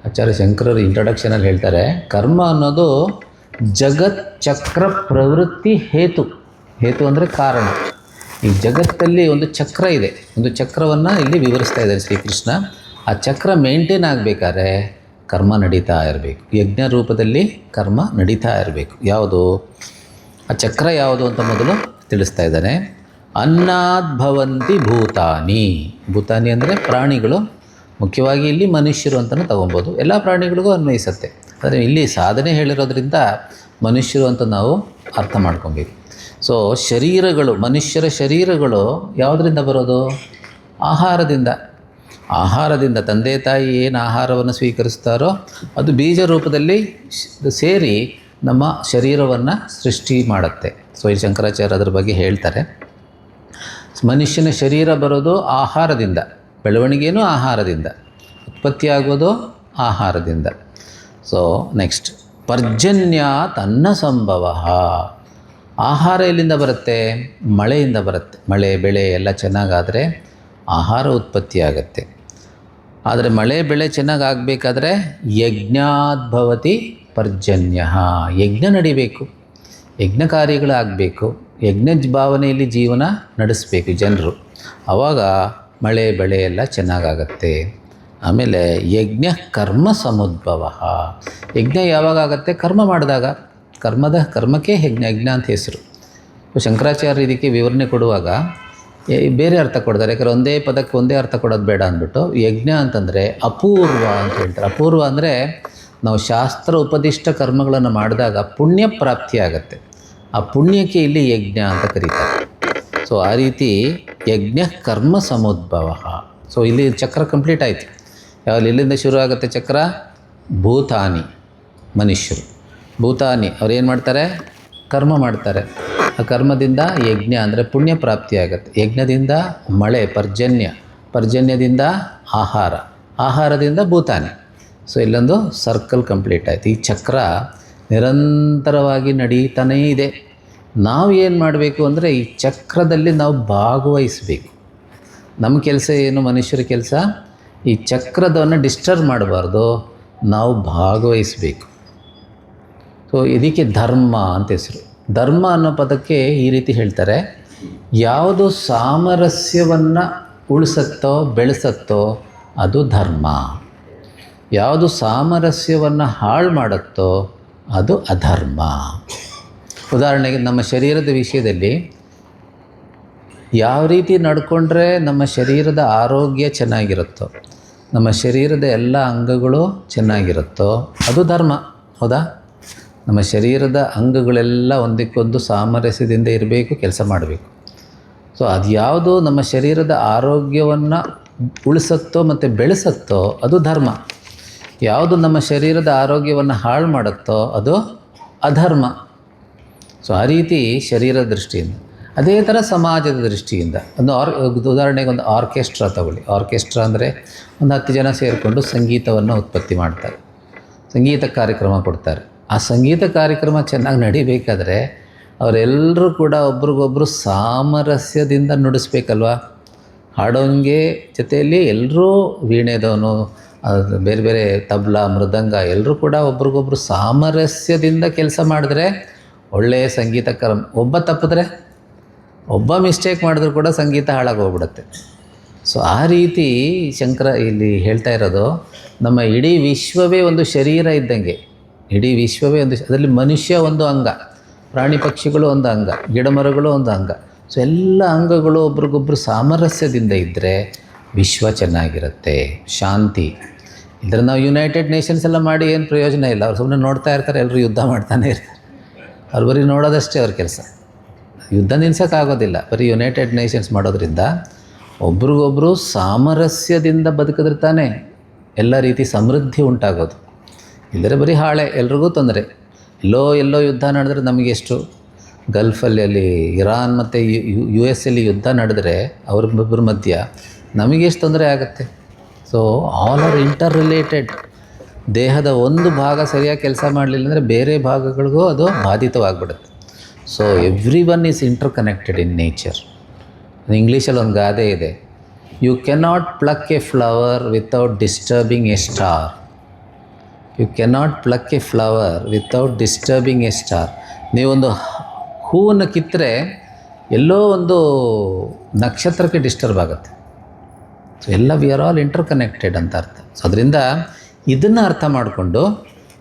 ಆಚಾರ್ಯ ಶಂಕರರು ಇಂಟ್ರಡಕ್ಷನಲ್ಲಿ ಹೇಳ್ತಾರೆ, ಕರ್ಮ ಅನ್ನೋದು ಜಗತ್ ಚಕ್ರ ಪ್ರವೃತ್ತಿ ಹೇತು. ಹೇತು ಅಂದರೆ ಕಾರಣ. ಈ ಜಗತ್ತಲ್ಲಿ ಒಂದು ಚಕ್ರ ಇದೆ, ಒಂದು ಚಕ್ರವನ್ನು ಇಲ್ಲಿ ವಿವರಿಸ್ತಾ ಇದ್ದಾರೆ ಶ್ರೀಕೃಷ್ಣ. ಆ ಚಕ್ರ ಮೇಂಟೈನ್ ಆಗಬೇಕಾದ್ರೆ ಕರ್ಮ ನಡೀತಾ ಇರಬೇಕು, ಯಜ್ಞ ರೂಪದಲ್ಲಿ ಕರ್ಮ ನಡೀತಾ ಇರಬೇಕು. ಯಾವುದು ಆ ಚಕ್ರ ಯಾವುದು ಅಂತ ಮೊದಲು ತಿಳಿಸ್ತಾ ಇದ್ದಾನೆ. ಅನ್ನಾದ್ ಭವಂತಿ ಭೂತಾನಿ. ಭೂತಾನಿ ಅಂದರೆ ಪ್ರಾಣಿಗಳು, ಮುಖ್ಯವಾಗಿ ಇಲ್ಲಿ ಮನುಷ್ಯರು ಅಂತಲೂ ತಗೊಬೋದು, ಎಲ್ಲ ಪ್ರಾಣಿಗಳಿಗೂ ಅನ್ವಯಿಸುತ್ತೆ. ಆದರೆ ಇಲ್ಲಿ ಸಾಧನೆ ಹೇಳಿರೋದ್ರಿಂದ ಮನುಷ್ಯರು ಅಂತ ನಾವು ಅರ್ಥ ಮಾಡ್ಕೊಬೇಕು. ಸೊ ಶರೀರಗಳು, ಮನುಷ್ಯರ ಶರೀರಗಳು ಯಾವುದರಿಂದ ಬರೋದು? ಆಹಾರದಿಂದ. ಆಹಾರದಿಂದ ತಂದೆ ತಾಯಿ ಏನು ಆಹಾರವನ್ನು ಸ್ವೀಕರಿಸ್ತಾರೋ ಅದು ಬೀಜ ರೂಪದಲ್ಲಿ ಸೇರಿ ನಮ್ಮ ಶರೀರವನ್ನು ಸೃಷ್ಟಿ ಮಾಡುತ್ತೆ. ಸೊ ಈ ಶಂಕರಾಚಾರ್ಯ ಅದರ ಬಗ್ಗೆ ಹೇಳ್ತಾರೆ. ಮನುಷ್ಯನ ಶರೀರ ಬರೋದು ಆಹಾರದಿಂದ, ಬೆಳವಣಿಗೆಯೂ ಆಹಾರದಿಂದ, ಉತ್ಪತ್ತಿಯಾಗೋದು ಆಹಾರದಿಂದ. ಸೊ ನೆಕ್ಸ್ಟ್ ಪರ್ಜನ್ಯಾತ್ ಅನ್ನ ಸಂಭವ. ಆಹಾರ ಎಲ್ಲಿಂದ ಬರುತ್ತೆ? ಮಳೆಯಿಂದ ಬರುತ್ತೆ. ಮಳೆ ಬೆಳೆ ಎಲ್ಲ ಚೆನ್ನಾಗಾದರೆ ಆಹಾರ ಉತ್ಪತ್ತಿ ಆಗುತ್ತೆ. ಆದರೆ ಮಳೆ ಬೆಳೆ ಚೆನ್ನಾಗಿ ಆಗಬೇಕಾದ್ರೆ ಯಜ್ಞಾದ್ಭವತಿ ಪರ್ಜನ್ಯ. ಯಜ್ಞ ನಡಿಬೇಕು, ಯಜ್ಞ ಕಾರ್ಯಗಳಾಗಬೇಕು, ಯಜ್ಞ ಭಾವನೆಯಲ್ಲಿ ಜೀವನ ನಡೆಸಬೇಕು ಜನರು. ಆವಾಗ ಮಳೆ ಬೆಳೆ ಎಲ್ಲ ಚೆನ್ನಾಗಾಗತ್ತೆ. ಆಮೇಲೆ ಯಜ್ಞ ಕರ್ಮ ಸಮುದ್ಭವ. ಯಜ್ಞ ಯಾವಾಗ ಆಗುತ್ತೆ? ಕರ್ಮ ಮಾಡಿದಾಗ. ಕರ್ಮಕ್ಕೆ ಯಜ್ಞ ಅಂತ ಹೆಸರು. ಶಂಕರಾಚಾರ್ಯ ಇದಕ್ಕೆ ವಿವರಣೆ ಕೊಡುವಾಗ ಬೇರೆ ಅರ್ಥ ಕೊಡ್ತಾರೆ. ಯಾಕಂದರೆ ಒಂದೇ ಪದಕ್ಕೆ ಒಂದೇ ಅರ್ಥ ಕೊಡೋದು ಬೇಡ ಅಂದ್ಬಿಟ್ಟು ಯಜ್ಞ ಅಂತಂದರೆ ಅಪೂರ್ವ ಅಂತ ಹೇಳ್ತಾರೆ. ಅಪೂರ್ವ ಅಂದರೆ ನಾವು ಶಾಸ್ತ್ರ ಉಪದಿಷ್ಟ ಕರ್ಮಗಳನ್ನು ಮಾಡಿದಾಗ ಪುಣ್ಯ ಪ್ರಾಪ್ತಿ ಆಗುತ್ತೆ. ಆ ಪುಣ್ಯಕ್ಕೆ ಇಲ್ಲಿ ಯಜ್ಞ ಅಂತ ಕರೀತಾರೆ. ಸೊ ಆ ರೀತಿ ಯಜ್ಞ ಕರ್ಮ ಸಮುದ್ಭವ. ಸೊ ಇಲ್ಲಿ ಚಕ್ರ ಕಂಪ್ಲೀಟ್ ಆಯಿತು. ಯಾವಾಗ ಇಲ್ಲಿಂದ ಶುರು ಆಗುತ್ತೆ ಚಕ್ರ? ಭೂತಾನಿ ಮನುಷ್ಯರು. ಭೂತಾನಿ ಅವ್ರು ಏನು ಮಾಡ್ತಾರೆ? ಕರ್ಮ ಮಾಡ್ತಾರೆ. ಆ ಕರ್ಮದಿಂದ ಯಜ್ಞ ಅಂದರೆ ಪುಣ್ಯ ಪ್ರಾಪ್ತಿ ಆಗುತ್ತೆ. ಯಜ್ಞದಿಂದ ಮಳೆ ಪರ್ಜನ್ಯದಿಂದ ಆಹಾರದಿಂದ ಭೂತಾನಿ. ಸೊ ಇಲ್ಲೊಂದು ಸರ್ಕಲ್ ಕಂಪ್ಲೀಟ್ ಆಯಿತು. ಈ ಚಕ್ರ ನಿರಂತರವಾಗಿ ನಡೀತಾನೇ ಇದೆ. ನಾವು ಏನು ಮಾಡಬೇಕು ಅಂದರೆ ಈ ಚಕ್ರದಲ್ಲಿ ನಾವು ಭಾಗವಹಿಸಬೇಕು. ನಮ್ಮ ಕೆಲಸ ಏನು? ಮನುಷ್ಯರ ಕೆಲಸ ಈ ಚಕ್ರದವನ್ನು ಡಿಸ್ಟರ್ಬ್ ಮಾಡಬಾರ್ದು, ನಾವು ಭಾಗವಹಿಸಬೇಕು. ಸೊ ಇದಕ್ಕೆ ಧರ್ಮ ಅಂತ ಹೆಸರು. ಧರ್ಮ ಅನ್ನೋ ಪದಕ್ಕೆ ಈ ರೀತಿ ಹೇಳ್ತಾರೆ, ಯಾವುದು ಸಾಮರಸ್ಯವನ್ನು ಉಳಿಸುತ್ತೋ ಬೆಳೆಸುತ್ತೋ ಅದು ಧರ್ಮ, ಯಾವುದು ಸಾಮರಸ್ಯವನ್ನು ಹಾಳು ಮಾಡುತ್ತೋ ಅದು ಅಧರ್ಮ. ಉದಾಹರಣೆಗೆ ನಮ್ಮ ಶರೀರದ ವಿಷಯದಲ್ಲಿ ಯಾವ ರೀತಿ ನಡ್ಕೊಂಡ್ರೆ ನಮ್ಮ ಶರೀರದ ಆರೋಗ್ಯ ಚೆನ್ನಾಗಿರುತ್ತೋ, ನಮ್ಮ ಶರೀರದ ಎಲ್ಲ ಅಂಗಗಳು ಚೆನ್ನಾಗಿರುತ್ತೋ ಅದು ಧರ್ಮ. ಹೌದಾ? ನಮ್ಮ ಶರೀರದ ಅಂಗಗಳೆಲ್ಲ ಒಂದಕ್ಕೊಂದು ಸಾಮರಸ್ಯದಿಂದ ಇರಬೇಕು, ಕೆಲಸ ಮಾಡಬೇಕು. ಸೊ ಅದು ಯಾವುದು ನಮ್ಮ ಶರೀರದ ಆರೋಗ್ಯವನ್ನು ಉಳಿಸುತ್ತೋ ಮತ್ತು ಬೆಳೆಸುತ್ತೋ ಅದು ಧರ್ಮ, ಯಾವುದು ನಮ್ಮ ಶರೀರದ ಆರೋಗ್ಯವನ್ನು ಹಾಳು ಮಾಡುತ್ತೋ ಅದು ಅಧರ್ಮ. ಸೊ ಆ ರೀತಿ ಶರೀರದ ದೃಷ್ಟಿಯಿಂದ. ಅದೇ ಥರ ಸಮಾಜದ ದೃಷ್ಟಿಯಿಂದ ಉದಾಹರಣೆಗೆ ಒಂದು ಆರ್ಕೆಸ್ಟ್ರಾ ತಗೊಳ್ಳಿ. ಆರ್ಕೆಸ್ಟ್ರಾ ಅಂದರೆ ಒಂದು 10 ಜನ ಸೇರಿಕೊಂಡು ಸಂಗೀತವನ್ನು ಉತ್ಪತ್ತಿ ಮಾಡ್ತಾರೆ, ಸಂಗೀತ ಕಾರ್ಯಕ್ರಮ ಕೊಡ್ತಾರೆ. ಆ ಸಂಗೀತ ಕಾರ್ಯಕ್ರಮ ಚೆನ್ನಾಗಿ ನಡಿಬೇಕಾದ್ರೆ ಅವರೆಲ್ಲರೂ ಕೂಡ ಒಬ್ರಿಗೊಬ್ಬರು ಸಾಮರಸ್ಯದಿಂದ ನುಡಿಸ್ಬೇಕಲ್ವ. ಹಾಡೋಂಗೆ ಜೊತೆಯಲ್ಲಿ ಎಲ್ಲರೂ ವೀಣೆದವನು, ಬೇರೆ ಬೇರೆ ತಬಲಾ, ಮೃದಂಗ ಎಲ್ಲರೂ ಕೂಡ ಒಬ್ರಿಗೊಬ್ರು ಸಾಮರಸ್ಯದಿಂದ ಕೆಲಸ ಮಾಡಿದ್ರೆ ಒಳ್ಳೆಯ ಸಂಗೀತಕಾರ. ಒಬ್ಬ ತಪ್ಪಿದ್ರೆ, ಒಬ್ಬ ಮಿಸ್ಟೇಕ್ ಮಾಡಿದ್ರು ಕೂಡ ಸಂಗೀತ ಹಾಳಾಗೋಗ್ಬಿಡುತ್ತೆ. ಸೊ ಆ ರೀತಿ ಶಂಕರ ಇಲ್ಲಿ ಹೇಳ್ತಾ ಇರೋದು, ನಮ್ಮ ಇಡೀ ವಿಶ್ವವೇ ಒಂದು ಶರೀರ ಇದ್ದಂಗೆ, ಇಡೀ ವಿಶ್ವವೇ ಅದರಲ್ಲಿ ಮನುಷ್ಯ ಒಂದು ಅಂಗ, ಪ್ರಾಣಿ ಪಕ್ಷಿಗಳು ಒಂದು ಅಂಗ, ಗಿಡಮರಗಳು ಒಂದು ಅಂಗ. ಸೊ ಎಲ್ಲ ಅಂಗಗಳು ಒಬ್ರಿಗೊಬ್ರು ಸಾಮರಸ್ಯದಿಂದ ಇದ್ದರೆ ವಿಶ್ವ ಚೆನ್ನಾಗಿರುತ್ತೆ, ಶಾಂತಿ. ಇದ್ರೆ ನಾವು ಯುನೈಟೆಡ್ ನೇಷನ್ಸ್ ಎಲ್ಲ ಮಾಡಿ ಏನು ಪ್ರಯೋಜನ ಇಲ್ಲ. ಅವ್ರು ಸುಮ್ಮನೆ ನೋಡ್ತಾ ಇರ್ತಾರೆ, ಎಲ್ಲರೂ ಯುದ್ಧ ಮಾಡ್ತಾನೆ ಇರ್ತಾರೆ. ಅವ್ರು ಬರೀ ನೋಡೋದಷ್ಟೇ ಅವ್ರ ಕೆಲಸ, ಯುದ್ಧ ನಿಲ್ಸೋಕ್ಕಾಗೋದಿಲ್ಲ. ಬರೀ ಯುನೈಟೆಡ್ ನೇಷನ್ಸ್ ಮಾಡೋದ್ರಿಂದ ಒಬ್ರಿಗೊಬ್ಬರು ಸಾಮರಸ್ಯದಿಂದ ಬದುಕಿದ್ರೆ ತಾನೇ ಎಲ್ಲ ರೀತಿ ಸಮೃದ್ಧಿ ಉಂಟಾಗೋದು. ಇಲ್ಲದ್ರೆ ಬರೀ ಹಾಳೆ, ಎಲ್ರಿಗೂ ತೊಂದರೆ. ಎಲ್ಲೋ ಯುದ್ಧ ನಡೆದ್ರೆ ನಮಗೆಷ್ಟು, ಗಲ್ಫಲ್ಲಿ ಅಲ್ಲಿ ಇರಾನ್ ಮತ್ತು US ಅಲ್ಲಿ ಯುದ್ಧ ನಡೆದ್ರೆ ಅವ್ರಿಬ್ಬರ ಮಧ್ಯ ನಮಗೆಷ್ಟು ತೊಂದರೆ ಆಗುತ್ತೆ. So all are inter related. ದೇಹದ ಒಂದು ಭಾಗ ಸರಿಯಾಗಿ ಕೆಲಸ ಮಾಡಲಿಲ್ಲ ಅಂದರೆ ಬೇರೆ ಭಾಗಗಳಿಗೂ ಅದು ಬಾಧಿತವಾಗ್ಬಿಡುತ್ತೆ. So every one is interconnected in nature. ಇಂಗ್ಲೀಷಲ್ಲಿ ಒಂದು ಗಾದೆ ಇದೆ, you cannot pluck a flower without disturbing a star. You cannot pluck a flower without disturbing a star. ನೀವೊಂದು ಹೂವನ್ನು ಕಿತ್ತರೆ ಎಲ್ಲೋ ಒಂದು ನಕ್ಷತ್ರಕ್ಕೆ ಡಿಸ್ಟರ್ಬ್ ಆಗುತ್ತೆ. ಸೊ ಎಲ್ಲ we are all interconnected ಅಂತ ಅರ್ಥ. ಸೊ ಅದರಿಂದ ಇದನ್ನು ಅರ್ಥ ಮಾಡಿಕೊಂಡು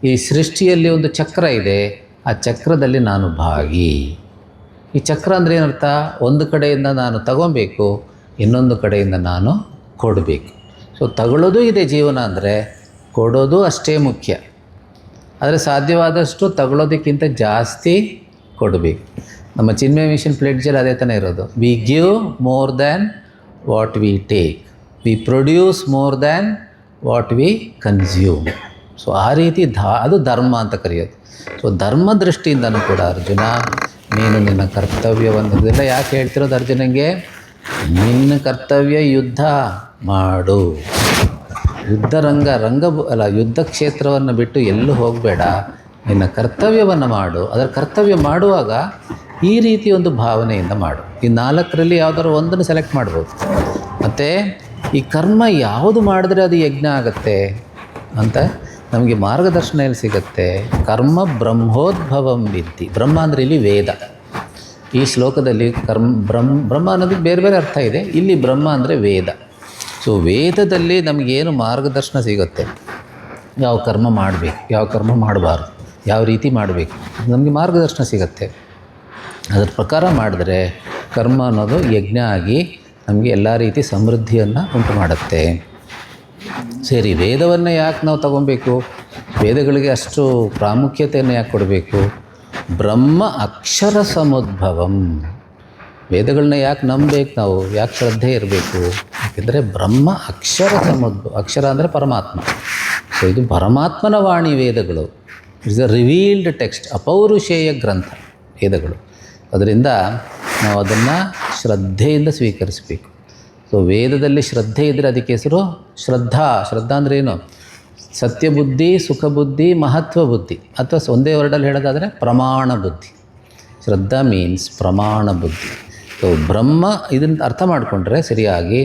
ಈ ಸೃಷ್ಟಿಯಲ್ಲಿ ಒಂದು ಚಕ್ರ ಇದೆ, ಆ ಚಕ್ರದಲ್ಲಿ ನಾನು ಭಾಗಿ. ಈ ಚಕ್ರ ಅಂದರೆ ಏನರ್ಥ? ಒಂದು ಕಡೆಯಿಂದ ನಾನು ತಗೊಬೇಕು, ಇನ್ನೊಂದು ಕಡೆಯಿಂದ ನಾನು ಕೊಡಬೇಕು. ಸೊ ತಗೊಳ್ಳೋದು ಇದೆ ಜೀವನ ಅಂದರೆ, ಕೊಡೋದು ಅಷ್ಟೇ ಮುಖ್ಯ. ಆದರೆ ಸಾಧ್ಯವಾದಷ್ಟು ತಗೊಳ್ಳೋದಕ್ಕಿಂತ ಜಾಸ್ತಿ ಕೊಡಬೇಕು. ನಮ್ಮ ಚಿನ್ಮಯ ಮಿಷನ್ ಪ್ಲೆಡ್ಜಲ್ಲಿ ಅದೇ ಥರ ಇರೋದು. We give more than what we take, we produce more than what we consume. So ಆ ರೀತಿ ಅದು ಧರ್ಮ ಅಂತ ಕರೆಯೋದು. ಸೊ ಧರ್ಮ ದೃಷ್ಟಿಯಿಂದನೂ ಕೂಡ ಅರ್ಜುನ, ನೀನು ನಿನ್ನ ಕರ್ತವ್ಯವನ್ನು, ಇದೆಲ್ಲ ಯಾಕೆ ಹೇಳ್ತಿರೋದು ಅರ್ಜುನಂಗೆ? ನಿನ್ನ ಕರ್ತವ್ಯ ಯುದ್ಧ ಮಾಡು, ಯುದ್ಧ ಕ್ಷೇತ್ರವನ್ನು ಬಿಟ್ಟು ಎಲ್ಲೂ ಹೋಗಬೇಡ, ನಿನ್ನ ಕರ್ತವ್ಯವನ್ನು ಮಾಡು. ಅದರ ಕರ್ತವ್ಯ ಮಾಡುವಾಗ ಈ ರೀತಿ ಒಂದು ಭಾವನೆಯಿಂದ ಮಾಡು. ಈ 4ರಲ್ಲಿ ಯಾವುದಾದ್ರು ಒಂದನ್ನು ಸೆಲೆಕ್ಟ್ ಮಾಡ್ಬೋದು. ಮತ್ತು ಈ ಕರ್ಮ ಯಾವುದು ಮಾಡಿದ್ರೆ ಅದು ಯಜ್ಞ ಆಗುತ್ತೆ ಅಂತ ನಮಗೆ ಮಾರ್ಗದರ್ಶನ ಎಲ್ಲಿ ಸಿಗುತ್ತೆ? ಕರ್ಮ ಬ್ರಹ್ಮೋದ್ಭವಂ ವಿದ್ಧಿ. ಬ್ರಹ್ಮ ಅಂದರೆ ಇಲ್ಲಿ ವೇದ. ಈ ಶ್ಲೋಕದಲ್ಲಿ ಬ್ರಹ್ಮ ಅನ್ನೋದಕ್ಕೆ ಬೇರೆ ಬೇರೆ ಅರ್ಥ ಇದೆ. ಇಲ್ಲಿ ಬ್ರಹ್ಮ ಅಂದರೆ ವೇದ. ಸೊ ವೇದದಲ್ಲಿ ನಮಗೇನು ಮಾರ್ಗದರ್ಶನ ಸಿಗುತ್ತೆ, ಯಾವ ಕರ್ಮ ಮಾಡಬೇಕು, ಯಾವ ಕರ್ಮ ಮಾಡಬಾರ್ದು, ಯಾವ ರೀತಿ ಮಾಡಬೇಕು, ನಮಗೆ ಮಾರ್ಗದರ್ಶನ ಸಿಗುತ್ತೆ. ಅದರ ಪ್ರಕಾರ ಮಾಡಿದ್ರೆ ಕರ್ಮ ಅನ್ನೋದು ಯಜ್ಞ ಆಗಿ ನಮಗೆ ಎಲ್ಲ ರೀತಿ ಸಮೃದ್ಧಿಯನ್ನು ಉಂಟು ಮಾಡುತ್ತೆ. ಸರಿ, ವೇದವನ್ನು ಯಾಕೆ ನಾವು ತಗೊಬೇಕು? ವೇದಗಳಿಗೆ ಅಷ್ಟು ಪ್ರಾಮುಖ್ಯತೆಯನ್ನು ಯಾಕೆ ಕೊಡಬೇಕು? ಬ್ರಹ್ಮ ಅಕ್ಷರ ಸಮುದ್ಭವಂ. ವೇದಗಳನ್ನ ಯಾಕೆ ನಂಬಬೇಕು ನಾವು? ಯಾಕೆ ಶ್ರದ್ಧೆ ಇರಬೇಕು? ಯಾಕೆಂದರೆ ಬ್ರಹ್ಮ ಅಕ್ಷರ ಅಕ್ಷರ ಅಂದರೆ ಪರಮಾತ್ಮ. ಸೊ ಇದು ಪರಮಾತ್ಮನ ವಾಣಿ ವೇದಗಳು. ಇಟ್ಸ್ ಅ ರಿವೀಲ್ಡ್ ಟೆಕ್ಸ್ಟ್, ಅಪೌರುಷೇಯ ಗ್ರಂಥ ವೇದಗಳು. ಅದರಿಂದ ನಾವು ಅದನ್ನು ಶ್ರದ್ಧೆಯಿಂದ ಸ್ವೀಕರಿಸಬೇಕು. ಸೊ ವೇದದಲ್ಲಿ ಶ್ರದ್ಧೆ ಇದ್ದರೆ ಅದಕ್ಕೆ ಹೆಸರು ಶ್ರದ್ಧಾ. ಶ್ರದ್ಧಾ ಅಂದರೆ ಏನು? ಸತ್ಯಬುದ್ಧಿ, ಸುಖಬುದ್ಧಿ, ಮಹತ್ವ ಬುದ್ಧಿ. ಅಥವಾ ಒಂದೇ ವರ್ಡಲ್ಲಿ ಹೇಳೋದಾದರೆ ಪ್ರಮಾಣ ಬುದ್ಧಿ. ಶ್ರದ್ಧಾ ಮೀನ್ಸ್ ಪ್ರಮಾಣ ಬುದ್ಧಿ. ಸೊ ಬ್ರಹ್ಮ ಇದನ್ನು ಅರ್ಥ ಮಾಡಿಕೊಂಡ್ರೆ ಸರಿಯಾಗಿ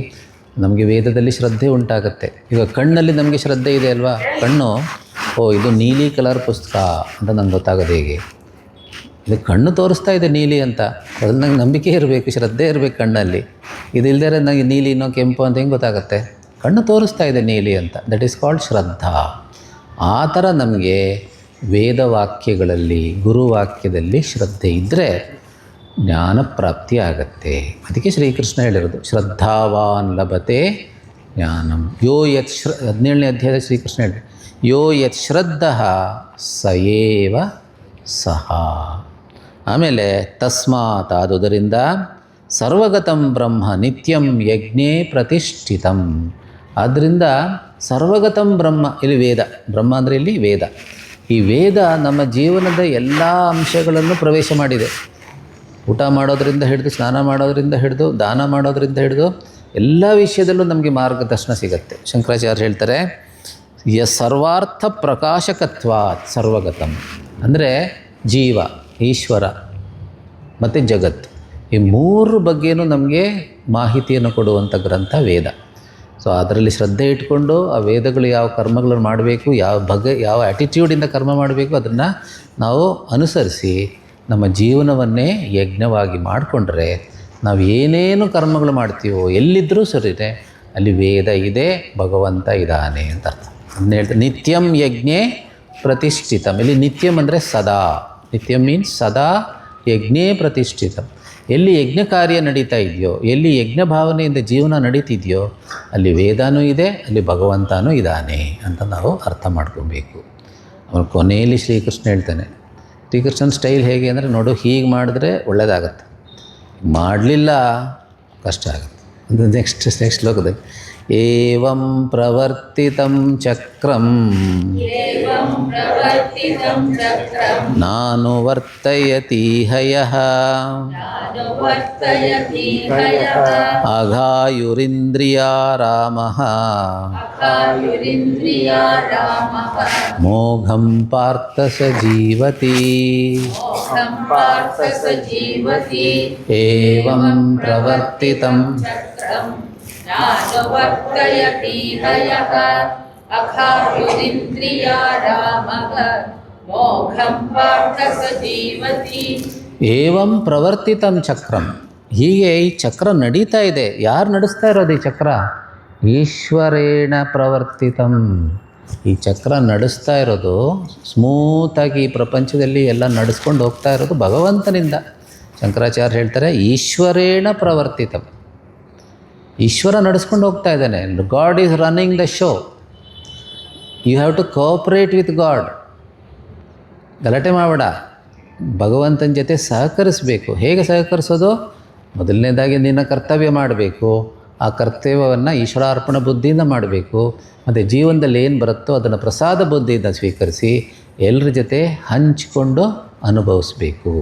ನಮಗೆ ವೇದದಲ್ಲಿ ಶ್ರದ್ಧೆ ಉಂಟಾಗುತ್ತೆ. ಈಗ ಕಣ್ಣಲ್ಲಿ ನಮಗೆ ಶ್ರದ್ಧೆ ಇದೆ ಅಲ್ವಾ? ಕಣ್ಣು, ಇದು ನೀಲಿ ಕಲರ್ ಪುಸ್ತಕ ಅಂತ ನಂಗೆ ಗೊತ್ತಾಗೋದು ಹೇಗೆ? ಇದು ಕಣ್ಣು ತೋರಿಸ್ತಾ ಇದೆ ನೀಲಿ ಅಂತ, ಅದ್ರಲ್ಲಿ ನಂಗೆ ನಂಬಿಕೆ ಇರಬೇಕು, ಶ್ರದ್ಧೆ ಇರಬೇಕು ಕಣ್ಣಲ್ಲಿ. ಇದಿಲ್ಲದೆ ನನಗೆ ನೀಲಿನೋ ಕೆಂಪು ಅಂತ ಹೆಂಗೆ ಗೊತ್ತಾಗುತ್ತೆ? ಕಣ್ಣು ತೋರಿಸ್ತಾ ಇದೆ ನೀಲಿ ಅಂತ, ದಟ್ ಈಸ್ ಕಾಲ್ಡ್ ಶ್ರದ್ಧಾ. ಆ ಥರ ನಮಗೆ ವೇದವಾಕ್ಯಗಳಲ್ಲಿ ಗುರುವಾಕ್ಯದಲ್ಲಿ ಶ್ರದ್ಧೆ ಇದ್ದರೆ ಜ್ಞಾನ ಪ್ರಾಪ್ತಿ ಆಗತ್ತೆ. ಅದಕ್ಕೆ ಶ್ರೀಕೃಷ್ಣ ಹೇಳಿರೋದು ಶ್ರದ್ಧಾವಾನ್ ಲಭತೆ ಜ್ಞಾನಂ. ಯೋ ಯತ್ 17ನೇ ಅಧ್ಯಾಯದ ಶ್ರೀಕೃಷ್ಣ ಹೇಳಿದೆ ಯೋ ಯತ್ ಶ್ರದ್ಧಃ ಸ ಏವ ಸಹ. ಆಮೇಲೆ ತಸ್ಮಾತ್ ಆದುದರಿಂದ ಸರ್ವಗತಂ ಬ್ರಹ್ಮ ನಿತ್ಯಂ ಯಜ್ಞೇ ಪ್ರತಿಷ್ಠಿತಂ. ಆದ್ದರಿಂದ ಸರ್ವಗತಂ ಬ್ರಹ್ಮ, ಇಲ್ಲಿ ವೇದ, ಬ್ರಹ್ಮ ಅಂದರೆ ಇಲ್ಲಿ ವೇದ. ಈ ವೇದ ನಮ್ಮ ಜೀವನದ ಎಲ್ಲ ಅಂಶಗಳನ್ನು ಪ್ರವೇಶ ಮಾಡಿದೆ. ಊಟ ಮಾಡೋದರಿಂದ ಹಿಡಿದು, ಸ್ನಾನ ಮಾಡೋದರಿಂದ ಹಿಡಿದು, ದಾನ ಮಾಡೋದರಿಂದ ಹಿಡಿದು ಎಲ್ಲ ವಿಷಯದಲ್ಲೂ ನಮಗೆ ಮಾರ್ಗದರ್ಶನ ಸಿಗುತ್ತೆ. ಶಂಕರಾಚಾರ್ಯ ಹೇಳ್ತಾರೆ ಸರ್ವಾರ್ಥ ಪ್ರಕಾಶಕತ್ವಾತ್ ಸರ್ವಗತಂ. ಅಂದರೆ ಜೀವ, ಈಶ್ವರ ಮತ್ತು ಜಗತ್ತು, ಈ ಮೂರು ಬಗ್ಗೆಯೂ ನಮಗೆ ಮಾಹಿತಿಯನ್ನು ಕೊಡುವಂಥ ಗ್ರಂಥ ವೇದ. ಸೊ ಅದರಲ್ಲಿ ಶ್ರದ್ಧೆ ಇಟ್ಕೊಂಡು ಆ ವೇದಗಳು ಯಾವ ಕರ್ಮಗಳನ್ನು ಮಾಡಬೇಕು, ಯಾವ ಆ್ಯಟಿಟ್ಯೂಡಿಂದ ಕರ್ಮ ಮಾಡಬೇಕು ಅದನ್ನು ನಾವು ಅನುಸರಿಸಿ ನಮ್ಮ ಜೀವನವನ್ನೇ ಯಜ್ಞವಾಗಿ ಮಾಡಿಕೊಂಡ್ರೆ ನಾವು ಏನೇನು ಕರ್ಮಗಳು ಮಾಡ್ತೀವೋ ಎಲ್ಲಿದ್ದರೂ ಸರಿನೇ ಅಲ್ಲಿ ವೇದ ಇದೆ, ಭಗವಂತ ಇದ್ದಾನೆ ಅಂತ ಅರ್ಥ. ಅದನ್ನ ಹೇಳ್ತಾರೆ ನಿತ್ಯಂ ಯಜ್ಞೇ ಪ್ರತಿಷ್ಠಿತಂ. ಇಲ್ಲಿ ನಿತ್ಯಂ ಅಂದರೆ ಸದಾ, ನಿತ್ಯಂ ಮೀನ್ಸ್ ಸದಾ ಯಜ್ಞೇ ಪ್ರತಿಷ್ಠಿತಂ. ಎಲ್ಲಿ ಯಜ್ಞ ಕಾರ್ಯ ನಡೀತಾ ಇದೆಯೋ, ಎಲ್ಲಿ ಯಜ್ಞ ಭಾವನೆಯಿಂದ ಜೀವನ ನಡೀತಿದೆಯೋ ಅಲ್ಲಿ ವೇದನೂ ಇದೆ, ಅಲ್ಲಿ ಭಗವಂತನೂ ಇದ್ದಾನೆ ಅಂತ ನಾವು ಅರ್ಥ ಮಾಡ್ಕೊಬೇಕು. ಅವನು ಕೊನೆಯಲ್ಲಿ ಶ್ರೀಕೃಷ್ಣ ಹೇಳ್ತಾನೆ, ಶ್ರೀಕೃಷ್ಣನ ಸ್ಟೈಲ್ ಹೇಗೆ ಅಂದರೆ ನೋಡು, ಹೀಗೆ ಮಾಡಿದ್ರೆ ಒಳ್ಳೆಯದಾಗತ್ತೆ, ಮಾಡಲಿಲ್ಲ ಕಷ್ಟ ಆಗುತ್ತೆ. ನೆಕ್ಸ್ಟ್ ಶ್ಲೋಕದಲ್ಲಿ ಏವಂ ಪ್ರವರ್ತಿತಂ ಚಕ್ರಂ ನಾನು ವರ್ತಯತಿ ಹಯಃ ಅಘಾಯುರಿಂದ್ರಿಯಾರಾಮಃ ಮೋಘಂ ಪಾರ್ಥ ಸ ಜೀವತಿ. ಏವಂ ಪ್ರವರ್ತಿತಂ ನಾನುವರ್ತಯತಿ ಹಯಃ ಅಘಾಯುರಿಂದ್ರಿಯಾರಾಮಃ ಮೋಘಂ ಪಾರ್ಥ ಸ ಜೀವತಿ. ಏವಂ ಪ್ರವರ್ತಿತಂ ಚಕ್ರಂ. ಹೀಗೆ ಈ ಚಕ್ರ ನಡೀತಾ ಇದೆ. ಯಾರು ನಡೆಸ್ತಾ ಇರೋದು ಈ ಚಕ್ರ? ಈಶ್ವರೇಣ ಪ್ರವರ್ತಿತಂ. ಈ ಚಕ್ರ ನಡೆಸ್ತಾ ಇರೋದು ಸ್ಮೂತಾಗಿ ಈ ಪ್ರಪಂಚದಲ್ಲಿ ಎಲ್ಲ ನಡೆಸ್ಕೊಂಡು ಹೋಗ್ತಾ ಇರೋದು ಭಗವಂತನಿಂದ. ಶಂಕರಾಚಾರ್ಯ ಹೇಳ್ತಾರೆ ಈಶ್ವರೇಣ ಪ್ರವರ್ತಿತಂ. ಈಶ್ವರ ನಡೆಸ್ಕೊಂಡು ಹೋಗ್ತಾ ಇದ್ದಾನೆ. God is running the show. You have to cooperate with God. ಗಲಾಟೆ ಮಾಡಬೇಡ, ಭಗವಂತನ ಜೊತೆ ಸಹಕರಿಸಬೇಕು. ಹೇಗೆ ಸಹಕರಿಸೋದು? ಮೊದಲನೇದಾಗಿ ನಿನ್ನ ಕರ್ತವ್ಯ ಮಾಡಬೇಕು. ಆ ಕರ್ತವ್ಯವನ್ನು ಈಶ್ವರಾರ್ಪಣ ಬುದ್ಧಿಯಿಂದ ಮಾಡಬೇಕು. ಮತ್ತು ಜೀವನದಲ್ಲಿ ಏನು ಬರುತ್ತೋ ಅದನ್ನು ಪ್ರಸಾದ ಬುದ್ಧಿಯಿಂದ ಸ್ವೀಕರಿಸಿ ಎಲ್ಲರ ಜೊತೆ ಹಂಚಿಕೊಂಡು ಅನುಭವಿಸ್ಬೇಕು.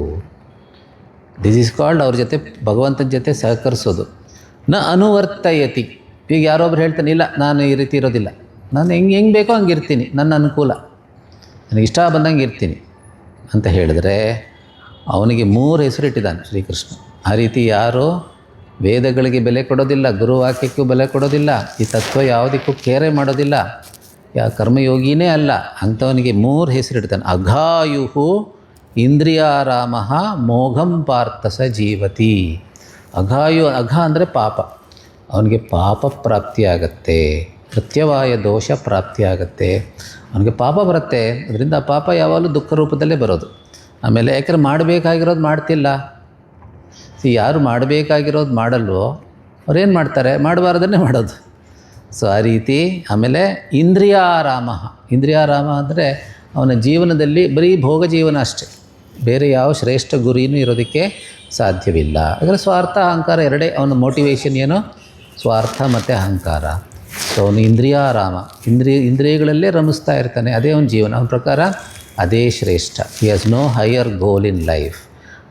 ದಿಸ್ ಈಸ್ ಕಾಲ್ಡ್ ಅವ್ರ ಜೊತೆ ಭಗವಂತನ ಜೊತೆ ಸಹಕರಿಸೋದು. ನ ಅನುವರ್ತಯತಿ. ಈಗ ಯಾರೊಬ್ರು ಹೇಳ್ತಾನೆ, ಇಲ್ಲ ನಾನು ಈ ರೀತಿ ಇರೋದಿಲ್ಲ, ನಾನು ಹೆಂಗೆ ಬೇಕೋ ಹಂಗೆ ಇರ್ತೀನಿ, ನನ್ನ ಅನುಕೂಲ, ನನಗೆ ಇಷ್ಟ ಬಂದಂಗೆ ಇರ್ತೀನಿ ಅಂತ ಹೇಳಿದ್ರೆ ಅವನಿಗೆ 3 ಹೆಸರು ಇಟ್ಟಿದ್ದಾನೆ ಶ್ರೀಕೃಷ್ಣ. ಆ ರೀತಿ ಯಾರು ವೇದಗಳಿಗೆ ಬೆಲೆ ಕೊಡೋದಿಲ್ಲ, ಗುರುವಾಕ್ಯಕ್ಕೂ ಬೆಲೆ ಕೊಡೋದಿಲ್ಲ, ಈ ತತ್ವ ಯಾವುದಕ್ಕೂ ಕೇರೆ ಮಾಡೋದಿಲ್ಲ, ಯಾವ ಕರ್ಮಯೋಗಿನೇ ಅಲ್ಲ, ಅಂಥವನಿಗೆ 3 ಹೆಸರು ಇಡ್ತಾನೆ. ಅಘಾಯುಹು ಇಂದ್ರಿಯಾರಾಮಃ ಮೋಘಂ ಪಾರ್ಥ ಸ ಜೀವತಿ. ಅಘ ಅಂದರೆ ಪಾಪ. ಅವನಿಗೆ ಪಾಪ ಪ್ರಾಪ್ತಿಯಾಗತ್ತೆ, ಕೃತ್ಯವಾಯ ದೋಷ ಪ್ರಾಪ್ತಿಯಾಗತ್ತೆ. ಅವನಿಗೆ ಪಾಪ ಬರುತ್ತೆ. ಅದರಿಂದ ಪಾಪ ಯಾವಾಗಲೂ ದುಃಖ ರೂಪದಲ್ಲೇ ಬರೋದು. ಆಮೇಲೆ ಯಾಕಂದ್ರೆ ಮಾಡಬೇಕಾಗಿರೋದು ಮಾಡ್ತಿಲ್ಲ. ಯಾರು ಮಾಡಬೇಕಾಗಿರೋದು ಮಾಡಲ್ವೋ ಅವ್ರೇನು ಮಾಡ್ತಾರೆ? ಮಾಡಬಾರ್ದನ್ನೇ ಮಾಡೋದು. ಸೊ ಆ ರೀತಿ. ಆಮೇಲೆ ಇಂದ್ರಿಯಾರಾಮ. ಇಂದ್ರಿಯಾರಾಮ ಅಂದರೆ ಅವನ ಜೀವನದಲ್ಲಿ ಬರೀ ಭೋಗ ಜೀವನ ಅಷ್ಟೇ, ಬೇರೆ ಯಾವ ಶ್ರೇಷ್ಠ ಗುರಿನೂ ಇರೋದಕ್ಕೆ ಸಾಧ್ಯವಿಲ್ಲ. ಯಾಕಂದರೆ ಸ್ವಾರ್ಥ ಅಹಂಕಾರ ಎರಡೇ ಅವನ ಮೋಟಿವೇಶನ್. ಏನು? ಸ್ವಾರ್ಥ ಮತ್ತು ಅಹಂಕಾರ. ಸೊ ಅವನು ಇಂದ್ರಿಯಾರಾಮ, ಇಂದ್ರಿಯಗಳಲ್ಲೇ ರಮಿಸ್ತಾ ಇರ್ತಾನೆ. ಅದೇ ಅವನ ಜೀವನ. ಅವನ ಪ್ರಕಾರ ಅದೇ ಶ್ರೇಷ್ಠ. He has no higher goal in life.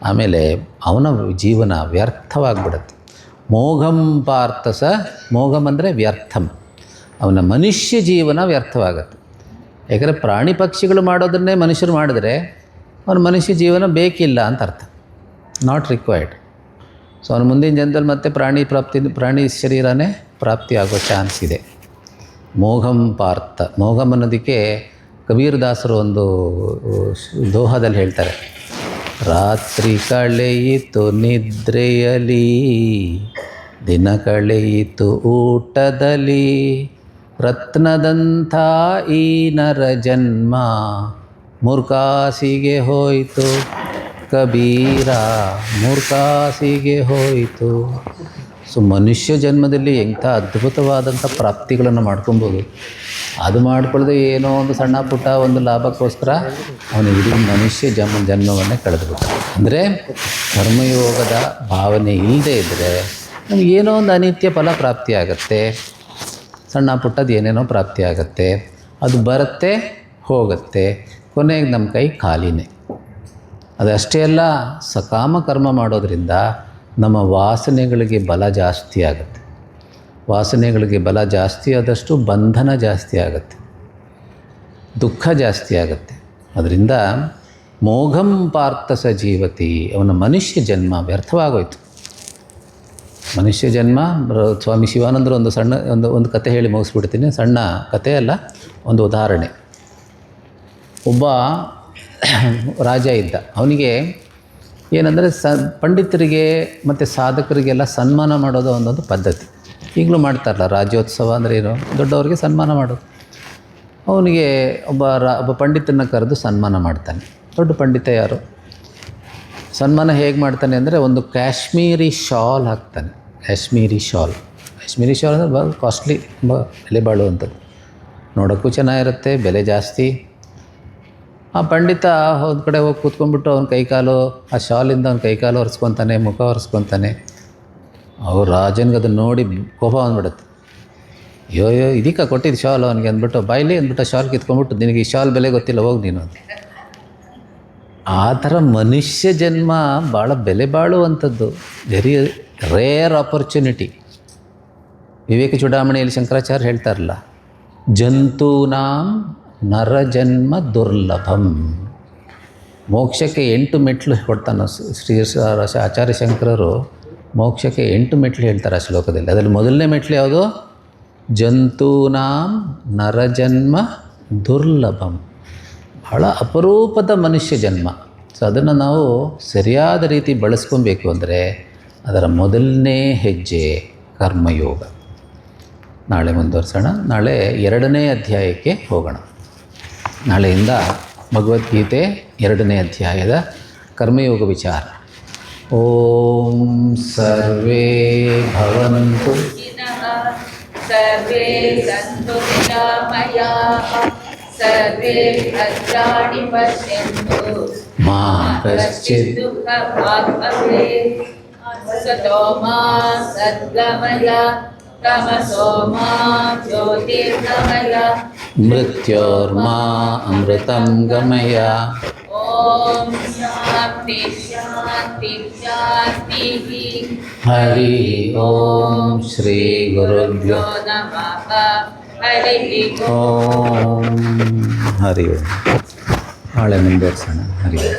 ಆಮೇಲೆ ಅವನ ಜೀವನ ವ್ಯರ್ಥವಾಗಿಬಿಡುತ್ತೆ. ಮೋಘಂ ಪಾರ್ಥ ಸ. ಮೋಘಂ ಅಂದರೆ ವ್ಯರ್ಥಂ. ಅವನ ಮನುಷ್ಯ ಜೀವನ ವ್ಯರ್ಥವಾಗುತ್ತೆ. ಯಾಕಂದರೆ ಪ್ರಾಣಿ ಪಕ್ಷಿಗಳು ಮಾಡೋದನ್ನೇ ಮನುಷ್ಯರು ಮಾಡಿದ್ರೆ ಅವನ ಮನುಷ್ಯ ಜೀವನ ಬೇಕಿಲ್ಲ ಅಂತ ಅರ್ಥ. Not required. ಸೊ ಅವನು ಮುಂದಿನ ಜನ್ಮದಲ್ಲಿ ಮತ್ತೆ ಪ್ರಾಣಿ ಶರೀರನೇ ಪ್ರಾಪ್ತಿ ಆಗೋ ಚಾನ್ಸ್ ಇದೆ. ಮೋಘಂ ಪಾರ್ಥ. ಮೋಘಂ ಅನ್ನೋದಕ್ಕೆ ಕಬೀರ್ ದಾಸರು ಒಂದು ದೋಹದಲ್ಲಿ ಹೇಳ್ತಾರೆ, ರಾತ್ರಿ ಕಳೆಯಿತು ನಿದ್ರೆಯಲಿ, ದಿನ ಕಳೆಯಿತು ಊಟದಲ್ಲಿ, ರತ್ನದಂಥ ಈ ನರ ಜನ್ಮ ಮೂರ್ಖಾಸಿಗೆ ಹೋಯಿತು ಕಬೀರ, ಮೂರ್ಖಾಸಿಗೆ ಹೋಯಿತು. ಸೊ ಮನುಷ್ಯ ಜನ್ಮದಲ್ಲಿ ಎಂಥ ಅದ್ಭುತವಾದಂಥ ಪ್ರಾಪ್ತಿಗಳನ್ನು ಮಾಡ್ಕೊಬೋದು. ಅದು ಮಾಡ್ಕೊಳ್ಳದೆ ಏನೋ ಒಂದು ಸಣ್ಣ ಪುಟ್ಟ ಒಂದು ಲಾಭಕ್ಕೋಸ್ಕರ ಅವನು ಇಡೀ ಮನುಷ್ಯ ಜನ್ಮವನ್ನೇ ಕಳೆದುಬಿಟ್ಟ. ಅಂದರೆ ಕರ್ಮಯೋಗದ ಭಾವನೆ ಇಲ್ಲದೇ ಇದ್ದರೆ ನಮಗೇನೋ ಒಂದು ಅನಿತ್ಯ ಫಲ ಪ್ರಾಪ್ತಿಯಾಗತ್ತೆ, ಸಣ್ಣ ಪುಟ್ಟದ್ದು ಏನೇನೋ ಪ್ರಾಪ್ತಿಯಾಗತ್ತೆ, ಅದು ಬರುತ್ತೆ ಹೋಗುತ್ತೆ, ಕೊನೆಗೆ ನಮ್ಮ ಕೈ ಖಾಲಿನೇ. ಅದಷ್ಟೇ ಅಲ್ಲ, ಸಕಾಮ ಕರ್ಮ ಮಾಡೋದರಿಂದ ನಮ್ಮ ವಾಸನೆಗಳಿಗೆ ಬಲ ಜಾಸ್ತಿ ಆಗುತ್ತೆ. ವಾಸನೆಗಳಿಗೆ ಬಲ ಜಾಸ್ತಿ ಆದಷ್ಟು ಬಂಧನ ಜಾಸ್ತಿ ಆಗುತ್ತೆ, ದುಃಖ ಜಾಸ್ತಿ ಆಗುತ್ತೆ. ಅದರಿಂದ ಮೋಘಂ ಪಾರ್ಥ ಸ ಜೀವತಿ, ಅವನ ಮನುಷ್ಯ ಜನ್ಮ ವ್ಯರ್ಥವಾಗೋಯ್ತು. ಮನುಷ್ಯ ಜನ್ಮ ಸ್ವಾಮಿ ಶಿವಾನಂದರು ಒಂದು ಸಣ್ಣ ಒಂದು ಕತೆ ಹೇಳಿ ಮುಗಿಸ್ಬಿಡ್ತೀನಿ. ಸಣ್ಣ ಕತೆ ಅಲ್ಲ, ಒಂದು ಉದಾಹರಣೆ. ಒಬ್ಬ ರಾಜ ಇದ್ದ. ಅವನಿಗೆ ಏನಂದರೆ ಪಂಡಿತರಿಗೆ ಮತ್ತು ಸಾಧಕರಿಗೆಲ್ಲ ಸನ್ಮಾನ ಮಾಡೋದು ಒಂದೊಂದು ಪದ್ಧತಿ. ಈಗಲೂ ಮಾಡ್ತಾರಲ್ಲ, ರಾಜ್ಯೋತ್ಸವ ಅಂದರೆ ಏನು, ದೊಡ್ಡವರಿಗೆ ಸನ್ಮಾನ ಮಾಡೋದು. ಅವನಿಗೆ ಒಬ್ಬ ಪಂಡಿತನ ಕರೆದು ಸನ್ಮಾನ ಮಾಡ್ತಾನೆ. ದೊಡ್ಡ ಪಂಡಿತ ಯಾರು, ಸನ್ಮಾನ ಹೇಗೆ ಮಾಡ್ತಾನೆ ಅಂದರೆ ಒಂದು ಕಾಶ್ಮೀರಿ ಶಾಲ್ ಹಾಕ್ತಾನೆ. ಕಾಶ್ಮೀರಿ ಶಾಲ್ ಅಂದರೆ ಭಾಳ ಕಾಸ್ಟ್ಲಿ, ತುಂಬ ಬೆಲೆ ಬಾಳುವಂಥದ್ದು, ನೋಡೋಕ್ಕೂ ಚೆನ್ನಾಗಿರುತ್ತೆ, ಬೆಲೆ ಜಾಸ್ತಿ. ಆ ಪಂಡಿತ ಒಂದು ಕಡೆ ಹೋಗಿ ಕೂತ್ಕೊಂಡ್ಬಿಟ್ಟು ಅವ್ನ ಕೈಕಾಲು, ಆ ಶಾಲಿಂದ ಅವ್ನ ಕೈಕಾಲು ಒರೆಸ್ಕೊತಾನೆ, ಮುಖ ಒರೆಸ್ಕೊತಾನೆ. ಅವ್ರು ರಾಜನಿಗೆ ಅದನ್ನು ನೋಡಿ ಕೋಪ ಬಂದ್ಬಿಡುತ್ತೆ. ಅಯ್ಯೋ ಇದಕ್ಕೆ ಕೊಟ್ಟಿದ್ದು ಶಾಲ್ ಅವನಿಗೆ ಅಂದ್ಬಿಟ್ಟು, ಬಾಯ್ಲಿ ಅಂದ್ಬಿಟ್ಟು ಶಾಲ್ ಕಿತ್ಕೊಂಡ್ಬಿಟ್ಟು, ನಿನಗೆ ಈ ಶಾಲ್ ಬೆಲೆ ಗೊತ್ತಿಲ್ಲ, ಹೋಗಿ ನೀನು ಅಂತ. ಆ ಥರ ಮನುಷ್ಯ ಜನ್ಮ ಭಾಳ ಬೆಲೆ ಬಾಳುವಂಥದ್ದು, ವೆರಿ ರೇರ್ ಆಪರ್ಚುನಿಟಿ. ವಿವೇಕ ಚೂಡಾಮಣಿಯಲ್ಲಿ ಶಂಕರಾಚಾರ್ಯ ಹೇಳ್ತಾರಲ್ಲ, ಜಂತೂನಾಂ ನರಜನ್ಮ ದುರ್ಲಭಂ. ಮೋಕ್ಷಕ್ಕೆ 8 ಮೆಟ್ಲು ಕೊಡ್ತಾನೆ ಶ್ರೀ ಆಚಾರ್ಯ ಶಂಕರರು. ಮೋಕ್ಷಕ್ಕೆ 8 ಮೆಟ್ಲು ಹೇಳ್ತಾರೆ ಆ ಶ್ಲೋಕದಲ್ಲಿ. ಅದರಲ್ಲಿ ಮೊದಲನೇ ಮೆಟ್ಲು ಯಾವುದು? ಜಂತೂನಾಂ ನರಜನ್ಮ ದುರ್ಲಭಂ. ಬಹಳ ಅಪರೂಪದ ಮನುಷ್ಯ ಜನ್ಮ. ಸೊ ಅದನ್ನು ನಾವು ಸರಿಯಾದ ರೀತಿ ಬಳಸ್ಕೊಬೇಕು ಅಂದರೆ ಅದರ ಮೊದಲನೇ ಹೆಜ್ಜೆ ಕರ್ಮಯೋಗ. ನಾಳೆ ಮುಂದುವರ್ಸೋಣ. ನಾಳೆ 2ನೇ ಅಧ್ಯಾಯಕ್ಕೆ ಹೋಗೋಣ. ನಾಳೆಯಿಂದ ಭಗವದ್ಗೀತೆ 2ನೇ ಅಧ್ಯಾಯದ ಕರ್ಮಯೋಗ ವಿಚಾರ. ಓಂ ಸರ್ವೇ ಭವಂತು ಸರ್ವೇ ಸಂತು ನಿರಾಮಯಾಃ, ಸರ್ವೇ ಭದ್ರಾಣಿ ಪಶ್ಯಂತು ಮಾ ಕಶ್ಚಿತ್ ದುಃಖಭಾಗ್ ಭವೇತ್. ಸತೋ ಮಾ ಸದ್ಗಮಯ, ತಮಸೋ ಮಾ ಜ್ಯೋತಿರ್ಗಮಯ, ಮೃತ್ಯೋರ್ಮಾ ಅಮೃತಂ ಗಮಯ. ಓಂ ಶಾಂತಿ ಶಾಂತಿ ಶಾಂತಿ. ಹರಿ ಓಂ ಶ್ರೀ ಗುರುಭ್ಯೋ ನಮಃ. ಹರಿ ಓಂ. ಹರಿ ಓಂ. ನಾಳೆ ಮುಂದುವರ್ಸೋಣ. ಹರಿ ಓಂ.